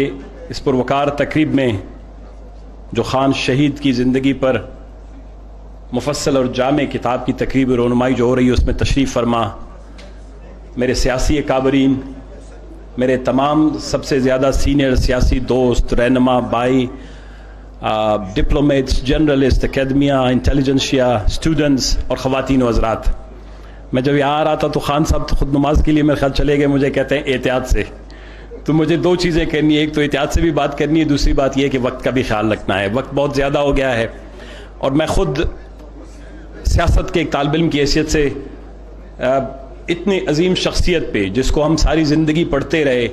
اس پروقار تقریب میں جو خان شہید کی زندگی پر مفصل اور جامع کتاب کی تقریب رونمائی جو ہو رہی ہے اس میں تشریف فرما میرے سیاسی اکابرین، میرے تمام سب سے زیادہ سینئر سیاسی دوست، رہنما بھائی، diplomats, journalist, academia, intelligentsia, students اور خواتین و حضرات. میں جب یہاں آ رہا تھا تو خان صاحب تو خود نماز کے لیے میرے خیال چلے گئے, مجھے کہتے ہیں احتیاط سے. تو مجھے دو چیزیں کرنی ہے, ایک تو احتیاط سے بھی بات کرنی ہے, دوسری بات یہ کہ وقت کا بھی خیال رکھنا ہے. وقت بہت زیادہ ہو گیا ہے اور میں خود سیاست کے ایک طالب علم کی حیثیت سے اتنی عظیم شخصیت پہ, جس کو ہم ساری زندگی پڑھتے رہے,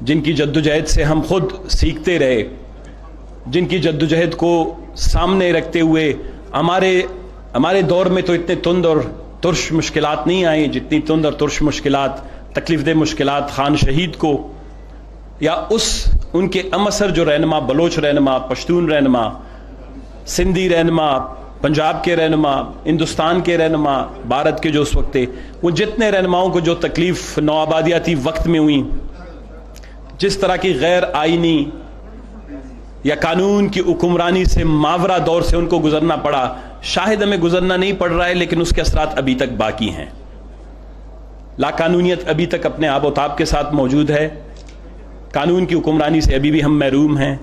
جن کی جدوجہد سے ہم خود سیکھتے رہے, جن کی جدوجہد کو سامنے رکھتے ہوئے ہمارے دور میں تو اتنے تند اور ترش مشکلات نہیں آئیں جتنی تند اور ترش مشکلات, تکلیف دہ مشکلات خان شہید کو یا ان کے امثر جو رہنما, بلوچ رہنما, پشتون رہنما, سندھی رہنما, پنجاب کے رہنما, ہندوستان کے رہنما, بھارت کے جو اس وقت تھے, وہ جتنے رہنماؤں کو جو تکلیف نوآبادیاتی وقت میں ہوئی, جس طرح کی غیر آئینی یا قانون کی حکمرانی سے ماورا دور سے ان کو گزرنا پڑا. شاید ہمیں گزرنا نہیں پڑ رہا ہے, لیکن اس کے اثرات ابھی تک باقی ہیں. لا قانونیت ابھی تک اپنے آب و تاب کے ساتھ موجود ہے, قانون کی حکمرانی سے ابھی بھی ہم محروم ہیں.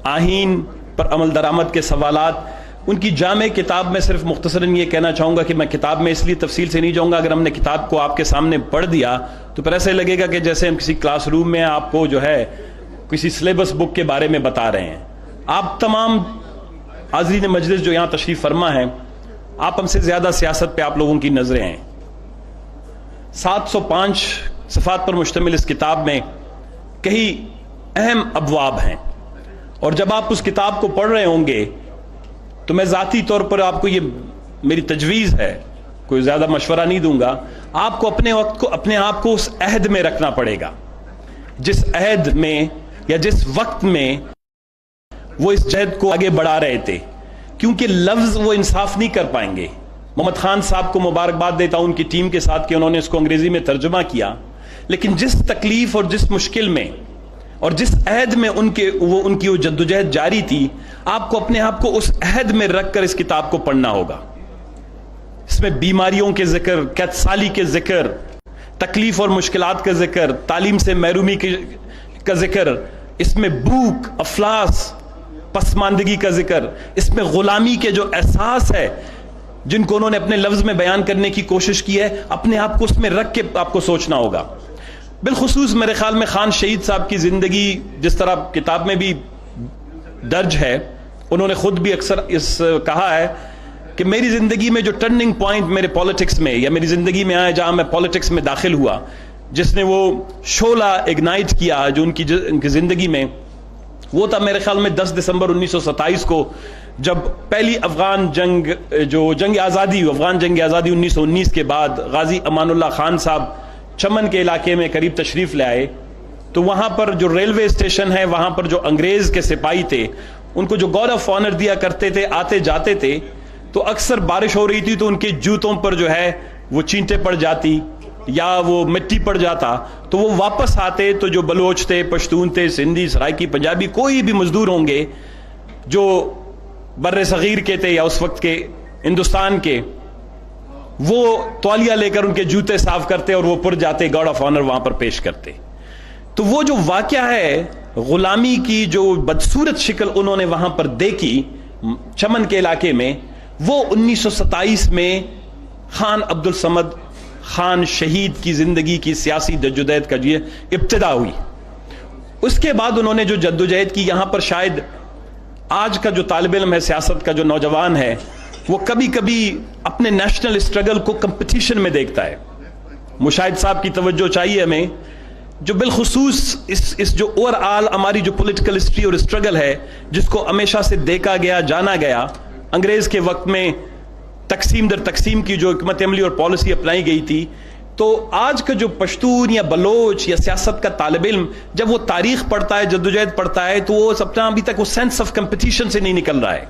آئین پر عمل درآمد کے سوالات, ان کی جامع کتاب میں صرف مختصراً یہ کہنا چاہوں گا کہ میں کتاب میں اس لیے تفصیل سے نہیں جاؤں گا, اگر ہم نے کتاب کو آپ کے سامنے پڑھ دیا تو پھر ایسے لگے گا کہ جیسے ہم کسی کلاس روم میں آپ کو جو ہے کسی سلیبس بک کے بارے میں بتا رہے ہیں. آپ تمام حاضرین مجلس جو یہاں تشریف فرما ہیں, آپ ہم سے زیادہ سیاست پہ آپ لوگوں کی نظریں ہیں. 705 صفحات پر مشتمل اس کتاب میں کئی اہم ابواب ہیں, اور جب آپ اس کتاب کو پڑھ رہے ہوں گے تو میں ذاتی طور پر آپ کو یہ میری تجویز ہے, کوئی زیادہ مشورہ نہیں دوں گا, آپ کو اپنے آپ کو اس عہد میں رکھنا پڑے گا جس عہد میں یا جس وقت میں وہ اس جہد کو آگے بڑھا رہے تھے, کیونکہ لفظ وہ انصاف نہیں کر پائیں گے. محمد خان صاحب کو مبارکباد دیتا ہوں ان کی ٹیم کے ساتھ کہ انہوں نے اس کو انگریزی میں ترجمہ کیا, لیکن جس تکلیف اور جس مشکل میں اور جس عہد میں ان کی وہ جدوجہد جاری تھی, آپ کو اپنے آپ کو اس عہد میں رکھ کر اس کتاب کو پڑھنا ہوگا. اس میں بیماریوں کے ذکر, قحط سالی کے ذکر, تکلیف اور مشکلات کا ذکر, تعلیم سے محرومی کا ذکر, اس میں بھوک, افلاس, پسماندگی کا ذکر, اس میں غلامی کے جو احساس ہے جن کو انہوں نے اپنے لفظ میں بیان کرنے کی کوشش کی ہے, اپنے آپ کو اس میں رکھ کے آپ کو سوچنا ہوگا. بالخصوص میرے خیال میں خان شہید صاحب کی زندگی جس طرح کتاب میں بھی درج ہے, انہوں نے خود بھی اکثر کہا ہے کہ میری زندگی میں جو ٹرننگ پوائنٹ میرے پالیٹکس میں یا میری زندگی میں آیا جہاں میں پالیٹکس میں داخل ہوا, جس نے وہ شعلہ اگنائٹ کیا جو ان کی زندگی میں, وہ تھا میرے خیال میں 10 دسمبر 1927 کو, جب پہلی افغان جنگ آزادی 1919 کے بعد غازی امان اللہ خان صاحب چمن کے علاقے میں قریب تشریف لے آئے. تو وہاں پر جو ریلوے اسٹیشن ہے, وہاں پر جو انگریز کے سپاہی تھے, ان کو جو گارڈ آف آنر دیا کرتے تھے, آتے جاتے تھے, تو اکثر بارش ہو رہی تھی تو ان کے جوتوں پر جو ہے وہ چینٹیں پڑ جاتی یا وہ مٹی پڑ جاتا, تو وہ واپس آتے تو جو بلوچ تھے, پشتون تھے, سندھی, سرائکی, پنجابی, کوئی بھی مزدور ہوں گے جو بر صغیر کے تھے یا اس وقت کے ہندوستان کے, وہ تولیہ لے کر ان کے جوتے صاف کرتے اور وہ پڑ جاتے, گارڈ آف آنر وہاں پر پیش کرتے. تو وہ جو واقعہ ہے غلامی کی جو بدصورت شکل انہوں نے وہاں پر دیکھی چمن کے علاقے میں, وہ 1927 میں خان عبد الصمد خان شہید کی زندگی کی سیاسی جدوجہد کا جو ابتدا ہوئی. اس کے بعد انہوں نے جو جدوجہد کی, یہاں پر شاید آج کا جو طالب علم ہے, سیاست کا جو نوجوان ہے, وہ کبھی کبھی اپنے نیشنل اسٹرگل کو کمپٹیشن میں دیکھتا ہے. مشاہد صاحب کی توجہ چاہیے ہمیں, جو بالخصوص اس جو اوور آل ہماری جو پولیٹیکل ہسٹری اور اسٹرگل ہے, جس کو ہمیشہ سے دیکھا گیا, جانا گیا, انگریز کے وقت میں تقسیم در تقسیم کی جو حکمت عملی اور پالیسی اپنائی گئی تھی, تو آج کا جو پشتون یا بلوچ یا سیاست کا طالب علم جب وہ تاریخ پڑھتا ہے, جدوجہد پڑھتا ہے, تو وہ سب ابھی تک وہ سینس آف کمپٹیشن سے نہیں نکل رہا ہے.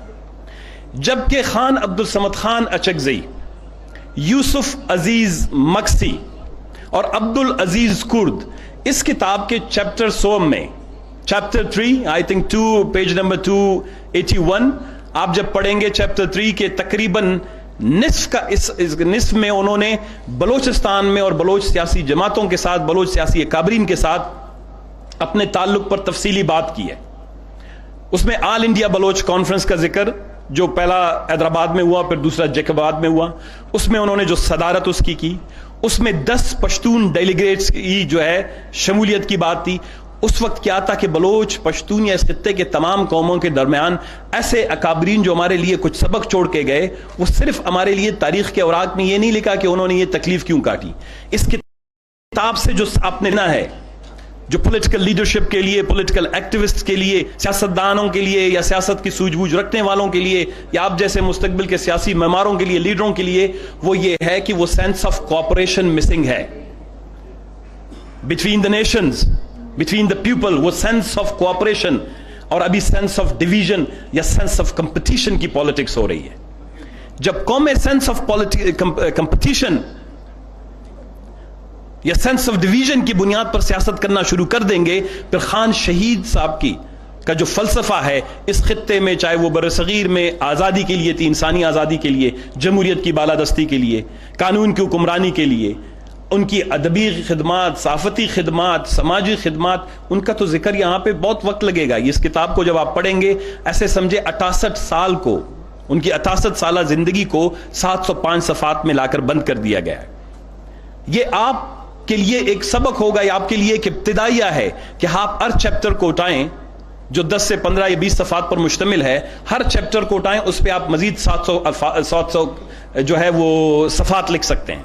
جبکہ خان عبد الصمد خان اچکزئی, یوسف عزیز مکسی اور عبدل عزیز کرد اس کتاب کے چیپٹر 100 میں, chapter 3 I think 2 page number 281, آپ جب پڑھیں گے چیپٹر 3 کے تقریباً نصف کا اس نصف میں انہوں نے بلوچستان میں اور بلوچ سیاسی جماعتوں کے ساتھ, بلوچ سیاسی اکابرین کے ساتھ اپنے تعلق پر تفصیلی بات کی ہے. اس میں آل انڈیا بلوچ کانفرنس کا ذکر جو پہلا حیدرآباد میں ہوا، پھر دوسرا جیکباد میں ہوا، اس میں انہوں نے جو صدارت اس کی اس میں 10 پشتون ڈیلیگیٹس کی جو ہے شمولیت کی بات تھی. اس وقت کیا تھا کہ بلوچ، پشتون یا اس خطے کے تمام قوموں کے درمیان ایسے اکابرین جو ہمارے لیے کچھ سبق چھوڑ کے گئے، وہ صرف ہمارے لیے تاریخ کے اوراق میں یہ نہیں لکھا کہ انہوں نے یہ تکلیف کیوں کاٹی. اس کتاب سے جو آپ نے لینا ہے، جو پولیٹیکل لیڈرشپ کے لیے، پولیٹیکل ایکٹیوسٹ کے لیے، سیاستدانوں کے لیے یا سیاست کی سوجھ بوجھ رکھنے والوں کے لیے یا آپ جیسے مستقبل کے سیاسی معماروں کے لیے، لیڈروں کے لیے، وہ یہ ہے کہ وہ سینس آف کوآپریشن مسنگ ہے between the nations, between the people. وہ سینس آف کوآپریشن، اور ابھی سینس آف ڈویژن یا سینس آف کمپٹیشن کی پالیٹکس ہو رہی ہے. جب قومیں سینس آف کمپٹیشن یا سینس آف ڈویژن کی بنیاد پر سیاست کرنا شروع کر دیں گے، پھر خان شہید صاحب کا جو فلسفہ ہے اس خطے میں، چاہے وہ برصغیر میں آزادی کے لیے تھی، انسانی آزادی کے لیے، جمہوریت کی بالادستی کے لیے، قانون کی حکمرانی کے لیے، ان کی ادبی خدمات، صحافتی خدمات، سماجی خدمات، ان کا تو ذکر یہاں پہ بہت وقت لگے گا. اس کتاب کو جب آپ پڑھیں گے، ایسے سمجھے 68 سال کو، ان کی 68 سالہ زندگی کو 705 صفحات میں لا کر بند کر دیا گیا ہے. یہ آپ کے لیے ایک سبق ہوگا، یہ آپ کے لیے ایک ابتدائیہ ہے کہ آپ ہر چیپٹر کو اٹھائیں جو 10 سے 15 یا 20 صفحات پر مشتمل ہے، ہر چیپٹر کو اٹھائیں، اس پہ آپ مزید 700 جو ہے وہ صفحات لکھ سکتے ہیں.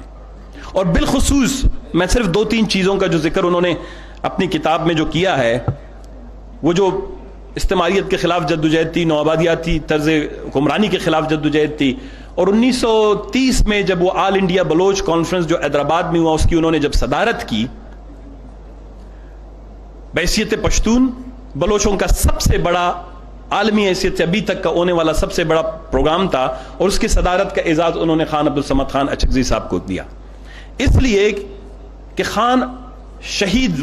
اور بالخصوص میں صرف 2-3 چیزوں کا جو ذکر انہوں نے اپنی کتاب میں جو کیا ہے، وہ جو استعماریت کے خلاف جدوجہد تھی، نوآبادیاتی طرز حکمرانی کے خلاف جدوجہد تھی، اور 1930 میں جب وہ آل انڈیا بلوچ کانفرنس جو حیدرآباد میں ہوا، اس کی انہوں نے جب صدارت کی، بحیثیت پشتون بلوچوں کا سب سے بڑا عالمی حیثیت سے ابھی تک کا ہونے والا سب سے بڑا پروگرام تھا، اور اس کی صدارت کا اعزاز انہوں نے خان عبدالصمد خان اچکزئی صاحب کو دیا. اس لیے کہ خان شہید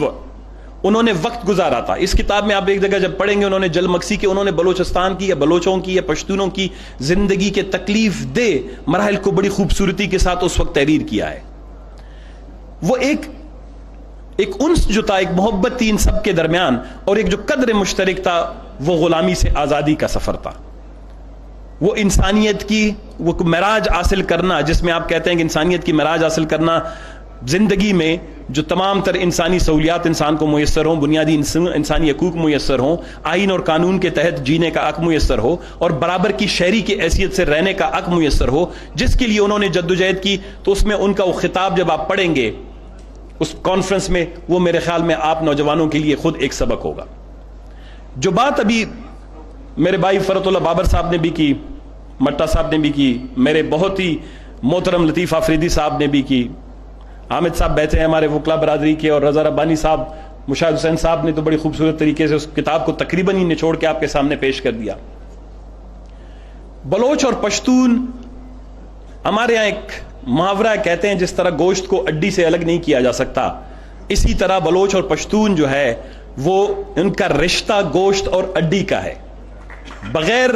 انہوں نے وقت گزارا تھا. اس کتاب میں آپ ایک جگہ جب پڑھیں گے، انہوں نے جل مکسی کے، انہوں نے بلوچستان کی یا بلوچوں کی یا پشتونوں کی زندگی کے تکلیف دہ مراحل کو بڑی خوبصورتی کے ساتھ اس وقت تحریر کیا ہے. وہ ایک انس جو تھا، ایک محبت تھی ان سب کے درمیان، اور ایک جو قدر مشترک تھا وہ غلامی سے آزادی کا سفر تھا. وہ انسانیت کی وہ معراج حاصل کرنا، جس میں آپ کہتے ہیں کہ انسانیت کی معراج حاصل کرنا، زندگی میں جو تمام تر انسانی سہولیات انسان کو میسر ہوں، بنیادی انسانی حقوق میسر ہوں، آئین اور قانون کے تحت جینے کا حق میسر ہو، اور برابر کی شہری کی حیثیت سے رہنے کا حق میسر ہو، جس کے لیے انہوں نے جدوجہد کی. تو اس میں ان کا وہ خطاب جب آپ پڑھیں گے اس کانفرنس میں، وہ میرے خیال میں آپ نوجوانوں کے لیے خود ایک سبق ہوگا. جو بات ابھی میرے بھائی فرحت اللہ بابر صاحب نے بھی کی، مٹا صاحب نے بھی کی، میرے بہت ہی محترم لطیف آفریدی صاحب نے بھی کی، حامد صاحب بیٹھے ہیں ہمارے وکلا برادری کے، اور رضا ربانی صاحب، مشاہد حسین صاحب نے تو بڑی خوبصورت طریقے سے اس کتاب کو تقریباً ہی نچوڑ کے آپ کے سامنے پیش کر دیا. بلوچ اور پشتون، ہمارے یہاں ایک محاورہ کہتے ہیں جس طرح گوشت کو اڈی سے الگ نہیں کیا جا سکتا، اسی طرح بلوچ اور پشتون جو ہے وہ ان کا رشتہ گوشت اور اڈی کا ہے. بغیر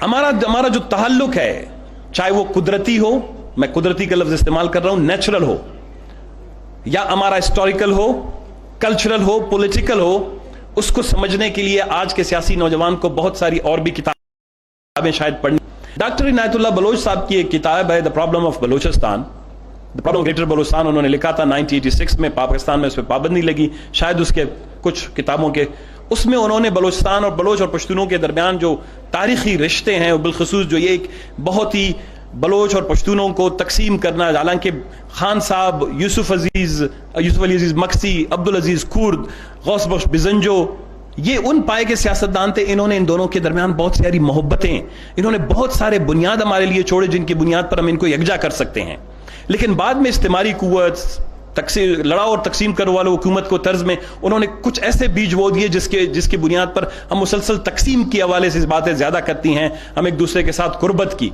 ہمارا جو تعلق ہے، چاہے وہ قدرتی ہو، میں قدرتی کا لفظ استعمال کر رہا ہوں، نیچرل ہو، یا ہمارا ہسٹوریکل ہو، کلچرل ہو، پولیٹیکل ہو، اس کو سمجھنے کے لیے آج کے سیاسی نوجوان کو بہت ساری اور بھی کتابیں شاید پڑھنی. ڈاکٹر عنایت اللہ بلوچ صاحب کی ایک کتاب ہے، the problem of Balochistan, the problem of greater Balochistan, انہوں نے لکھا تھا 1986 میں. پاکستان میں اس پہ پابندی لگی، شاید اس کے کچھ کتابوں کے، اس میں انہوں نے بلوچستان اور بلوچ اور پشتونوں کے درمیان جو تاریخی رشتے ہیں، بالخصوص جو یہ ایک بہت ہی بلوچ اور پشتونوں کو تقسیم کرنا، حالانکہ خان صاحب، یوسف علی عزیز مکسی، عبدالعزیز کورد، غوث بخش بزنجو، یہ ان پائے کے سیاستدان تھے. انہوں نے ان دونوں کے درمیان بہت ساری محبتیں، انہوں نے بہت سارے بنیاد ہمارے لیے چھوڑے جن کی بنیاد پر ہم ان کو یکجا کر سکتے ہیں. لیکن بعد میں استعماری قوت، لڑاؤ اور تقسیم کرنے والوں حکومت کو طرز میں انہوں نے کچھ ایسے بیج بو دیے جس کی بنیاد پر ہم مسلسل تقسیم کے حوالے سے باتیں زیادہ کرتی ہیں، ہم ایک دوسرے کے ساتھ قربت کی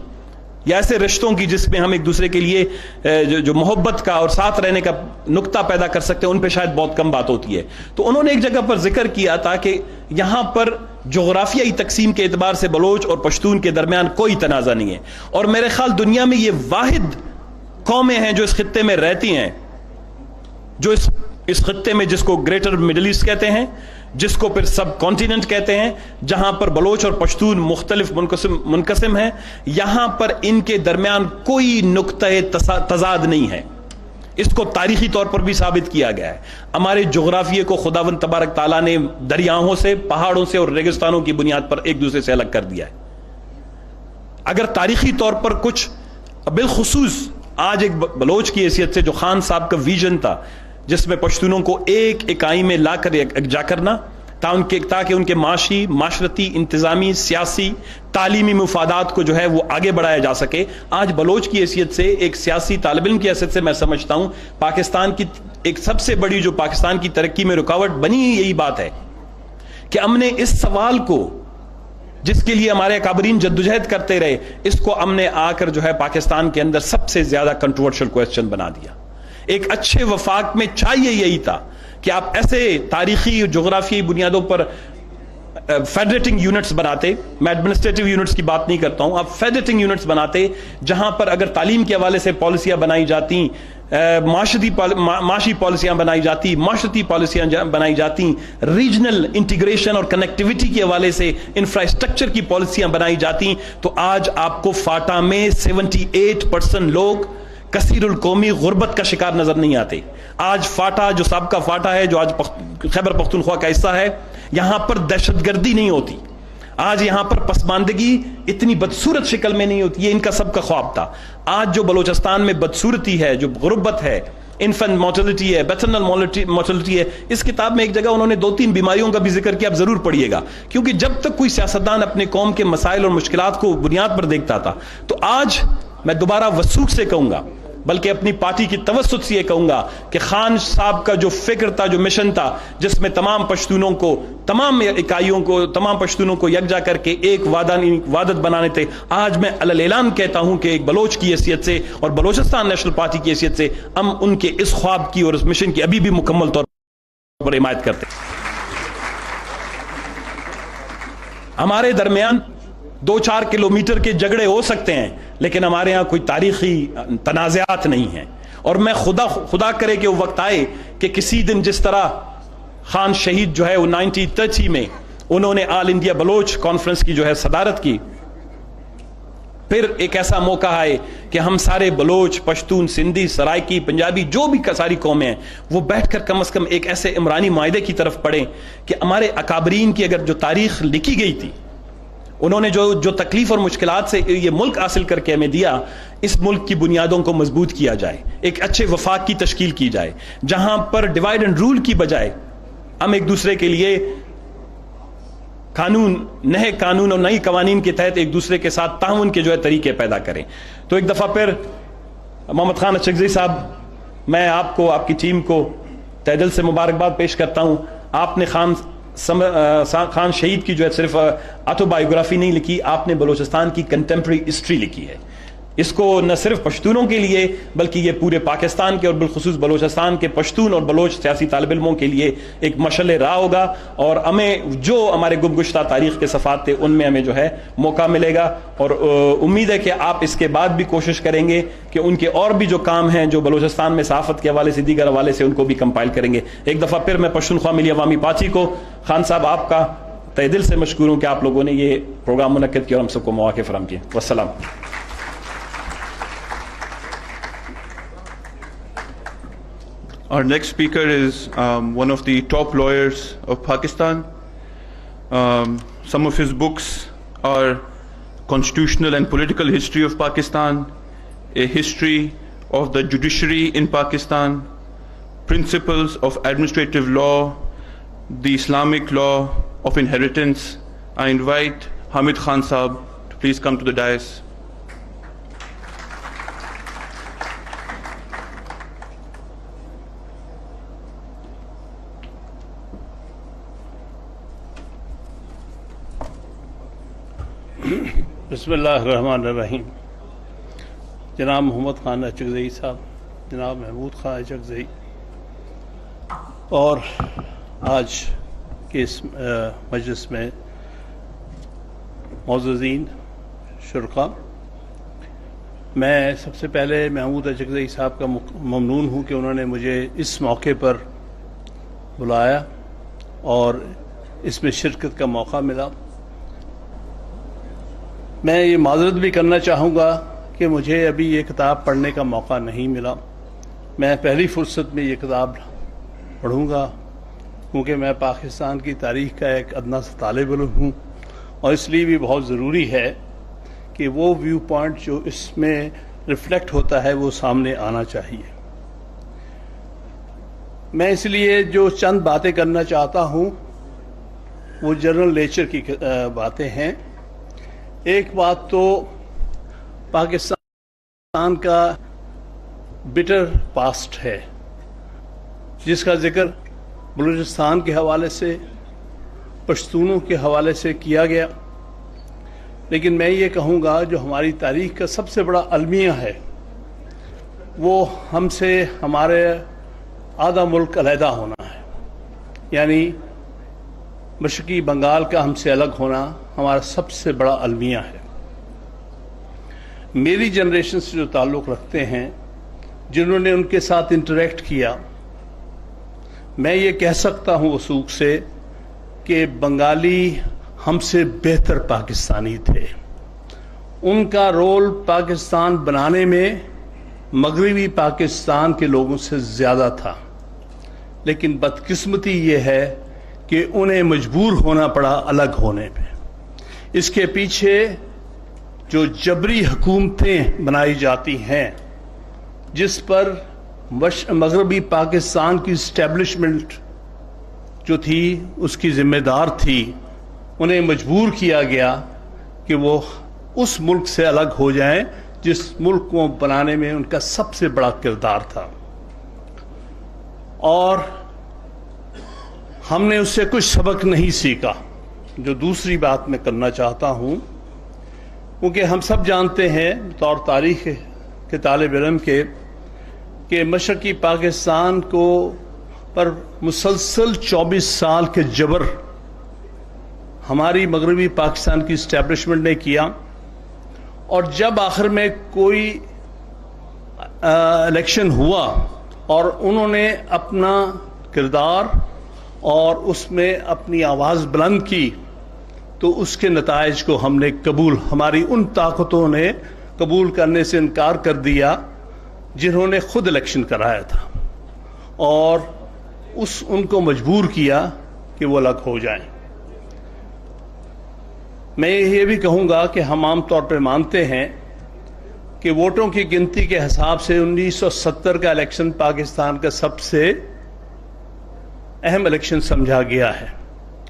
یا ایسے رشتوں کی جس میں ہم ایک دوسرے کے لیے جو محبت کا اور ساتھ رہنے کا نقطہ پیدا کر سکتے ہیں، ان پہ شاید بہت کم بات ہوتی ہے. تو انہوں نے ایک جگہ پر ذکر کیا تھا کہ یہاں پر جغرافیائی تقسیم کے اعتبار سے بلوچ اور پشتون کے درمیان کوئی تنازع نہیں ہے، اور میرے خیال دنیا میں یہ واحد قومیں ہیں جو اس خطے میں رہتی ہیں، جو اس خطے میں جس کو گریٹر مڈل ایسٹ کہتے ہیں، جس کو پھر سب کانٹیننٹ کہتے ہیں، جہاں پر بلوچ اور پشتون مختلف منقسم ہیں، یہاں پر ان کے درمیان کوئی نقطہ تضاد نہیں ہے. اس کو تاریخی طور پر بھی ثابت کیا گیا ہے. ہمارے جغرافیے کو خداوند تبارک تعالیٰ نے دریاؤں سے، پہاڑوں سے اور ریگستانوں کی بنیاد پر ایک دوسرے سے الگ کر دیا ہے. اگر تاریخی طور پر کچھ، بالخصوص آج ایک بلوچ کی حیثیت سے جو خان صاحب کا ویژن تھا، جس میں پشتونوں کو ایک اکائی میں لا کر یکجا کرنا تاکہ ان کے معاشی، معاشرتی، انتظامی، سیاسی، تعلیمی مفادات کو جو ہے وہ آگے بڑھایا جا سکے. آج بلوچ کی حیثیت سے، ایک سیاسی طالب علم کی حیثیت سے میں سمجھتا ہوں پاکستان کی ایک سب سے بڑی جو پاکستان کی ترقی میں رکاوٹ بنی یہی بات ہے کہ ہم نے اس سوال کو، جس کے لیے ہمارے اکابرین جدوجہد کرتے رہے، اس کو ہم نے آ کر جو ہے پاکستان کے اندر سب سے زیادہ کنٹروورشل کویسچن بنا دیا. ایک اچھے وفاق میں چاہیے یہی تھا کہ آپ ایسے تاریخی جغرافیائی بنیادوں پر فیڈریٹنگ یونٹس بناتے. میں ایڈمنسٹریٹو یونٹس کی بات نہیں کرتا ہوں، آپ فیڈریٹنگ یونٹس بناتے جہاں پر اگر تعلیم کے حوالے سے پالیسیاں بنائی جاتی، معاشی پالیسیاں بنائی جاتی، معاشرتی پالیسیاں بنائی جاتی، ریجنل انٹیگریشن اور کنیکٹیوٹی کے حوالے سے انفراسٹرکچر کی پالیسیاں بنائی جاتی، تو آج آپ کو فاٹا میں 78% لوگ کثیر القومی غربت کا شکار نظر نہیں آتے. آج فاٹا، جو سابقہ فاٹا ہے، جو آج خیبر پختونخوا کا حصہ ہے، یہاں پر دہشت گردی نہیں ہوتی. آج یہاں پر پسماندگی اتنی بدصورت شکل میں نہیں ہوتی. یہ ان کا سب کا خواب تھا. آج جو بلوچستان میں بدصورتی ہے، جو غربت ہے، انفنٹ مورٹلٹی ہے، بیٹرنل مورٹلٹی ہے، اس کتاب میں ایک جگہ انہوں نے 2-3 بیماریوں کا بھی ذکر کیا، آپ ضرور پڑھیے گا. کیونکہ جب تک کوئی سیاستدان اپنے قوم کے مسائل اور مشکلات کو بنیاد پر دیکھتا تھا، تو آج میں دوبارہ وثوق سے کہوں گا، بلکہ اپنی پارٹی کی توسط سے یہ کہوں گا کہ خان صاحب کا جو فکر تھا، جو مشن تھا، جس میں تمام پشتونوں کو، تمام اکائیوں کو، تمام پشتونوں کو یکجا کر کے ایک وحدت بنانے تھے، آج میں علی الاعلان کہتا ہوں کہ ایک بلوچ کی حیثیت سے اور بلوچستان نیشنل پارٹی کی حیثیت سے ہم ان کے اس خواب کی اور اس مشن کی ابھی بھی مکمل طور پر حمایت کرتے ہیں. ہمارے درمیان 2-4 کلومیٹر کے جھگڑے ہو سکتے ہیں، لیکن ہمارے ہاں کوئی تاریخی تنازعات نہیں ہیں. اور میں خدا کرے کہ وہ وقت آئے کہ کسی دن جس طرح خان شہید جو ہے وہ 1930 میں انہوں نے آل انڈیا بلوچ کانفرنس کی جو ہے صدارت کی، پھر ایک ایسا موقع آئے کہ ہم سارے بلوچ، پشتون، سندھی، سرائکی، پنجابی، جو بھی ساری قومیں ہیں، وہ بیٹھ کر کم از کم ایک ایسے عمرانی معاہدے کی طرف پڑھیں کہ ہمارے اکابرین کی اگر جو تاریخ لکھی گئی تھی، انہوں نے جو تکلیف اور مشکلات سے یہ ملک حاصل کر کے ہمیں دیا، اس ملک کی بنیادوں کو مضبوط کیا جائے، ایک اچھے وفاق کی تشکیل کی جائے، جہاں پر ڈیوائڈ اینڈ رول کی بجائے ہم ایک دوسرے کے لیے نئے قانون اور نئی قوانین کے تحت ایک دوسرے کے ساتھ تعاون کے جو ہے طریقے پیدا کریں. تو ایک دفعہ پھر محمد خان اچکزئی صاحب، میں آپ کو، آپ کی ٹیم کو تہہ دل سے مبارکباد پیش کرتا ہوں. آپ نے خان شہید کی جو ہے صرف آٹوبایوگرافی نہیں لکھی، آپ نے بلوچستان کی کنٹمپرری ہسٹری لکھی ہے. اس کو نہ صرف پشتونوں کے لیے بلکہ یہ پورے پاکستان کے اور بالخصوص بلوچستان کے پشتون اور بلوچ سیاسی طالب علموں کے لیے ایک مشعل راہ ہوگا، اور ہمیں جو ہمارے گم گشتہ تاریخ کے صفحات تھے ان میں ہمیں جو ہے موقع ملے گا. اور امید ہے کہ آپ اس کے بعد بھی کوشش کریں گے کہ ان کے اور بھی جو کام ہیں جو بلوچستان میں صحافت کے حوالے سے، دیگر حوالے سے، ان کو بھی کمپائل کریں گے. ایک دفعہ پھر میں پشتونخوا ملی عوامی پارٹی کو، خان صاحب، آپ کا تہ دل سے مشکور ہوں کہ آپ لوگوں نے یہ پروگرام منعقد کیا اور ہم سب کو مواقع فراہم کیے. والسلام. Our next speaker is one of the top lawyers of Pakistan. Some of his books are Constitutional and Political History of Pakistan, A History of the Judiciary in Pakistan, Principles of Administrative Law, The Islamic Law of Inheritance. I invite Hamid Khan Sahab to please come to the dais. بسم اللہ الرحمن الرحیم. جناب محمد خان اچکزئی صاحب، جناب محمود خان اچکزئی، اور آج کے اس مجلس میں معززین شرکا، میں سب سے پہلے محمود اچکزئی صاحب کا ممنون ہوں کہ انہوں نے مجھے اس موقع پر بلایا اور اس میں شرکت کا موقع ملا. میں یہ معذرت بھی کرنا چاہوں گا کہ مجھے ابھی یہ کتاب پڑھنے کا موقع نہیں ملا. میں پہلی فرصت میں یہ کتاب پڑھوں گا کیونکہ میں پاکستان کی تاریخ کا ایک ادنا سا طالب علم ہوں، اور اس لیے بھی بہت ضروری ہے کہ وہ ویو پوائنٹ جو اس میں ریفلیکٹ ہوتا ہے وہ سامنے آنا چاہیے. میں اس لیے جو چند باتیں کرنا چاہتا ہوں وہ جنرل نیچر کی باتیں ہیں. ایک بات تو پاکستان کا بٹر پاسٹ ہے جس کا ذکر بلوچستان کے حوالے سے، پشتونوں کے حوالے سے کیا گیا، لیکن میں یہ کہوں گا جو ہماری تاریخ کا سب سے بڑا المیہ ہے وہ ہم سے ہمارے آدھا ملک علیحدہ ہونا ہے. یعنی مشرقی بنگال کا ہم سے الگ ہونا ہمارا سب سے بڑا المیہ ہے. میری جنریشن سے جو تعلق رکھتے ہیں، جنہوں نے ان کے ساتھ انٹریکٹ کیا، میں یہ کہہ سکتا ہوں وثوق سے کہ بنگالی ہم سے بہتر پاکستانی تھے. ان کا رول پاکستان بنانے میں مغربی پاکستان کے لوگوں سے زیادہ تھا، لیکن بدقسمتی یہ ہے کہ انہیں مجبور ہونا پڑا الگ ہونے پہ. اس کے پیچھے جو جبری حکومتیں بنائی جاتی ہیں جس پر مغربی پاکستان کی اسٹیبلشمنٹ جو تھی اس کی ذمہ دار تھی، انہیں مجبور کیا گیا کہ وہ اس ملک سے الگ ہو جائیں جس ملک کو بنانے میں ان کا سب سے بڑا کردار تھا. اور ہم نے اس سے کچھ سبق نہیں سیکھا. جو دوسری بات میں کرنا چاہتا ہوں، کیونکہ ہم سب جانتے ہیں بطور تاریخ کے طالب علم کے کہ مشرقی پاکستان کو پر مسلسل 24 سال کے جبر ہماری مغربی پاکستان کی اسٹیبلشمنٹ نے کیا، اور جب آخر میں کوئی الیکشن ہوا اور انہوں نے اپنا کردار اور اس میں اپنی آواز بلند کی تو اس کے نتائج کو ہم نے ہماری ان طاقتوں نے قبول کرنے سے انکار کر دیا جنہوں نے خود الیکشن کرایا تھا، اور ان کو مجبور کیا کہ وہ الگ ہو جائیں. میں یہ بھی کہوں گا کہ ہم عام طور پہ مانتے ہیں کہ ووٹوں کی گنتی کے حساب سے 1970 کا الیکشن پاکستان کا سب سے اہم الیکشن سمجھا گیا ہے،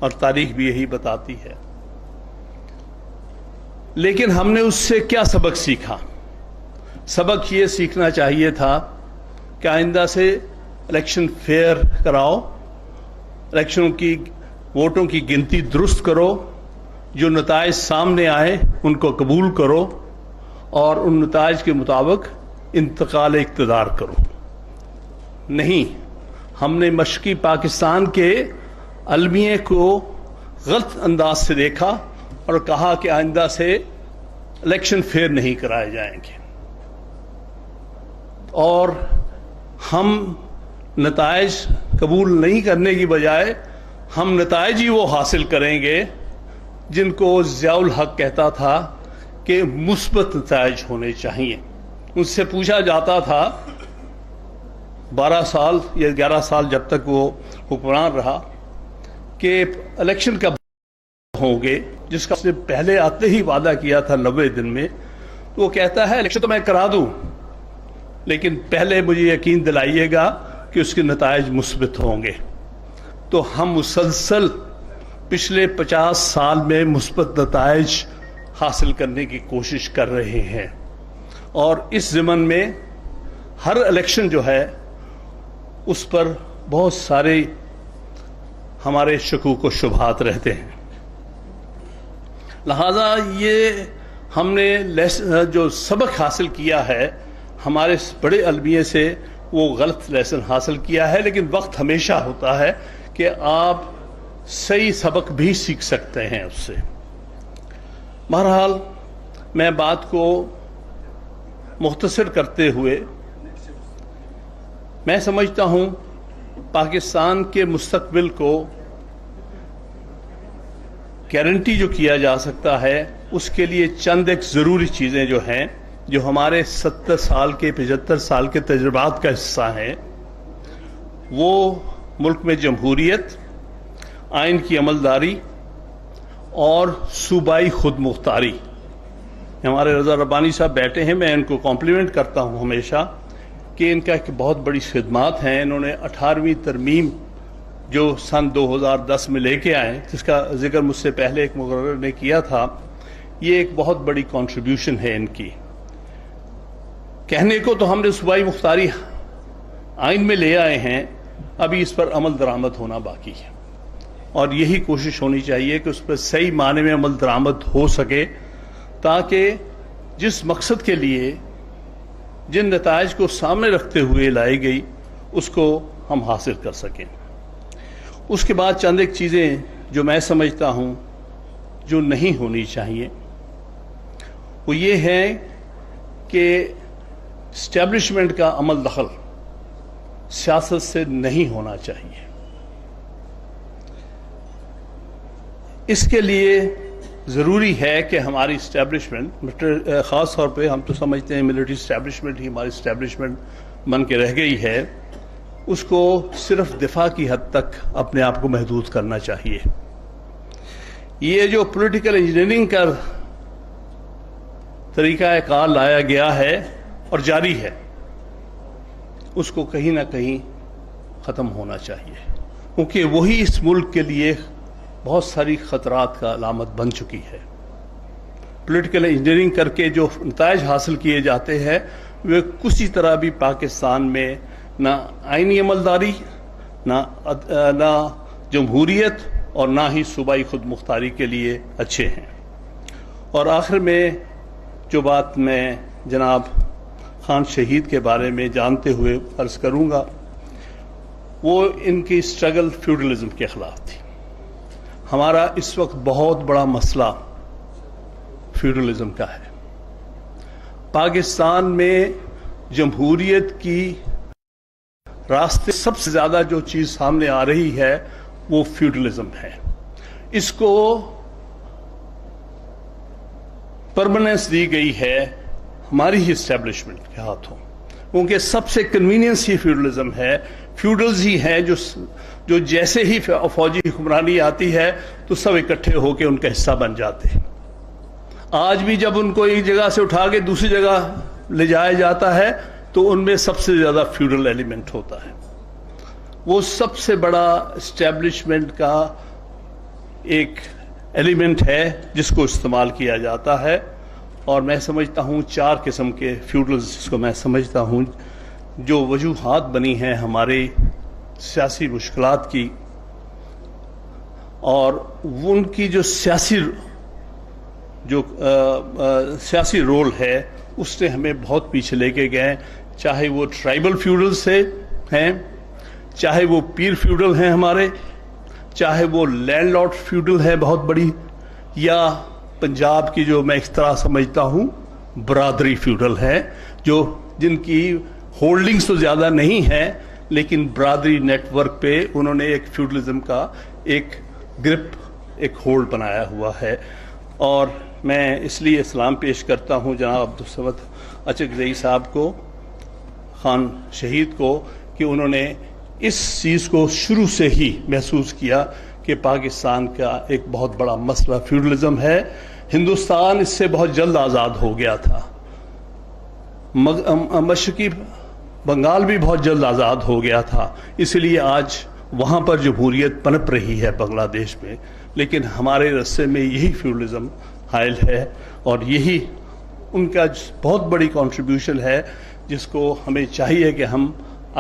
اور تاریخ بھی یہی بتاتی ہے. لیکن ہم نے اس سے کیا سبق سیکھا؟ سبق یہ سیکھنا چاہیے تھا کہ آئندہ سے الیکشن فیئر کراؤ، الیکشنوں کی ووٹوں کی گنتی درست کرو، جو نتائج سامنے آئے ان کو قبول کرو اور ان نتائج کے مطابق انتقال اقتدار کرو. نہیں، ہم نے مشرقی پاکستان کے المیے کو غلط انداز سے دیکھا اور کہا کہ آئندہ سے الیکشن فیئر نہیں کرائے جائیں گے، اور ہم نتائج قبول نہیں کرنے کی بجائے ہم نتائج ہی وہ حاصل کریں گے جن کو ضیاء الحق کہتا تھا کہ مثبت نتائج ہونے چاہیے. ان سے پوچھا جاتا تھا 12 سال یا 11 سال جب تک وہ حکمران رہا کہ الیکشن کب ہوں گے، جس کا اس نے پہلے آتے ہی وعدہ کیا تھا 90 دن میں. تو وہ کہتا ہے الیکشن تو میں کرا دوں لیکن پہلے مجھے یقین دلائیے گا کہ اس کے نتائج مثبت ہوں گے. تو ہم مسلسل پچھلے 50 سال میں مثبت نتائج حاصل کرنے کی کوشش کر رہے ہیں، اور اس ضمن میں ہر الیکشن جو ہے اس پر بہت سارے ہمارے شکوک و شبہات رہتے ہیں. لہذا یہ ہم نے جو سبق حاصل کیا ہے ہمارے بڑے المیے سے وہ غلط لیسن حاصل کیا ہے، لیکن وقت ہمیشہ ہوتا ہے کہ آپ صحیح سبق بھی سیکھ سکتے ہیں اس سے. بہرحال میں بات کو مختصر کرتے ہوئے میں سمجھتا ہوں پاکستان کے مستقبل کو گارنٹی جو کیا جا سکتا ہے اس کے لیے چند ایک ضروری چیزیں جو ہیں جو ہمارے 70 سال کے 75 سال کے تجربات کا حصہ ہیں، وہ ملک میں جمہوریت، آئین کی عملداری اور صوبائی خود مختاری. ہمارے رضا ربانی صاحب بیٹھے ہیں، میں ان کو کمپلیمنٹ کرتا ہوں ہمیشہ کہ ان کا ایک بہت بڑی خدمات ہیں. انہوں نے 18ویں ترمیم جو سن 2010 میں لے کے آئے، جس کا ذکر مجھ سے پہلے ایک مقرر نے کیا تھا، یہ ایک بہت بڑی کنٹریبیوشن ہے ان کی. کہنے کو تو ہم نے صوبائی مختاری آئین میں لے آئے ہیں، ابھی اس پر عمل درآمد ہونا باقی ہے، اور یہی کوشش ہونی چاہیے کہ اس پر صحیح معنی میں عمل درآمد ہو سکے، تاکہ جس مقصد کے لیے جن نتائج کو سامنے رکھتے ہوئے لائی گئی اس کو ہم حاصل کر سکیں. اس کے بعد چند ایک چیزیں جو میں سمجھتا ہوں جو نہیں ہونی چاہیے، وہ یہ ہے کہ اسٹیبلشمنٹ کا عمل دخل سیاست سے نہیں ہونا چاہیے. اس کے لیے ضروری ہے کہ ہماری اسٹیبلشمنٹ، خاص طور پہ ہم تو سمجھتے ہیں ملٹری اسٹیبلشمنٹ ہی ہماری اسٹیبلشمنٹ بن کے رہ گئی ہے، اس کو صرف دفاع کی حد تک اپنے آپ کو محدود کرنا چاہیے. یہ جو پولیٹیکل انجینئرنگ کا طریقہ کار لایا گیا ہے اور جاری ہے، اس کو کہیں نہ کہیں ختم ہونا چاہیے، کیونکہ وہی اس ملک کے لیے بہت ساری خطرات کا علامت بن چکی ہے. پولیٹیکل انجینئرنگ کر کے جو نتائج حاصل کیے جاتے ہیں وہ کسی طرح بھی پاکستان میں نہ آئینی عملداری، نہ جمہوریت اور نہ ہی صوبائی خود مختاری کے لیے اچھے ہیں. اور آخر میں جو بات میں جناب خان شہید کے بارے میں جانتے ہوئے عرض کروں گا، وہ ان کی اسٹرگل فیوڈلزم کے خلاف تھی. ہمارا اس وقت بہت بڑا مسئلہ فیوڈلزم کا ہے. پاکستان میں جمہوریت کی راستے سب سے زیادہ جو چیز سامنے آ رہی ہے وہ فیوڈلزم ہے. اس کو پرماننس دی گئی ہے ہماری ہی اسٹیبلشمنٹ کے ہاتھوں، کیونکہ سب سے کنوینئنس ہی فیوڈلزم ہے. فیوڈلز ہی ہیں جو جیسے ہی فوجی حکمرانی آتی ہے تو سب اکٹھے ہو کے ان کا حصہ بن جاتے ہیں. آج بھی جب ان کو ایک جگہ سے اٹھا کے دوسری جگہ لے جایا جاتا ہے تو ان میں سب سے زیادہ فیوڈل ایلیمنٹ ہوتا ہے. وہ سب سے بڑا اسٹیبلشمنٹ کا ایک ایلیمنٹ ہے جس کو استعمال کیا جاتا ہے. اور میں سمجھتا ہوں 4 قسم کے فیوڈلز جس کو میں سمجھتا ہوں جو وجوہات بنی ہیں ہماری سیاسی مشکلات کی، اور ان کی جو سیاسی رول ہے اس نے ہمیں بہت پیچھے لے کے گئے. چاہے وہ ٹرائبل فیوڈل سے ہیں، چاہے وہ پیر فیوڈل ہیں ہمارے، چاہے وہ لینڈ لارڈ فیوڈل ہے بہت بڑی، یا پنجاب کی جو میں اس طرح سمجھتا ہوں برادری فیوڈل ہے، جن کی ہولڈنگز تو زیادہ نہیں ہیں لیکن برادری نیٹ ورک پہ انہوں نے ایک فیوڈلزم کا ایک گرپ، ایک ہولڈ بنایا ہوا ہے. اور میں اس لیے سلام پیش کرتا ہوں جناب عبدال اچکزئی صاحب کو، خان شہید کو، کہ انہوں نے اس چیز کو شروع سے ہی محسوس کیا کہ پاکستان کا ایک بہت بڑا مسئلہ فیوڈلزم ہے. ہندوستان اس سے بہت جلد آزاد ہو گیا تھا، مشرقی بنگال بھی بہت جلد آزاد ہو گیا تھا، اس لیے آج وہاں پر جمہوریت پنپ رہی ہے بنگلہ دیش میں. لیکن ہمارے رستے میں یہی فیوڈلزم حائل ہے، اور یہی ان کا بہت بڑی کنٹریبیوشن ہے جس کو ہمیں چاہیے کہ ہم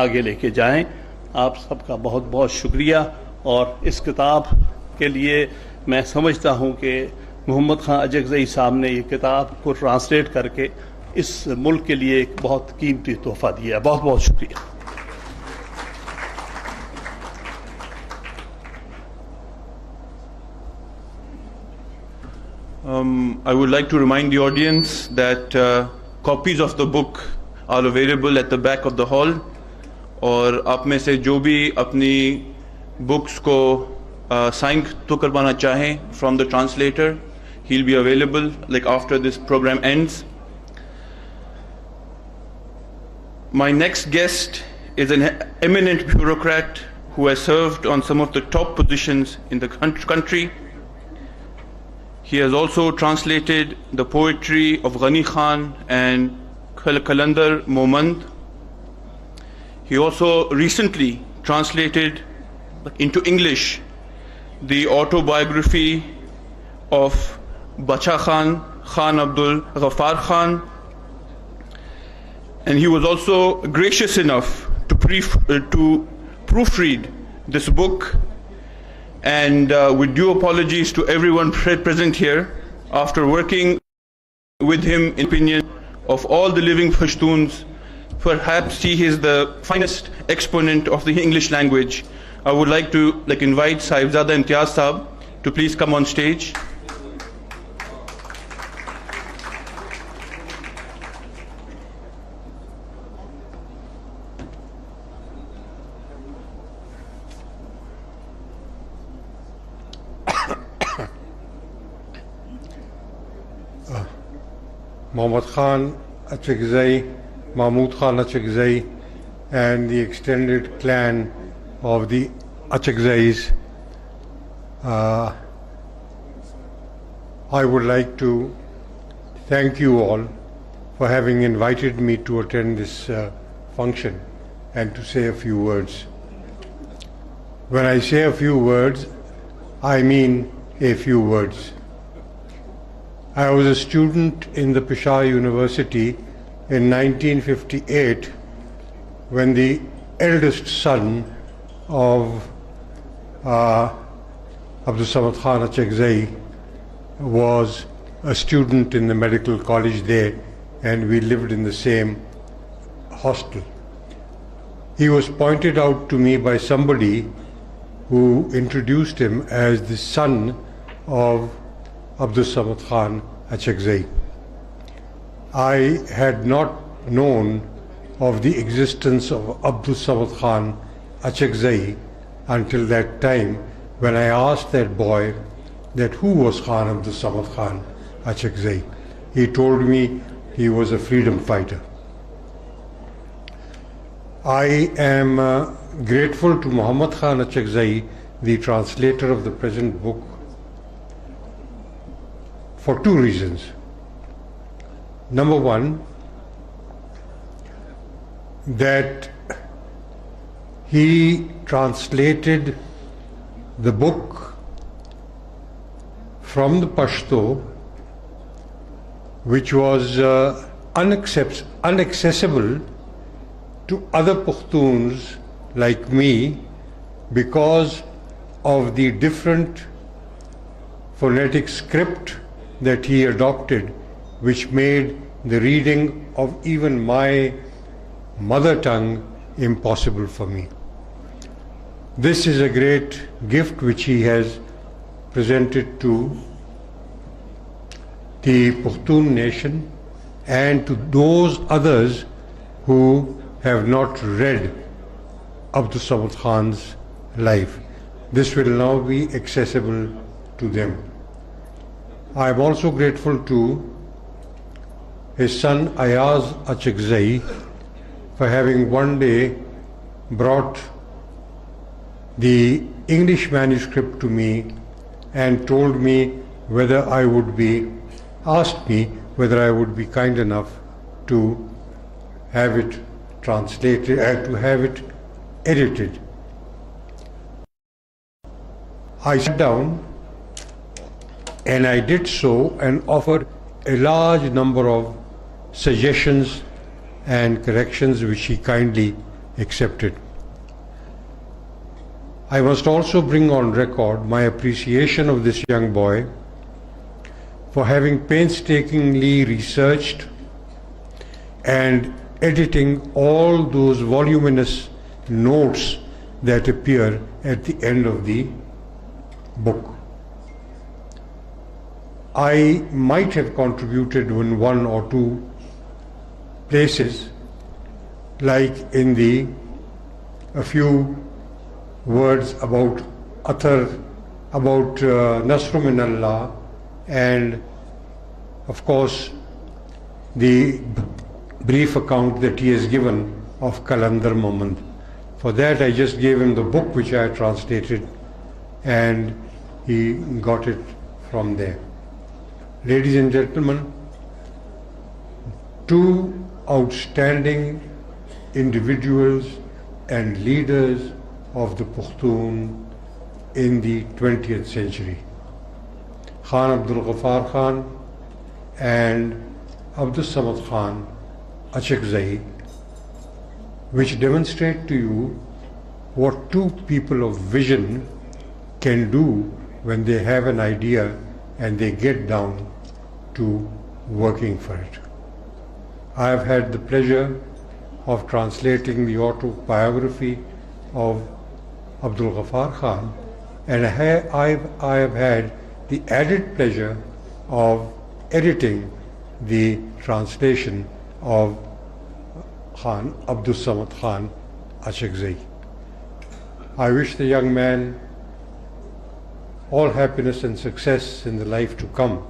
آگے لے کے جائیں. آپ سب کا بہت بہت شکریہ. اور اس کتاب کے لیے میں سمجھتا ہوں کہ محمد خان اچکزئی صاحب نے یہ کتاب کو ٹرانسلیٹ کر کے اس ملک کے لیے ایک بہت قیمتی تحفہ دیا. بہت بہت شکریہ. I would like to remind the audience that copies of the book are available at the back of the hall. اور آپ میں سے جو بھی اپنی بکس کو sign to karwana chahe from the translator, he'll be available like after this program ends. My next guest is an eminent bureaucrat who has served on some of the top positions in the country. He has also translated the poetry of Ghani Khan and Kalandar Momand. He also recently translated into English the autobiography of Bacha Khan, Khan Abdul, Ghaffar Khan, and he was also gracious enough to proofread this book. And with due apologies to everyone present here, after working with him in opinion of all the living Pashtuns, perhaps he is the finest exponent of the English language. I would like to invite Sahibzada Imtiaz Sahab to please come on stage. Khaqan Abbasi, Mahmood Achakzai, and the extended clan of the Achkzeis. I would like to thank you all for having invited me to attend this function and to say a few words. When I say a few words, I mean a few words. I was a student in the Peshawar University in 1958 when the eldest son of Abdul Khan Achakzai was a student in the medical college there, and we lived in the same hostel. He was pointed out to me by somebody who introduced him as the son of Abdul Khan Achakzai. I had not known of the existence of Abdul Khan Achakzai until that time when I asked that boy that who was Khan Abdul Khan Achakzai. He told me he was a freedom fighter. I am grateful to Muhammad Khan Achakzai, the translator of the present book, for two reasons. Number one, that he translated the book from the Pashto, which was inaccessible to other Pashtuns like me because of the different phonetic script that he adopted, which made the reading of even my mother tongue impossible for me. This is a great gift which he has presented to the Pashtun nation and to those others who have not read Abdul Khan's life. This will now be accessible to them. I am also grateful to his son Ayaz Achakzai for having one day brought the English manuscript to me and told me whether I would be, asked me whether I would be kind enough to have it translated and to have it edited. I sat down and I did so and offered a large number of suggestions and corrections which he kindly accepted. I must also bring on record my appreciation of this young boy for having painstakingly researched and editing all those voluminous notes that appear at the end of the book. I might have contributed in one or two places, like in a few words about Athar about Nasr min Allah, and of course the brief account that he has given of Kalandar Moment. For that I just gave him the book which I translated, and he got it from there. Ladies and gentlemen, two outstanding individuals and leaders of the Pushtun in the 20th century, Khan Abdul Khan and Abdul Samad Khan Achakzai, which demonstrate to you what two people of vision can do when they have an idea and they get down to working for it. I have had the pleasure of translating the autobiography of Abdul Ghaffar Khan, and I have had the added pleasure of editing the translation of Khan Abdul Samad Khan Achakzai. I wish the young man all happiness and success in the life to come,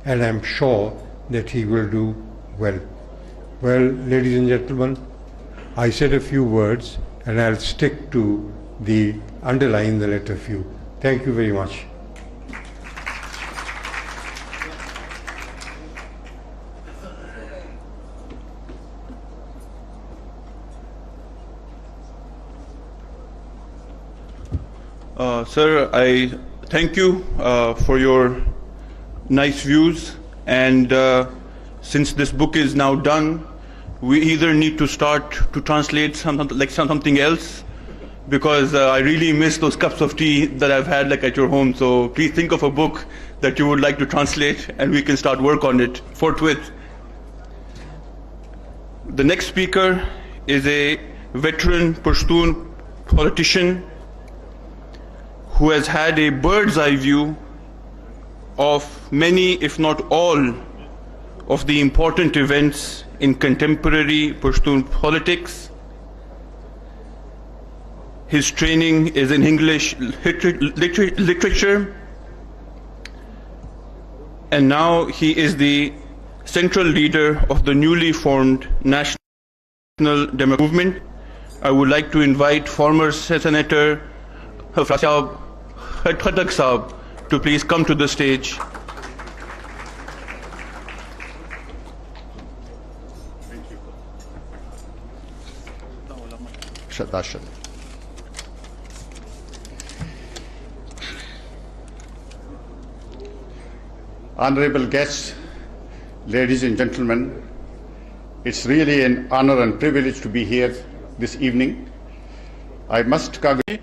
and I'm sure that he will do well. Well, ladies and gentlemen, I said a few words and I'll stick to the underline the letter few. Thank you very much. Sir, I thank you for your nice views, and since this book is now done, we either need to start to translate something else, because I really miss those cups of tea that I've had like at your home. So please think of a book that you would like to translate and we can start work on it forthwith. The next speaker is a veteran Pashtun politician who has had a bird's eye view of many, if not all, of the important events in contemporary Pashtun politics. His training is in English literature, and now he is the central leader of the newly formed National Democratic Movement. I would like to invite former Senator Farhat to please come to the stage. Honorable guests, ladies and gentlemen, it's really an honor and privilege to be here this evening. I must congratulate.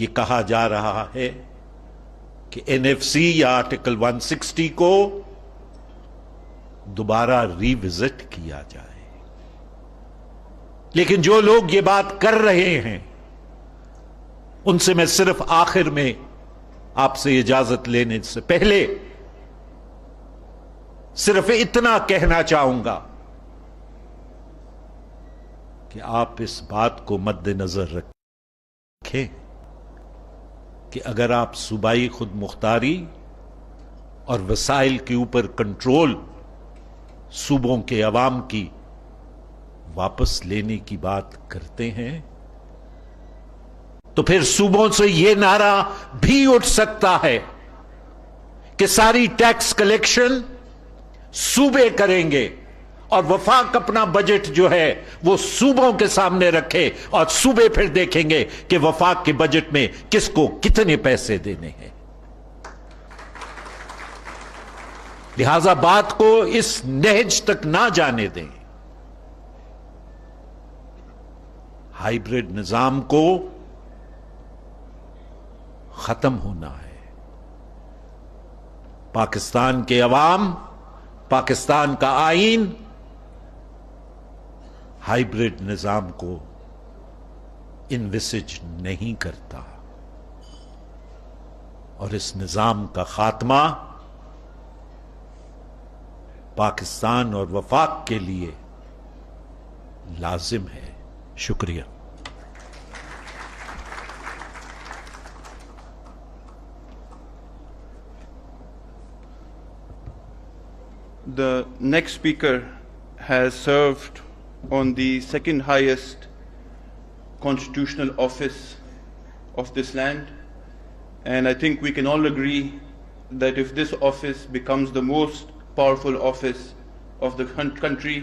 یہ کہا جا رہا ہے کہ NFC یا article 160 کو دوبارہ revisit کیا جائے. لیکن جو لوگ یہ بات کر رہے ہیں ان سے میں صرف آخر میں آپ سے اجازت لینے سے پہلے صرف اتنا کہنا چاہوں گا کہ آپ اس بات کو مد نظر رکھیں کہ اگر آپ صوبائی خود مختاری اور وسائل کے اوپر کنٹرول صوبوں کے عوام کی واپس لینے کی بات کرتے ہیں تو پھر صوبوں سے یہ نعرہ بھی اٹھ سکتا ہے کہ ساری ٹیکس کلیکشن صوبے کریں گے اور وفاق اپنا بجٹ جو ہے وہ صوبوں کے سامنے رکھے اور صوبے پھر دیکھیں گے کہ وفاق کے بجٹ میں کس کو کتنے پیسے دینے ہیں. لہذا بات کو اس نہج تک نہ جانے دیں. ہائیبرڈ نظام کو ختم ہونا ہے. پاکستان کے عوام، پاکستان کا آئین ہائیبرڈ نظام کو انوسج نہیں کرتا، اور اس نظام کا خاتمہ پاکستان اور وفاق کے لیے لازم ہے. شکریہ. The next speaker has served on the second highest constitutional office of this land, and I think we can all agree that if this office becomes the most powerful office of the country,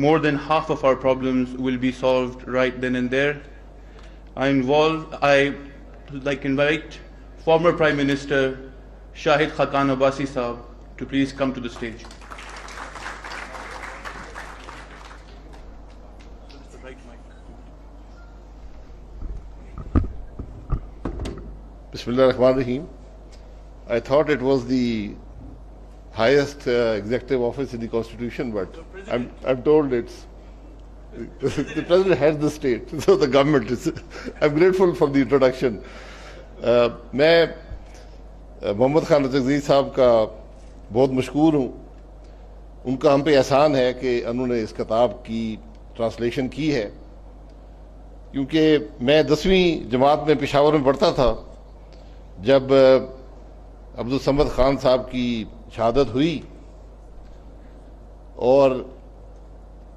more than half of our problems will be solved right then and there. I like to invite former Prime Minister Shaheed Khaqan Abbasi Sahab to please come to the stage. Bismillah ar-Rahman ar-Rahim. I thought it was the highest executive office in the Constitution, but I'm told it's the President heads the state, so the government is. I'm grateful for the introduction. میں محمد خان اچکزئی صاحب کا بہت مشکور ہوں. ان کا ہم پہ احسان ہے کہ انہوں نے اس کتاب کی ٹرانسلیشن کی ہے، کیونکہ میں 10ویں جماعت میں پشاور میں پڑھتا تھا جب عبدالصمد خان صاحب کی شہادت ہوئی، اور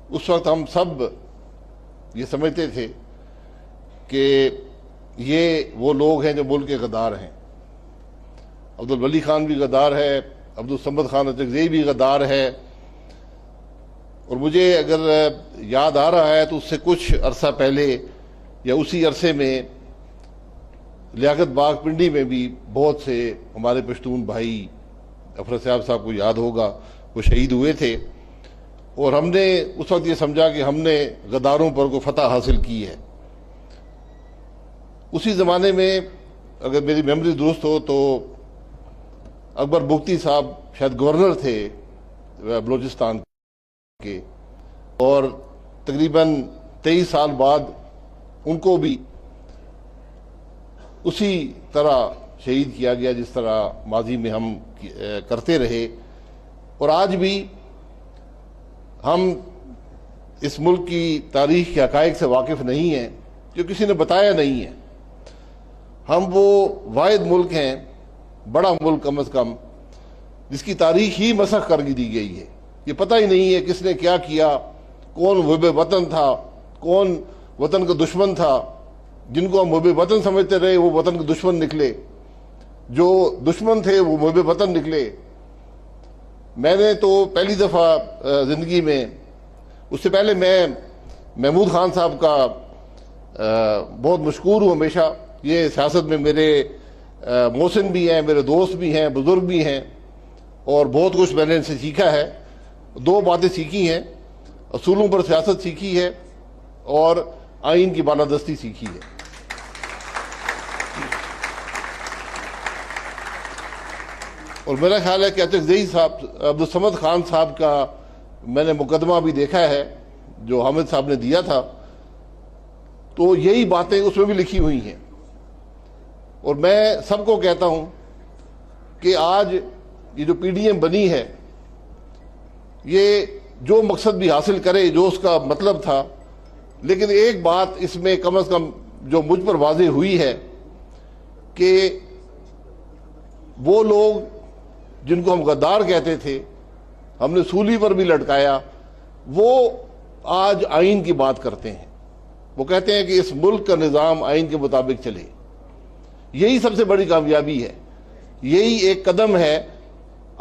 اس وقت ہم سب یہ سمجھتے تھے کہ یہ وہ لوگ ہیں جو ملک کے غدار ہیں. عبدالولی خان بھی غدار ہے، عبدالصمد خان اچکزئی بھی غدار ہے، اور مجھے اگر یاد آ رہا ہے تو اس سے کچھ عرصہ پہلے یا اسی عرصے میں لیاقت باغ پنڈی میں بھی بہت سے ہمارے پشتون بھائی، افراد صاحب کو یاد ہوگا، وہ شہید ہوئے تھے، اور ہم نے اس وقت یہ سمجھا کہ ہم نے غداروں پر کو فتح حاصل کی ہے. اسی زمانے میں اگر میری میموری درست ہو تو اکبر بگٹی صاحب شاید گورنر تھے بلوچستان کے، اور تقریباً 23 سال بعد ان کو بھی اسی طرح شہید کیا گیا جس طرح ماضی میں ہم کرتے رہے. اور آج بھی ہم اس ملک کی تاریخ کے حقائق سے واقف نہیں ہیں، جو کسی نے بتایا نہیں ہے. ہم وہ واحد ملک ہیں، بڑا ملک کم از کم، جس کی تاریخ ہی مسخ کر دی گئی ہے. یہ پتہ ہی نہیں ہے کس نے کیا کیا، کون محب وطن تھا، کون وطن کا دشمن تھا. جن کو ہم محب وطن سمجھتے رہے وہ وطن کے دشمن نکلے، جو دشمن تھے وہ محب وطن نکلے. میں نے تو پہلی دفعہ زندگی میں، اس سے پہلے میں محمود خان صاحب کا بہت مشکور ہوں ہمیشہ. یہ سیاست میں میرے محسن بھی ہیں، میرے دوست بھی ہیں، بزرگ بھی ہیں، اور بہت کچھ میں نے ان سے سیکھا ہے. 2 باتیں سیکھی ہیں: اصولوں پر سیاست سیکھی ہے اور آئین کی بالادستی سیکھی ہے. اور میرا خیال ہے کہ اچکزئی صاحب عبدالصمد خان صاحب کا میں نے مقدمہ بھی دیکھا ہے جو حامد صاحب نے دیا تھا، تو یہی باتیں اس میں بھی لکھی ہوئی ہیں. اور میں سب کو کہتا ہوں کہ آج یہ جو پی ڈی ایم بنی ہے، یہ جو مقصد بھی حاصل کرے، جو اس کا مطلب تھا، لیکن ایک بات اس میں کم از کم جو مجھ پر واضح ہوئی ہے کہ وہ لوگ جن کو ہم غدار کہتے تھے، ہم نے سولی پر بھی لٹکایا، وہ آج آئین کی بات کرتے ہیں. وہ کہتے ہیں کہ اس ملک کا نظام آئین کے مطابق چلے. یہی سب سے بڑی کامیابی ہے، یہی ایک قدم ہے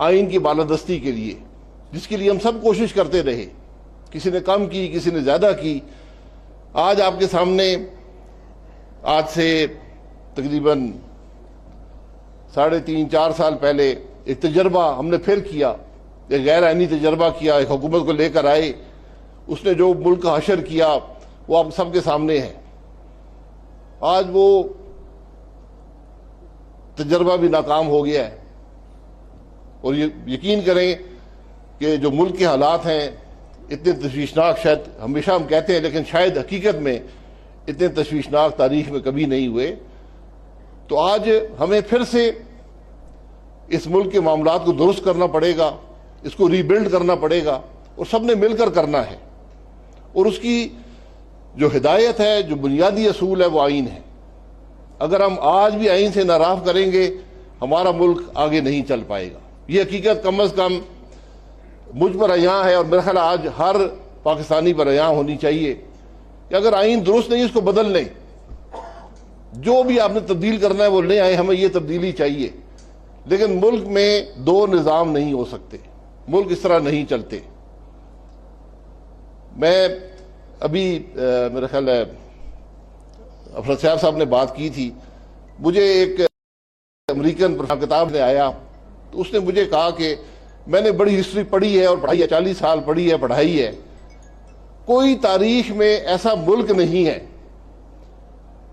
آئین کی بالادستی کے لیے، جس کے لیے ہم سب کوشش کرتے رہے. کسی نے کم کی، کسی نے زیادہ کی. آج آپ کے سامنے آج سے تقریباً 3.5-4 سال پہلے ایک تجربہ ہم نے پھر کیا، ایک غیر آئینی تجربہ کیا، ایک حکومت کو لے کر آئے. اس نے جو ملک کا حشر کیا وہ آپ سب کے سامنے ہے. آج وہ تجربہ بھی ناکام ہو گیا ہے. اور یہ یقین کریں کہ جو ملک کے حالات ہیں اتنے تشویشناک، شاید ہمیشہ ہم کہتے ہیں لیکن شاید حقیقت میں اتنے تشویشناک تاریخ میں کبھی نہیں ہوئے. تو آج ہمیں پھر سے اس ملک کے معاملات کو درست کرنا پڑے گا، اس کو ری بلڈ کرنا پڑے گا، اور سب نے مل کر کرنا ہے. اور اس کی جو ہدایت ہے، جو بنیادی اصول ہے، وہ آئین ہے. اگر ہم آج بھی آئین سے ناراض کریں گے، ہمارا ملک آگے نہیں چل پائے گا. یہ حقیقت کم از کم مجھ پر عیاں ہے، اور میرا خیال آج ہر پاکستانی پر عیاں ہونی چاہیے کہ اگر آئین درست نہیں اس کو بدل لیں. جو بھی آپ نے تبدیل کرنا ہے وہ لے آئے، ہمیں یہ تبدیلی چاہیے. لیکن ملک میں دو نظام نہیں ہو سکتے، ملک اس طرح نہیں چلتے. میں ابھی میرا خیال ہے فرحت صاحب نے بات کی تھی، مجھے ایک امریکن کتاب نے آیا تو اس نے مجھے کہا کہ میں نے بڑی ہسٹری پڑھی ہے اور پڑھائی ہے، 40 سال پڑھی ہے، پڑھائی ہے. کوئی تاریخ میں ایسا ملک نہیں ہے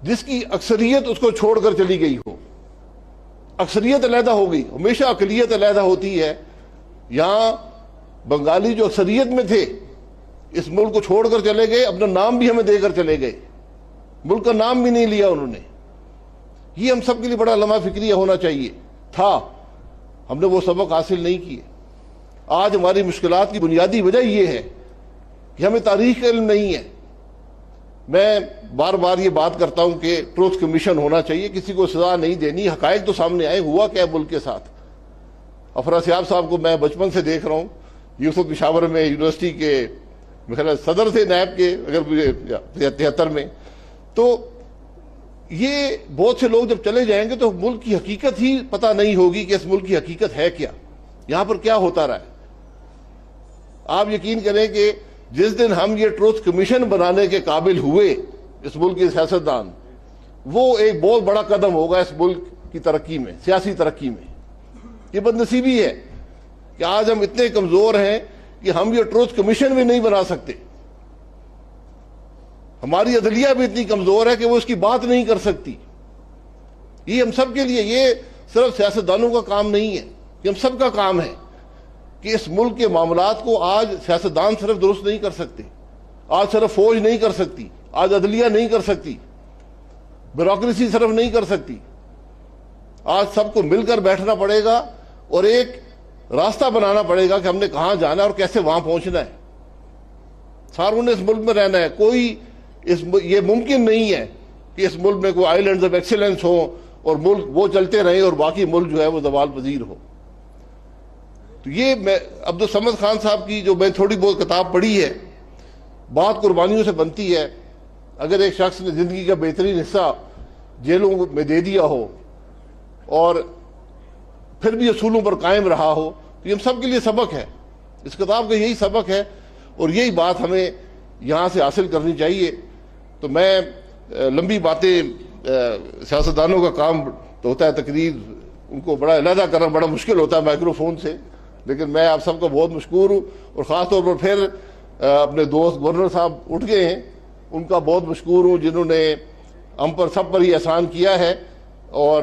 جس کی اکثریت اس کو چھوڑ کر چلی گئی ہو. اکثریت علیحدہ ہو گئی، ہمیشہ اقلیت علیحدہ ہوتی ہے. یہاں بنگالی جو اکثریت میں تھے اس ملک کو چھوڑ کر چلے گئے، اپنا نام بھی ہمیں دے کر چلے گئے، ملک کا نام بھی نہیں لیا انہوں نے. یہ ہم سب کے لیے بڑا لمحہ فکریہ ہونا چاہیے تھا. ہم نے وہ سبق حاصل نہیں کیے. آج ہماری مشکلات کی بنیادی وجہ یہ ہے کہ ہمیں تاریخ کا علم نہیں ہے. میں بار بار یہ بات کرتا ہوں کہ ٹروتھ کمیشن ہونا چاہیے، کسی کو سزا نہیں دینی، حقائق تو سامنے آئے، ہوا کیا ملک کے ساتھ. فرحت صاحب کو میں بچپن سے دیکھ رہا ہوں، یوسف پشاور میں یونیورسٹی کے صدر تھے نیب کے، اگر 73 میں. تو یہ بہت سے لوگ جب چلے جائیں گے تو ملک کی حقیقت ہی پتہ نہیں ہوگی کہ اس ملک کی حقیقت ہے کیا، یہاں پر کیا ہوتا رہا ہے. آپ یقین کریں کہ جس دن ہم یہ ٹروتھ کمیشن بنانے کے قابل ہوئے اس ملک کے سیاستدان، وہ ایک بہت بڑا قدم ہوگا اس ملک کی ترقی میں، سیاسی ترقی میں. یہ بد نصیبی ہے کہ آج ہم اتنے کمزور ہیں کہ ہم یہ ٹروتھ کمیشن بھی نہیں بنا سکتے. ہماری عدلیہ بھی اتنی کمزور ہے کہ وہ اس کی بات نہیں کر سکتی. یہ ہم سب کے لیے، یہ صرف سیاستدانوں کا کام نہیں ہے، یہ ہم سب کا کام ہے کہ اس ملک کے معاملات کو آج سیاستدان صرف درست نہیں کر سکتے، آج صرف فوج نہیں کر سکتی، آج عدلیہ نہیں کر سکتی، بیوروکریسی صرف نہیں کر سکتی. آج سب کو مل کر بیٹھنا پڑے گا اور ایک راستہ بنانا پڑے گا کہ ہم نے کہاں جانا ہے اور کیسے وہاں پہنچنا ہے. ساروں نے اس ملک میں رہنا ہے. کوئی یہ ممکن نہیں ہے کہ اس ملک میں کوئی آئیلینڈز آف ایکسیلنس ہو اور ملک وہ چلتے رہیں اور باقی ملک جو ہے وہ زوال پذیر ہو. تو یہ میں عبدالصمد خان صاحب کی جو میں تھوڑی بہت کتاب پڑھی ہے، بات قربانیوں سے بنتی ہے. اگر ایک شخص نے زندگی کا بہترین حصہ جیلوں میں دے دیا ہو اور پھر بھی اصولوں پر قائم رہا ہو تو یہ ہم سب کے لیے سبق ہے. اس کتاب کا یہی سبق ہے اور یہی بات ہمیں یہاں سے حاصل کرنی چاہیے. تو میں لمبی باتیں، سیاستدانوں کا کام تو ہوتا ہے تقریر، ان کو بڑا علیحدہ کرنا بڑا مشکل ہوتا ہے مائکرو فون سے، لیکن میں آپ سب کا بہت مشکور ہوں. اور خاص طور پر پھر اپنے دوست گورنر صاحب اٹھ گئے ہیں، ان کا بہت مشکور ہوں جنہوں نے ہم پر سب پر ہی احسان کیا ہے. اور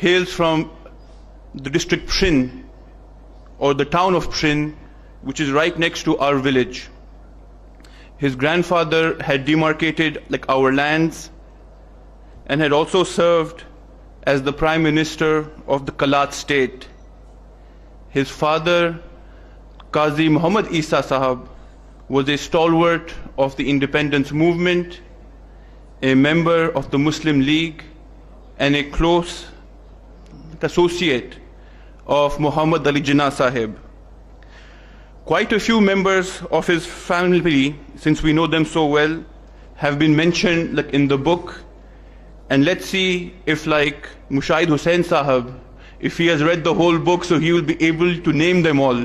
hails from the district Pshin, or the town of Pshin, which is right next to our village. His grandfather had demarcated like our lands and had also served as the Prime Minister of the Kalat state. His father, Qazi Muhammad Essa Sahab, was a stalwart of the independence movement, a member of the Muslim League, and a close associate of Muhammad Ali Jinnah Sahib. Quite a few members of his family, since we know them so well, have been mentioned like in the book, and let's see if like Mushaed Hussain Sahib, if he has read the whole book, so he will be able to name them all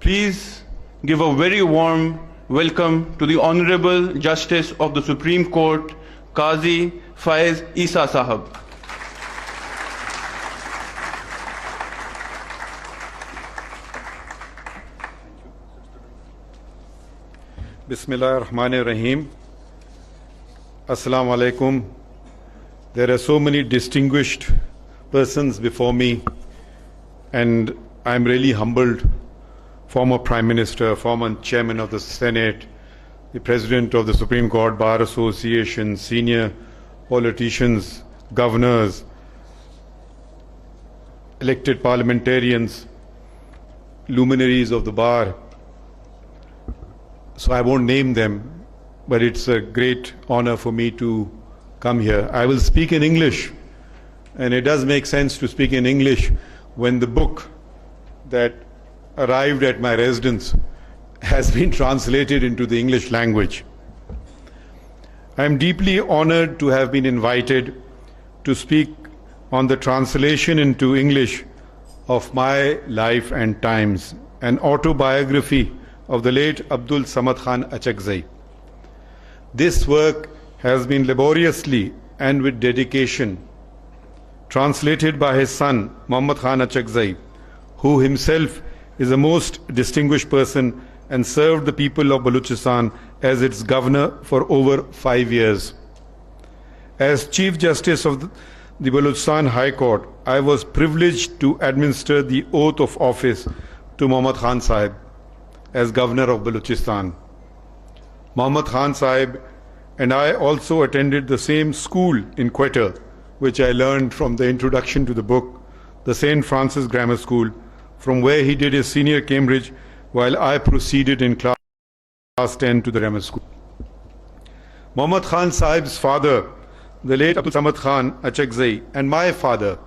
Please give a very warm welcome to the Honorable Justice of the Supreme Court, Qazi Faiz Essa Sahab. Bismillah ar-Rahman ar-Rahim. Assalamu alaikum. There are so many distinguished persons before me, and I'm really humbled. Former Prime Minister, former Chairman of the Senate, the President of the Supreme Court Bar Association, senior politicians, governors, elected parliamentarians, luminaries of the bar. So I won't name them, but it's a great honor for me to come here. I will speak in English, and it does make sense to speak in English when the book that arrived at my residence has been translated into the English language. I am deeply honored to have been invited to speak on the translation into English of my life and times, an autobiography of the late Abdul Achakzai. This work has been laboriously and with dedication translated by his son Mahmood Achakzai, who himself is a most distinguished person and served the people of Balochistan as its governor for over 5 years. As Chief Justice of the Balochistan High Court, I was privileged to administer the oath of office to Muhammad Khan Sahib as governor of Balochistan. Muhammad Khan Sahib and I also attended the same school in Quetta, which I learned from the introduction to the book, the St. Francis Grammar School, from where he did his senior Cambridge while I proceeded in class 10 to the grammar school. Muhammad Khan Sahib's father, the late Abdul Achakzai, and my father,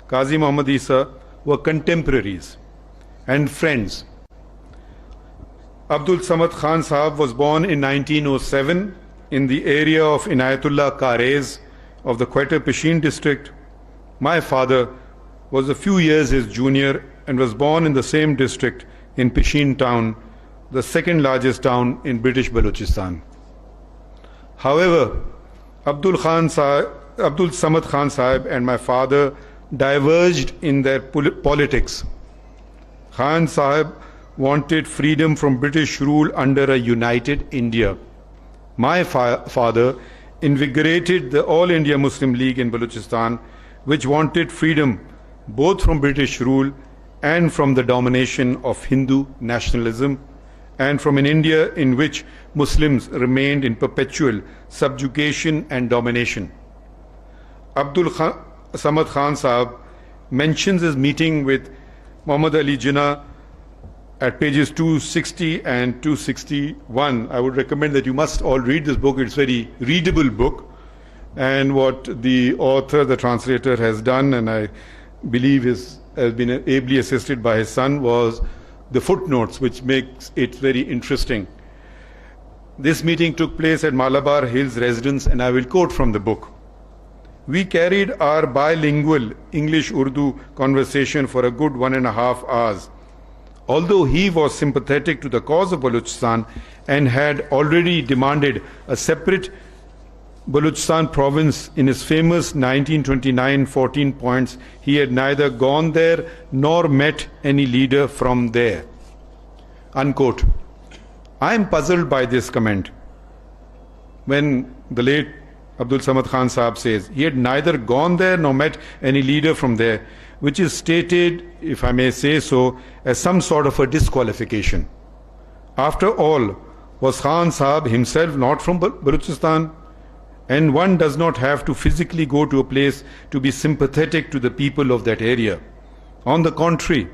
Qazi Muhammad Essa, were contemporaries and friends. Abdul Samad Khan Sahib was born in 1907 in the area of Inayatullah Karez of the Quetta Pishin district. My father was a few years his junior and was born in the same district in Pishin town, the second largest town in British Balochistan. However, Abdul Samad Khan Sahib and my father diverged in their politics. Khan Sahib wanted freedom from British rule under a united India. My father invigorated the All India Muslim League in Balochistan, which wanted freedom both from British rule and from the domination of Hindu nationalism, and from an India in which Muslims remained in perpetual subjugation and domination. Abdul Samad Khan Sahab mentions his meeting with Muhammad Ali Jinnah at pages 260 and 261. I would recommend that you must all read this book. It's a very readable book. And what the author, the translator, has done, and I believe has been ably assisted by his son, was the footnotes, which makes it very interesting. This meeting took place at Malabar Hills residence, and I will quote from the book. We carried our bilingual English-Urdu conversation for a good 1.5 hours. Although he was sympathetic to the cause of Balochistan and had already demanded a separate Balochistan province in his famous 1929 14 points, he had neither gone there nor met any leader from there. Unquote. I am puzzled by this comment. When the late Abdul Samad Khan Sahab says he had neither gone there nor met any leader from there, which is stated, if I may say so, as some sort of a disqualification. After all, was Khan Sahab himself not from Balochistan? And one does not have to physically go to a place to be sympathetic to the people of that area. On the contrary,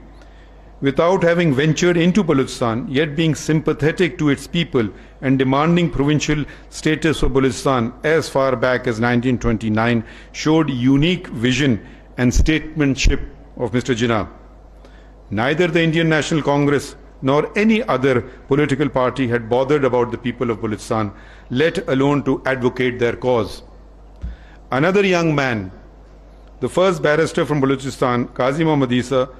without having ventured into Balochistan, yet being sympathetic to its people and demanding provincial status for Balochistan as far back as 1929, showed unique vision and statesmanship of Mr. Jinnah. Neither the Indian National Congress nor any other political party had bothered about the people of Balochistan, let alone to advocate their cause. Another young man, the first barrister from Balochistan, Qazi Essa,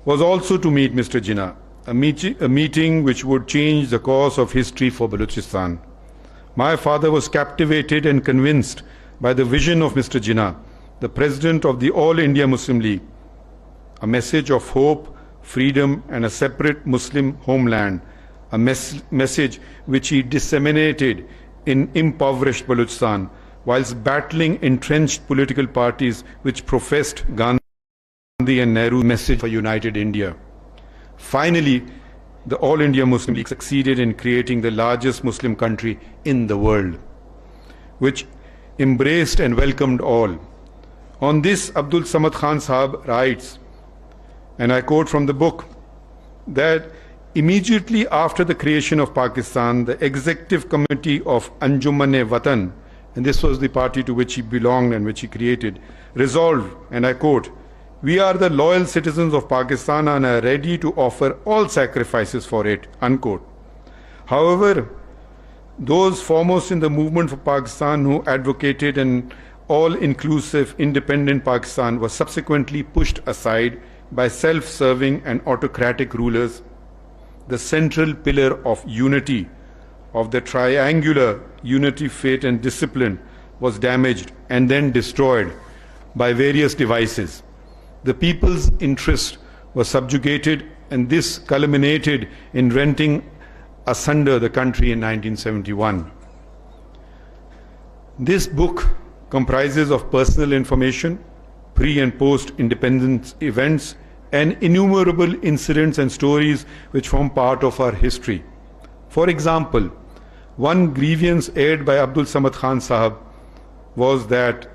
was also to meet Mr. Jinnah, a meeting which would change the course of history for Balochistan. My father was captivated and convinced by the vision of Mr. Jinnah, the president of the All India Muslim League, a message of hope, freedom and a separate Muslim homeland, a message which he disseminated in impoverished Balochistan whilst battling entrenched political parties which professed Gandhi and Nehru's message for united India. Finally, the All India Muslim League succeeded in creating the largest Muslim country in the world, which embraced and welcomed all. On this, Abdul Samad Khan Sahab writes, and I quote from the book, that immediately after the creation of Pakistan, the executive committee of Anjuman-e-Watan, and this was the party to which he belonged and which he created, resolved, and I quote, "We are the loyal citizens of Pakistan and are ready to offer all sacrifices for it," unquote. However, those foremost in the movement for Pakistan who advocated an all-inclusive independent Pakistan were subsequently pushed aside by self-serving and autocratic rulers. The central pillar of unity, of the triangular unity, faith and discipline, was damaged and then destroyed by various devices. The people's interest was subjugated, and this culminated in renting asunder the country in 1971. This book comprises of personal information, pre- and post-independence events, and innumerable incidents and stories which form part of our history. For example, one grievance aired by Abdul Samad Khan Sahab was that,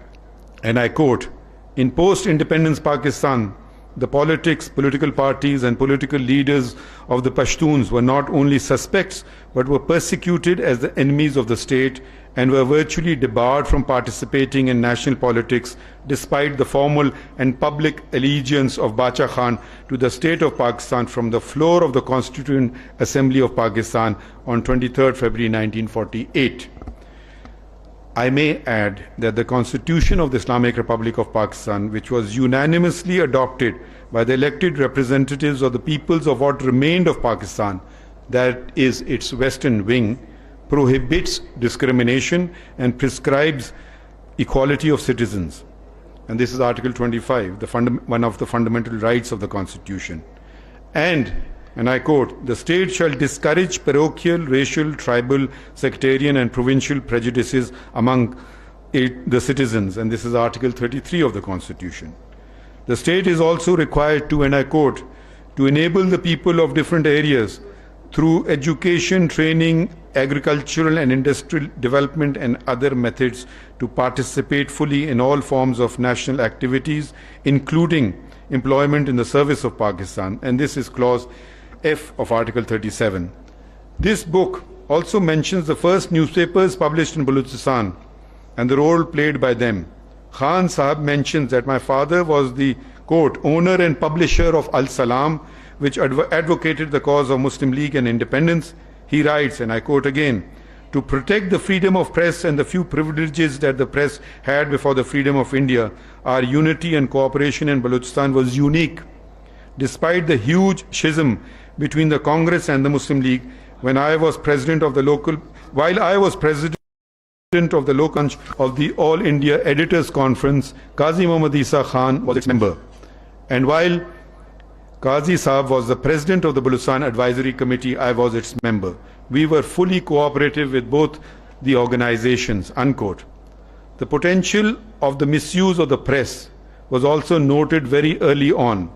and I quote, "In post-independence Pakistan, the political parties and political leaders of the Pashtuns were not only suspects but were persecuted as the enemies of the state and were virtually debarred from participating in national politics despite the formal and public allegiance of Bacha Khan to the state of Pakistan from the floor of the Constituent Assembly of Pakistan on 23rd February 1948. I may add that the Constitution of the Islamic Republic of Pakistan, which was unanimously adopted by the elected representatives of the peoples of what remained of Pakistan, that is its western wing, prohibits discrimination and prescribes equality of citizens. And this is Article 25, one of the fundamental rights of the Constitution. And I quote, "The state shall discourage parochial, racial, tribal, sectarian and provincial prejudices among the citizens." And this is Article 33 of the Constitution. The state is also required to, and I quote, to enable the people of different areas through education, training, agricultural and industrial development and other methods to participate fully in all forms of national activities, including employment in the service of Pakistan. And this is clause F of Article 37. This book also mentions the first newspapers published in Balochistan and the role played by them. Khan Sahab mentions that my father was the, quote, owner and publisher of Al Salam, which advocated the cause of Muslim League and independence. He writes, and I quote again, to protect the freedom of press and the few privileges that the press had before the freedom of India, our unity and cooperation in Balochistan was unique. Despite the huge schism between the Congress and the Muslim League, while I was president of the local of the All India Editors Conference, Qazi Muhammad Isa Khan was its member. And while Qazi Sahab was the president of the Balochistan Advisory Committee, I was its member. We were fully cooperative with both the organizations, unquote. The potential of the misuse of the press was also noted very early on.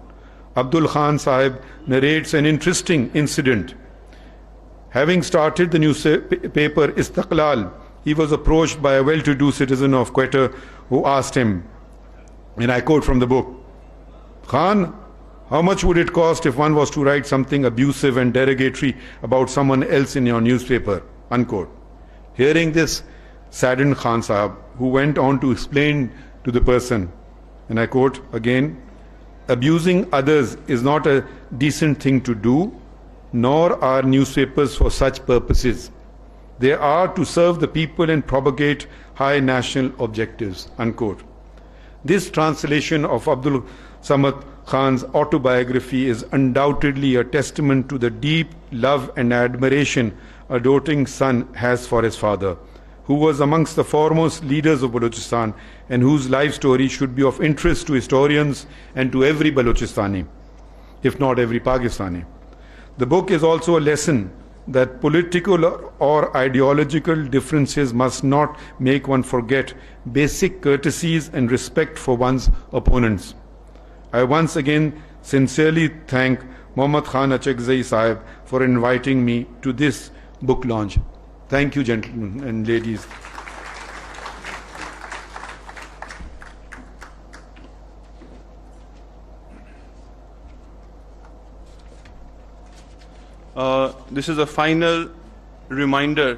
Abdul Khan Sahib narrates an interesting incident. Having started the newspaper Istiqlal, he was approached by a well-to-do citizen of Quetta who asked him, and I quote from the book, Khan, how much would it cost if one was to write something abusive and derogatory about someone else in your newspaper? Unquote. Hearing this saddened Khan Sahab, who went on to explain to the person, and I quote again, abusing others is not a decent thing to do, nor are newspapers for such purposes. They are to serve the people and propagate high national objectives, unquote. This translation of Abdul Samad Khan's autobiography is undoubtedly a testament to the deep love and admiration a doting son has for his father, who was amongst the foremost leaders of Balochistan and whose life story should be of interest to historians and to every Balochistani, if not every Pakistani. The book is also a lesson that political or ideological differences must not make one forget basic courtesies and respect for one's opponents. I once again sincerely thank Muhammad Achakzai Sahib for inviting me to this book launch. Thank you, gentlemen and ladies. This is a final reminder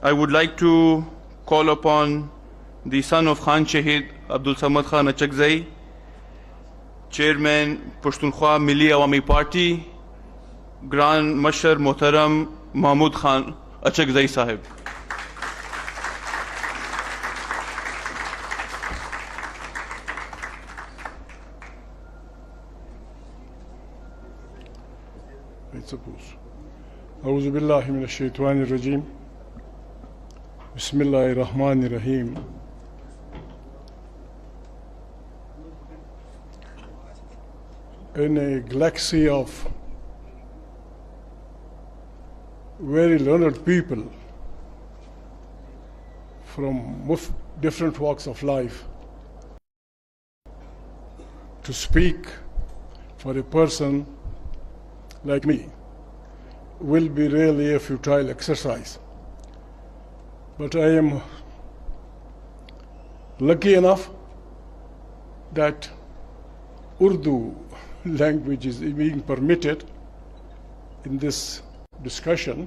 I would like to call upon the son of Khan Shaheed, Abdul Khan Achakzai, Chairman Pushtunkhwa Milli Awami Party, Grand Mashar Muhtaram Mahmood Achakzai Sahib. I suppose. A'udhu billahi minash shaitanir rajim. Bismillahir Rahmanir Rahim. In a galaxy of very learned people from different walks of life, to speak for a person like me will be really a futile exercise. But I am lucky enough that Urdu language is being permitted in this discussion.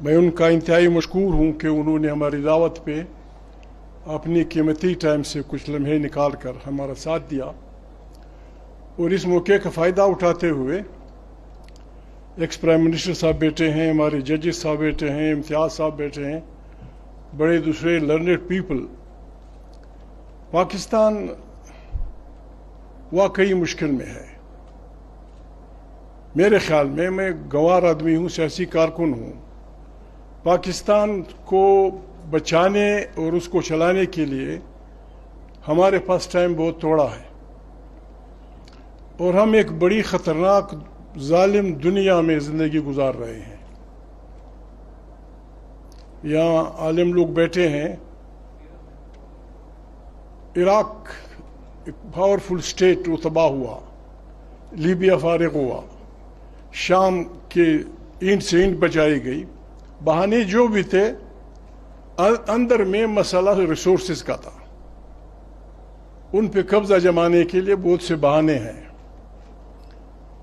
میں ان کا انتہائی مشکور ہوں کہ انہوں نے ہماری دعوت پہ اپنی قیمتی ٹائم سے کچھ لمحے نکال کر ہمارا ساتھ دیا، اور اس موقع کا فائدہ اٹھاتے ہوئے ایکس پرائم منسٹر صاحب بیٹھے ہیں، ہمارے ججز صاحب بیٹھے ہیں، امتیاز صاحب بیٹھے ہیں، بڑے دوسرے لرنڈ پیپل. پاکستان واقعی مشکل میں ہے میرے خیال میں گنوار آدمی ہوں، سیاسی کارکن ہوں. پاکستان کو بچانے اور اس کو چلانے کے لیے ہمارے پاس ٹائم بہت تھوڑا ہے، اور ہم ایک بڑی خطرناک ظالم دنیا میں زندگی گزار رہے ہیں. یہاں عالم لوگ بیٹھے ہیں. عراق ایک پاورفل اسٹیٹ وہ تباہ ہوا، لیبیا فارغ ہوا، شام کے اینٹ سے اینٹ بچائی گئی. بہانے جو بھی تھے، اندر میں مسئلہ ریسورسز کا تھا. ان پہ قبضہ جمانے کے لیے بہت سے بہانے ہیں.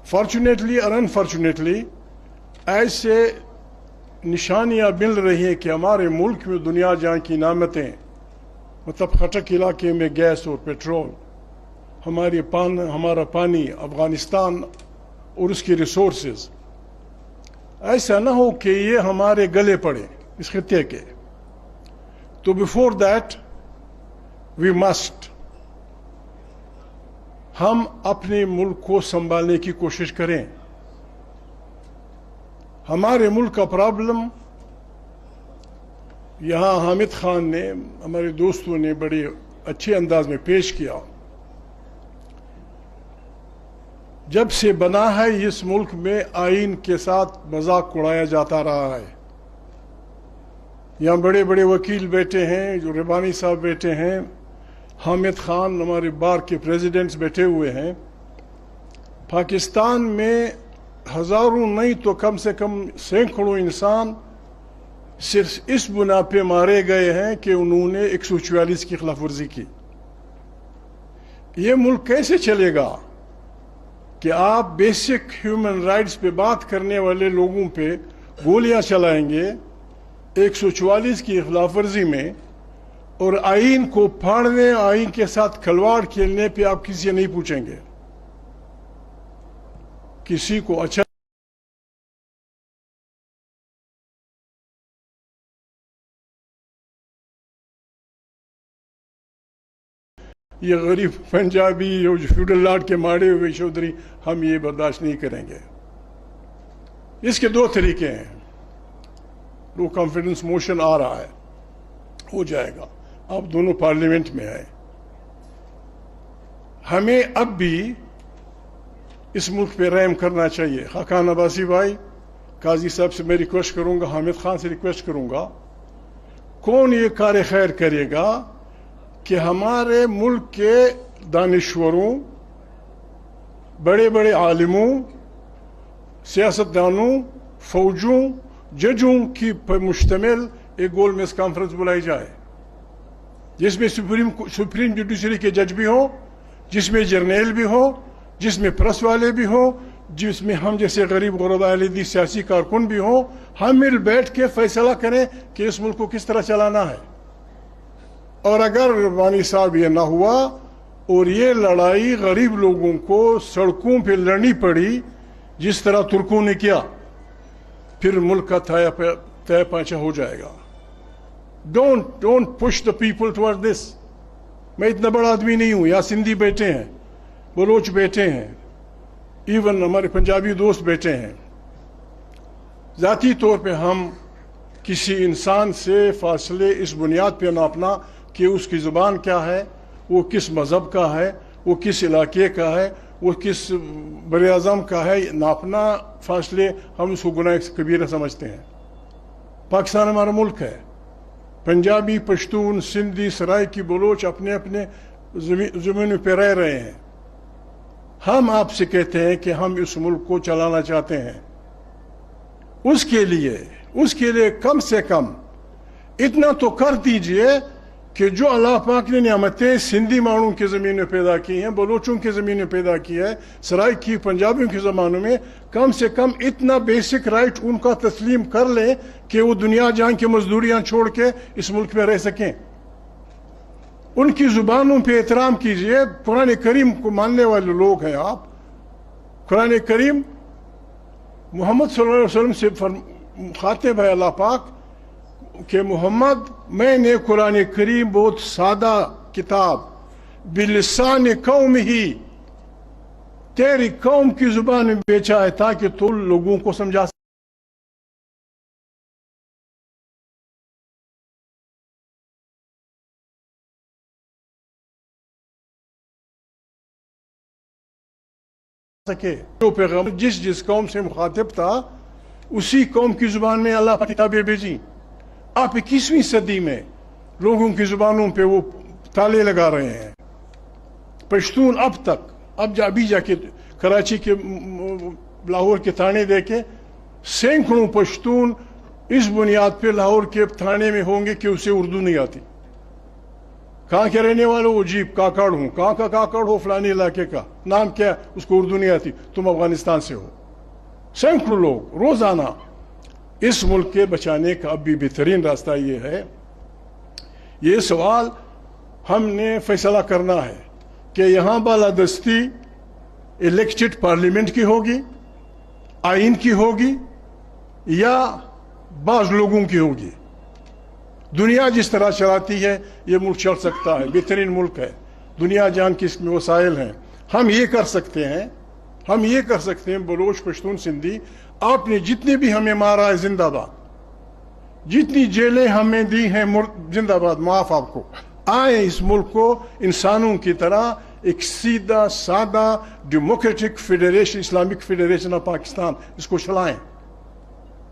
فارچونیٹلی اور انفارچونیٹلی ایسے نشانیاں مل رہی ہیں کہ ہمارے ملک میں دنیا جہاں کی نعمتیں، مطلب خٹک علاقے میں گیس اور پیٹرول، ہمارا پانی، افغانستان اور اس کی ریسورسز، ایسا نہ ہو کہ یہ ہمارے گلے پڑے اس خطے کے. تو بیفور دیٹ وی مسٹ، ہم اپنے ملک کو سنبھالنے کی کوشش کریں. ہمارے ملک کا پرابلم یہاں حامد خان نے، ہمارے دوستوں نے بڑے اچھے انداز میں پیش کیا. جب سے بنا ہے اس ملک میں آئین کے ساتھ مذاق اڑایا جاتا رہا ہے. یہاں بڑے بڑے وکیل بیٹھے ہیں، جو ربانی صاحب بیٹھے ہیں، حامد خان، ہمارے بار کے پریزیڈنٹس بیٹھے ہوئے ہیں. پاکستان میں ہزاروں نہیں تو کم سے کم سینکڑوں انسان صرف اس بنا پہ مارے گئے ہیں کہ انہوں نے 144 کی خلاف ورزی کی. یہ ملک کیسے چلے گا کہ آپ بیسک ہیومن رائٹس پہ بات کرنے والے لوگوں پہ گولیاں چلائیں گے 144 کی خلاف ورزی میں، اور آئین کو پھاڑنے، آئین کے ساتھ کھلواڑ کھیلنے پہ آپ کسی سے نہیں پوچھیں گے. کسی کو اچھا یہ غریب پنجابی جو فیوڈل لاٹ کے مارے ہوئے چودھری، ہم یہ برداشت نہیں کریں گے. اس کے دو طریقے ہیں. لو کانفیڈنس موشن آ رہا ہے، ہو جائے گا. آپ دونوں پارلیمنٹ میں ہیں. ہمیں اب بھی اس ملک پہ رحم کرنا چاہیے. خاقان عباسی بھائی، قاضی صاحب سے میں ریکویسٹ کروں گا، حامد خان سے ریکویسٹ کروں گا، کون یہ کار خیر کرے گا کہ ہمارے ملک کے دانشوروں، بڑے بڑے عالموں، سیاستدانوں، فوجوں، ججوں کی پر مشتمل ایک گول میز کانفرنس بلائی جائے، جس میں سپریم جوڈیشری کے جج بھی ہوں، جس میں جرنیل بھی ہوں، جس میں پریس والے بھی ہوں، جس میں ہم جیسے غریب غربا علیحدی سیاسی کارکن بھی ہوں. ہم مل بیٹھ کے فیصلہ کریں کہ اس ملک کو کس طرح چلانا ہے. اور اگر ربانی صاحب یہ نہ ہوا اور یہ لڑائی غریب لوگوں کو سڑکوں پہ لڑنی پڑی جس طرح ترکوں نے کیا، پھر ملک کا تیا پانچا ہو جائے گا. Don't push the people toward this. میں اتنا بڑا آدمی نہیں ہوں. یہاں سندھی بیٹھے ہیں، بلوچ بیٹھے ہیں، ایون ہمارے پنجابی دوست بیٹھے ہیں. ذاتی طور پہ ہم کسی انسان سے فاصلے اس بنیاد پہ ناپنا کہ اس کی زبان کیا ہے، وہ کس مذہب کا ہے، وہ کس علاقے کا ہے، وہ کس بر اعظم کا ہے، ناپنا فاصلے ہم اس کو گناہ کبیرہ سمجھتے ہیں. پاکستان ہمارا ملک ہے. پنجابی، پشتون، سندھی، سرائکی، بلوچ اپنے اپنے زمینوں پہ رہ رہے ہیں. ہم آپ سے کہتے ہیں کہ ہم اس ملک کو چلانا چاہتے ہیں. اس کے لیے کم سے کم اتنا تو کر دیجئے کہ جو اللہ پاک نے نعمتیں سندھی مانوں کی زمین میں پیدا کی ہیں، بلوچوں کی زمین میں پیدا کی ہے، سرائی کی پنجابیوں کے زمانوں میں، کم سے کم اتنا بیسک رائٹ ان کا تسلیم کر لیں کہ وہ دنیا جہاں کی مزدوریاں چھوڑ کے اس ملک میں رہ سکیں. ان کی زبانوں پہ احترام کیجئے. قرآن کریم کو ماننے والے لوگ ہیں آپ. قرآن کریم محمد صلی اللہ علیہ وسلم سے خاطب ہے اللہ پاک کہ محمد، میں نے قرآن کریم بہت سادہ کتاب بلسان قوم ہی تیری قوم کی زبان میں بیچا ہے تاکہ تو لوگوں کو سمجھا سکے. جو پیغام جس قوم سے مخاطب تھا اسی قوم کی زبان میں اللہ کی کتابیں بھیجی. آپ 21ویں صدی میں لوگوں کی زبانوں پہ وہ تالے لگا رہے ہیں. پشتون ابھی جا کے کراچی کے لاہور کے تھانے دیکھے سینکڑوں پشتون اس بنیاد پہ لاہور کے تھانے میں ہوں گے کہ اسے اردو نہیں آتی. کہاں کے رہنے والوں؟ وہ جیپ کاکڑ ہوں. کہاں کا کاکڑ ہو؟ فلانی علاقے کا. نام کیا؟ اس کو اردو نہیں آتی. تم افغانستان سے ہو. سینکڑوں لوگ روزانہ. اس ملک کے بچانے کا اب بھی بہترین راستہ یہ ہے، یہ سوال ہم نے فیصلہ کرنا ہے کہ یہاں بالادستی الیکٹڈ پارلیمنٹ کی ہوگی، آئین کی ہوگی، یا بعض لوگوں کی ہوگی. دنیا جس طرح چلاتی ہے یہ ملک چل سکتا ہے. بہترین ملک ہے. دنیا جان کی اس میں وسائل ہیں. ہم یہ کر سکتے ہیں. بلوچ، پشتون، سندھی، آپ نے جتنے بھی ہمیں مارا ہے زندہ باد. جتنی جیلیں ہمیں دی ہیں زندہ باد، معاف آپ کو. آئیں اس ملک کو انسانوں کی طرح ایک سیدھا سادہ democratic federation, Islamic federation of Pakistan, اس کو چلائیں.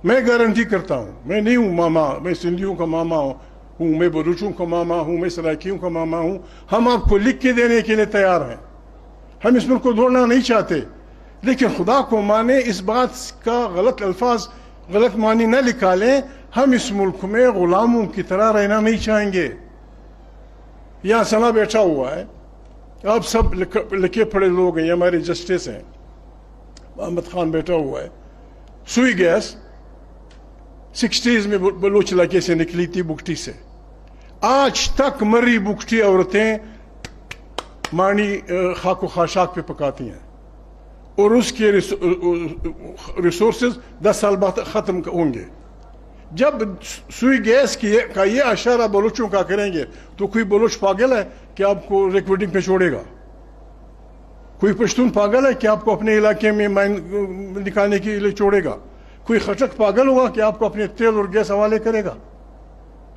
میں گارنٹی کرتا ہوں، میں نہیں ہوں ماما، میں سندھیوں کا ماما ہوں، میں بلوچوں کا ماما ہوں، میں سرائکیوں کا ماما ہوں. ہم آپ کو لکھ کے دینے کے لیے تیار ہیں. ہم اس ملک کو دوڑنا نہیں چاہتے، لیکن خدا کو مانے اس بات کا غلط الفاظ، غلط معنی نہ نکالیں. ہم اس ملک میں غلاموں کی طرح رہنا نہیں چاہیں گے. یہاں سنا بیٹھا ہوا ہے، آپ سب لکھے پڑھے لوگ ہیں. یہ ہمارے جسٹس ہیں، محمد خان بیٹھا ہوا ہے. سوئی گیس 60s میں بلوچ علاقے سے نکلی تھی بگٹی سے. آج تک مری بگٹی عورتیں مانی خاک و خاشاک پہ پکاتی ہیں، اور اس کے ریسورسز 10 سال بعد ختم ہوں گے. جب سوئی گیس کا یہ اشارہ بلوچوں کا کریں گے تو کوئی بلوچ پاگل ہے کہ آپ کو ریکارڈنگ پہ چھوڑے گا؟ کوئی پشتون پاگل ہے کہ آپ کو اپنے علاقے میں مائن نکالنے کے لیے چھوڑے گا؟ کوئی خچک پاگل ہوگا کہ آپ کو اپنے تیل اور گیس حوالے کرے گا؟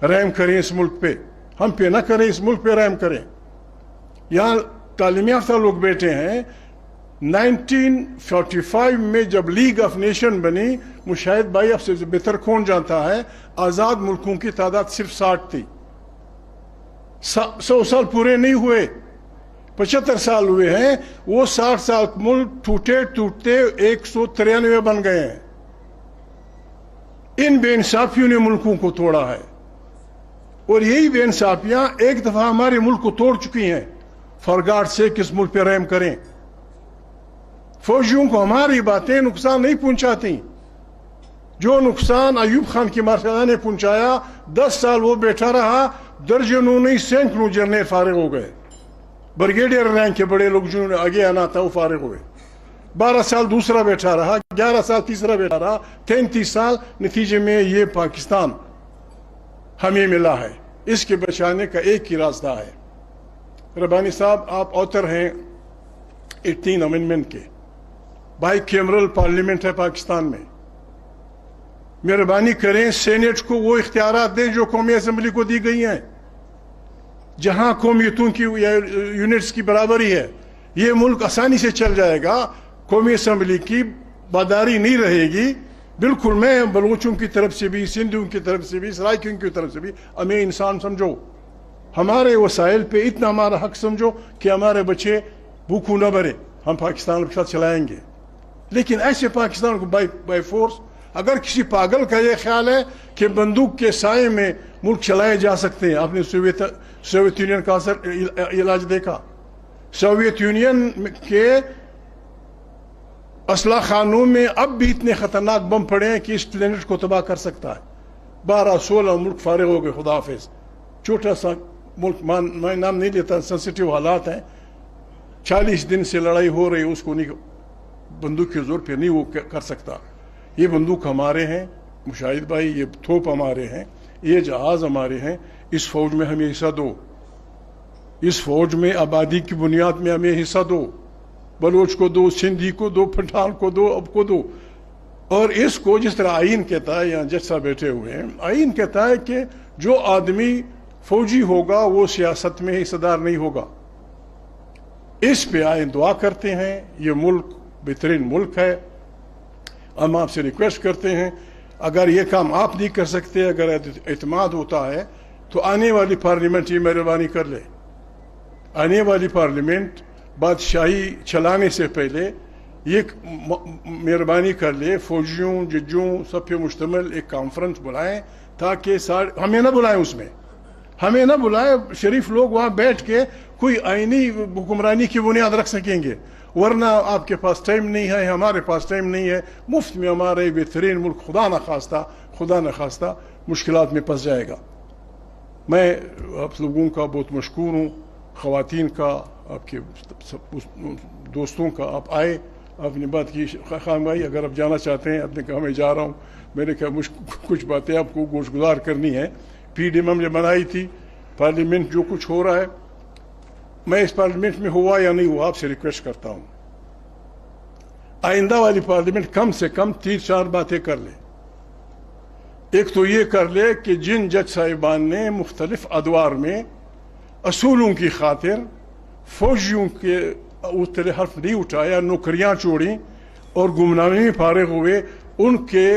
رحم کریں اس ملک پہ. ہم پہ نہ کریں، اس ملک پہ رحم کریں. یہاں تعلیم یافتہ لوگ بیٹھے ہیں. 1945 میں جب لیگ آف نیشن بنی، مشاہد بھائی اب سے بہتر کون جانتا ہے، آزاد ملکوں کی تعداد صرف 60 تھی. 100 سال پورے نہیں ہوئے، 75 سال ہوئے ہیں. وہ 60 سال ملک ٹوٹتے 193 بن گئے ہیں. ان بے انصافیوں نے ملکوں کو توڑا ہے، اور یہی بے انصافیاں ایک دفعہ ہمارے ملک کو توڑ چکی ہیں. فار گاڈ سے کس ملک پہ رحم کریں. فوجیوں کو ہماری باتیں نقصان نہیں پہنچاتی. جو نقصان ایوب خان کی مارشالہ نے پہنچایا، 10 سال وہ بیٹھا رہا، درجنوں نہیں سینکڑوں جرنیل فارغ ہو گئے. بریگیڈیئر رینک کے بڑے لوگ جنہوں نے آگے آنا تھا وہ فارغ ہوئے. 12 سال دوسرا بیٹھا رہا، 11 سال تیسرا بیٹھا رہا، 33 سال. نتیجے میں یہ پاکستان ہمیں ملا ہے. اس کے بچانے کا ایک ہی راستہ ہے. ربانی صاحب، آپ آتھر ہیں 18 امینڈمنٹ کے. بائی کیمرل پارلیمنٹ ہے پاکستان میں. مہربانی کریں سینیٹ کو وہ اختیارات دیں جو قومی اسمبلی کو دی گئی ہیں. جہاں قومیتوں کی یونٹس کی برابری ہے، یہ ملک آسانی سے چل جائے گا. قومی اسمبلی کی باداری نہیں رہے گی. بالکل میں بلوچوں کی طرف سے بھی، سندھوں کی طرف سے بھی، سرائکیوں کی طرف سے بھی، ہمیں انسان سمجھو. ہمارے وسائل پہ اتنا ہمارا حق سمجھو کہ ہمارے بچے بھوکوں نہ مرے. ہم پاکستان کے ساتھ چلائیں گے، لیکن ایسے پاکستان کو بائی فورس اگر کسی پاگل کا یہ خیال ہے کہ بندوق کے سائے میں ملک چلائے جا سکتے ہیں، آپ نے سوویت یونین کا اثر علاج دیکھا. سوویت یونین کے اسلحہ خانوں میں اب بھی اتنے خطرناک بم پڑے ہیں کہ اس پلینٹ کو تباہ کر سکتا ہے. 12-16 ملک فارغ ہو گئے، خدا حافظ. چھوٹا سا ملک، میں نام نہیں لیتا، سینسٹیو حالات ہیں. 40 دن سے لڑائی ہو رہی، اس کو نہیں، بندوق کے زور پہ نہیں وہ کر سکتا. یہ بندوق ہمارے ہیں مشاہد بھائی، یہ توپ ہمارے ہیں، یہ جہاز ہمارے ہیں. اس فوج میں ہمیں حصہ دو، اس فوج میں آبادی کی بنیاد میں ہمیں حصہ دو. بلوچ کو دو، سندھی کو دو، پٹھان کو دو، اب کو دو. اور اس کو جس طرح آئین کہتا ہے، یہاں جج صاحب بیٹھے ہوئے ہیں، آئین کہتا ہے کہ جو آدمی فوجی ہوگا وہ سیاست میں حصہ دار نہیں ہوگا. اس پہ آئین دعا کرتے ہیں. یہ ملک بہترین ملک ہے. ہم آپ سے ریکویسٹ کرتے ہیں، اگر یہ کام آپ نہیں کر سکتے، اگر اعتماد ہوتا ہے تو آنے والی پارلیمنٹ یہ مہربانی کر لے. آنے والی پارلیمنٹ بادشاہی چلانے سے پہلے یہ مہربانی کر لے، فوجیوں، ججوں سب پہ مشتمل ایک کانفرنس بلائیں، تاکہ ہمیں نہ بلائیں، اس میں ہمیں نہ بلائیں. شریف لوگ وہاں بیٹھ کے کوئی آئینی حکمرانی کی بنیاد رکھ سکیں گے. ورنہ آپ کے پاس ٹائم نہیں ہے، ہمارے پاس ٹائم نہیں ہے. مفت میں ہمارے بہترین ملک خدا نخواستہ مشکلات میں پھنس جائے گا. میں آپ لوگوں کا بہت مشکور ہوں، خواتین کا، آپ کے دوستوں کا. آپ آئے، آپ نے بات کی. خان بھائی اگر آپ جانا چاہتے ہیں، آپ نے کہا میں جا رہا ہوں. میں نے کہا کچھ باتیں آپ کو گوش گزار کرنی ہے. پی ڈی ایم نے بنائی تھی پارلیمنٹ، جو کچھ ہو رہا ہے میں اس پارلیمنٹ میں ہوا یا نہیں ہوا، آپ سے ریکویسٹ کرتا ہوں آئندہ والی پارلیمنٹ کم سے کم 3-4 باتیں کر لے. ایک تو یہ کر لے کہ جن جج صاحبان نے مختلف ادوار میں اصولوں کی خاطر فوجیوں کے اترے حرف نہیں اٹھایا، نوکریاں چھوڑیں اور گمنامی میں فارغ ہوئے، ان کے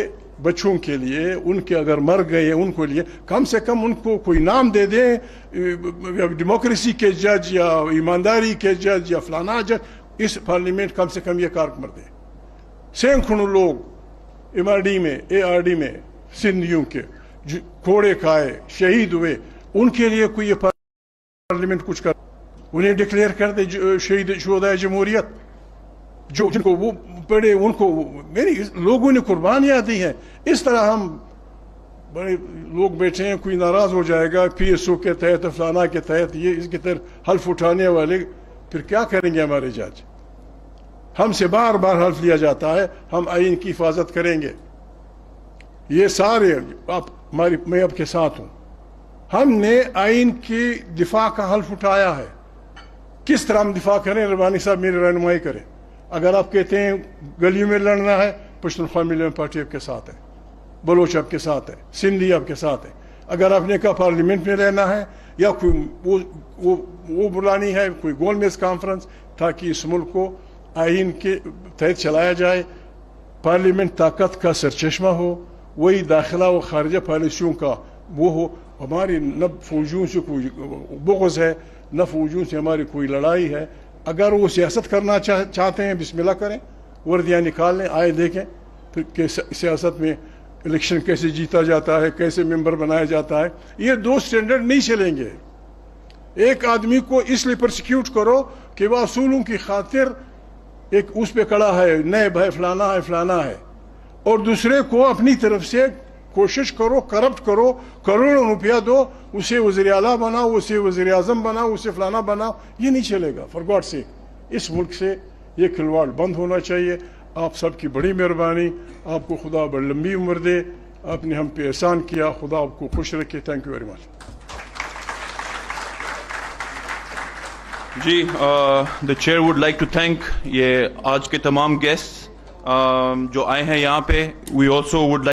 بچوں کے لیے، ان کے اگر مر گئے ان کو لیے کم سے کم ان کو کوئی نام دے دیں، ڈیموکریسی کے جج یا ایمانداری کے جج یا فلانا جج. اس پارلیمنٹ کم سے کم یہ کارکمر دے. سینکڑوں لوگ ایم آر ڈی میں، اے آر ڈی میں سندھیوں کے کوڑے کھائے، شہید ہوئے، ان کے لیے کوئی یہ پارلیمنٹ کچھ کر، انہیں ڈکلیئر کر دے شہید شہدائے جمہوریت. جن کو وہ پڑے ان کو میری لوگوں نے قربانیاں دی ہیں. اس طرح ہم بڑے لوگ بیٹھے ہیں، کوئی ناراض ہو جائے گا پی ایس او کے تحت، فلانا کے تحت، یہ اس کے تحت حلف اٹھانے والے پھر کیا کریں گے ہمارے جج؟ ہم سے بار بار حلف لیا جاتا ہے ہم آئین کی حفاظت کریں گے. یہ سارے میں آپ کے ساتھ ہوں. ہم نے آئین کی دفاع کا حلف اٹھایا ہے. کس طرح ہم دفاع کریں؟ ربانی صاحب میری رہنمائی کریں. اگر آپ کہتے ہیں گلیوں میں لڑنا ہے، پشتونخوا ملین پارٹی آپ کے ساتھ ہے، بلوچ آپ کے ساتھ ہے، سندھی آپ کے ساتھ ہے. اگر آپ نے کہا پارلیمنٹ میں رہنا ہے یا کوئی وہ بلانی ہے، کوئی گول میز کانفرنس، تاکہ اس ملک کو آئین کے تحت چلایا جائے. پارلیمنٹ طاقت کا سرچشمہ ہو، وہی داخلہ و خارجہ پالیسیوں کا وہ ہو. ہماری نہ فوجیوں سے کوئی بغض ہے، نہ فوجیوں سے ہماری کوئی لڑائی ہے. اگر وہ سیاست کرنا چاہتے ہیں بسم اللہ کریں، وردیاں نکال لیں، آئے دیکھیں پھر کہ سیاست میں الیکشن کیسے جیتا جاتا ہے، کیسے ممبر بنایا جاتا ہے. یہ 2 سٹینڈرڈ نہیں چلیں گے. ایک آدمی کو اس لیے پرسیکیوٹ کرو کہ وہ اصولوں کی خاطر ایک اس پہ کڑا ہے، نئے بھائی فلانا ہے فلانا ہے، اور دوسرے کو اپنی طرف سے کوشش کرو، کرپٹ کرو، کروڑوں روپیہ دو، اسے وزیر اعلیٰ بناؤ، اسے وزیر اعظم بناؤ، اسے فلانا بناؤ. یہ نہیں چلے گا. فار گاڈ سیک اس ملک سے یہ کھلواڑ بند ہونا چاہیے. آپ سب کی بڑی مہربانی. آپ کو خدا بڑی لمبی عمر دے. آپ نے ہم پہ احسان کیا. خدا آپ کو خوش رکھے. Thank you very much. جی the chair would like to thank یہ آج کے تمام گیسٹ جو آئے ہیں یہاں پہ. We also would like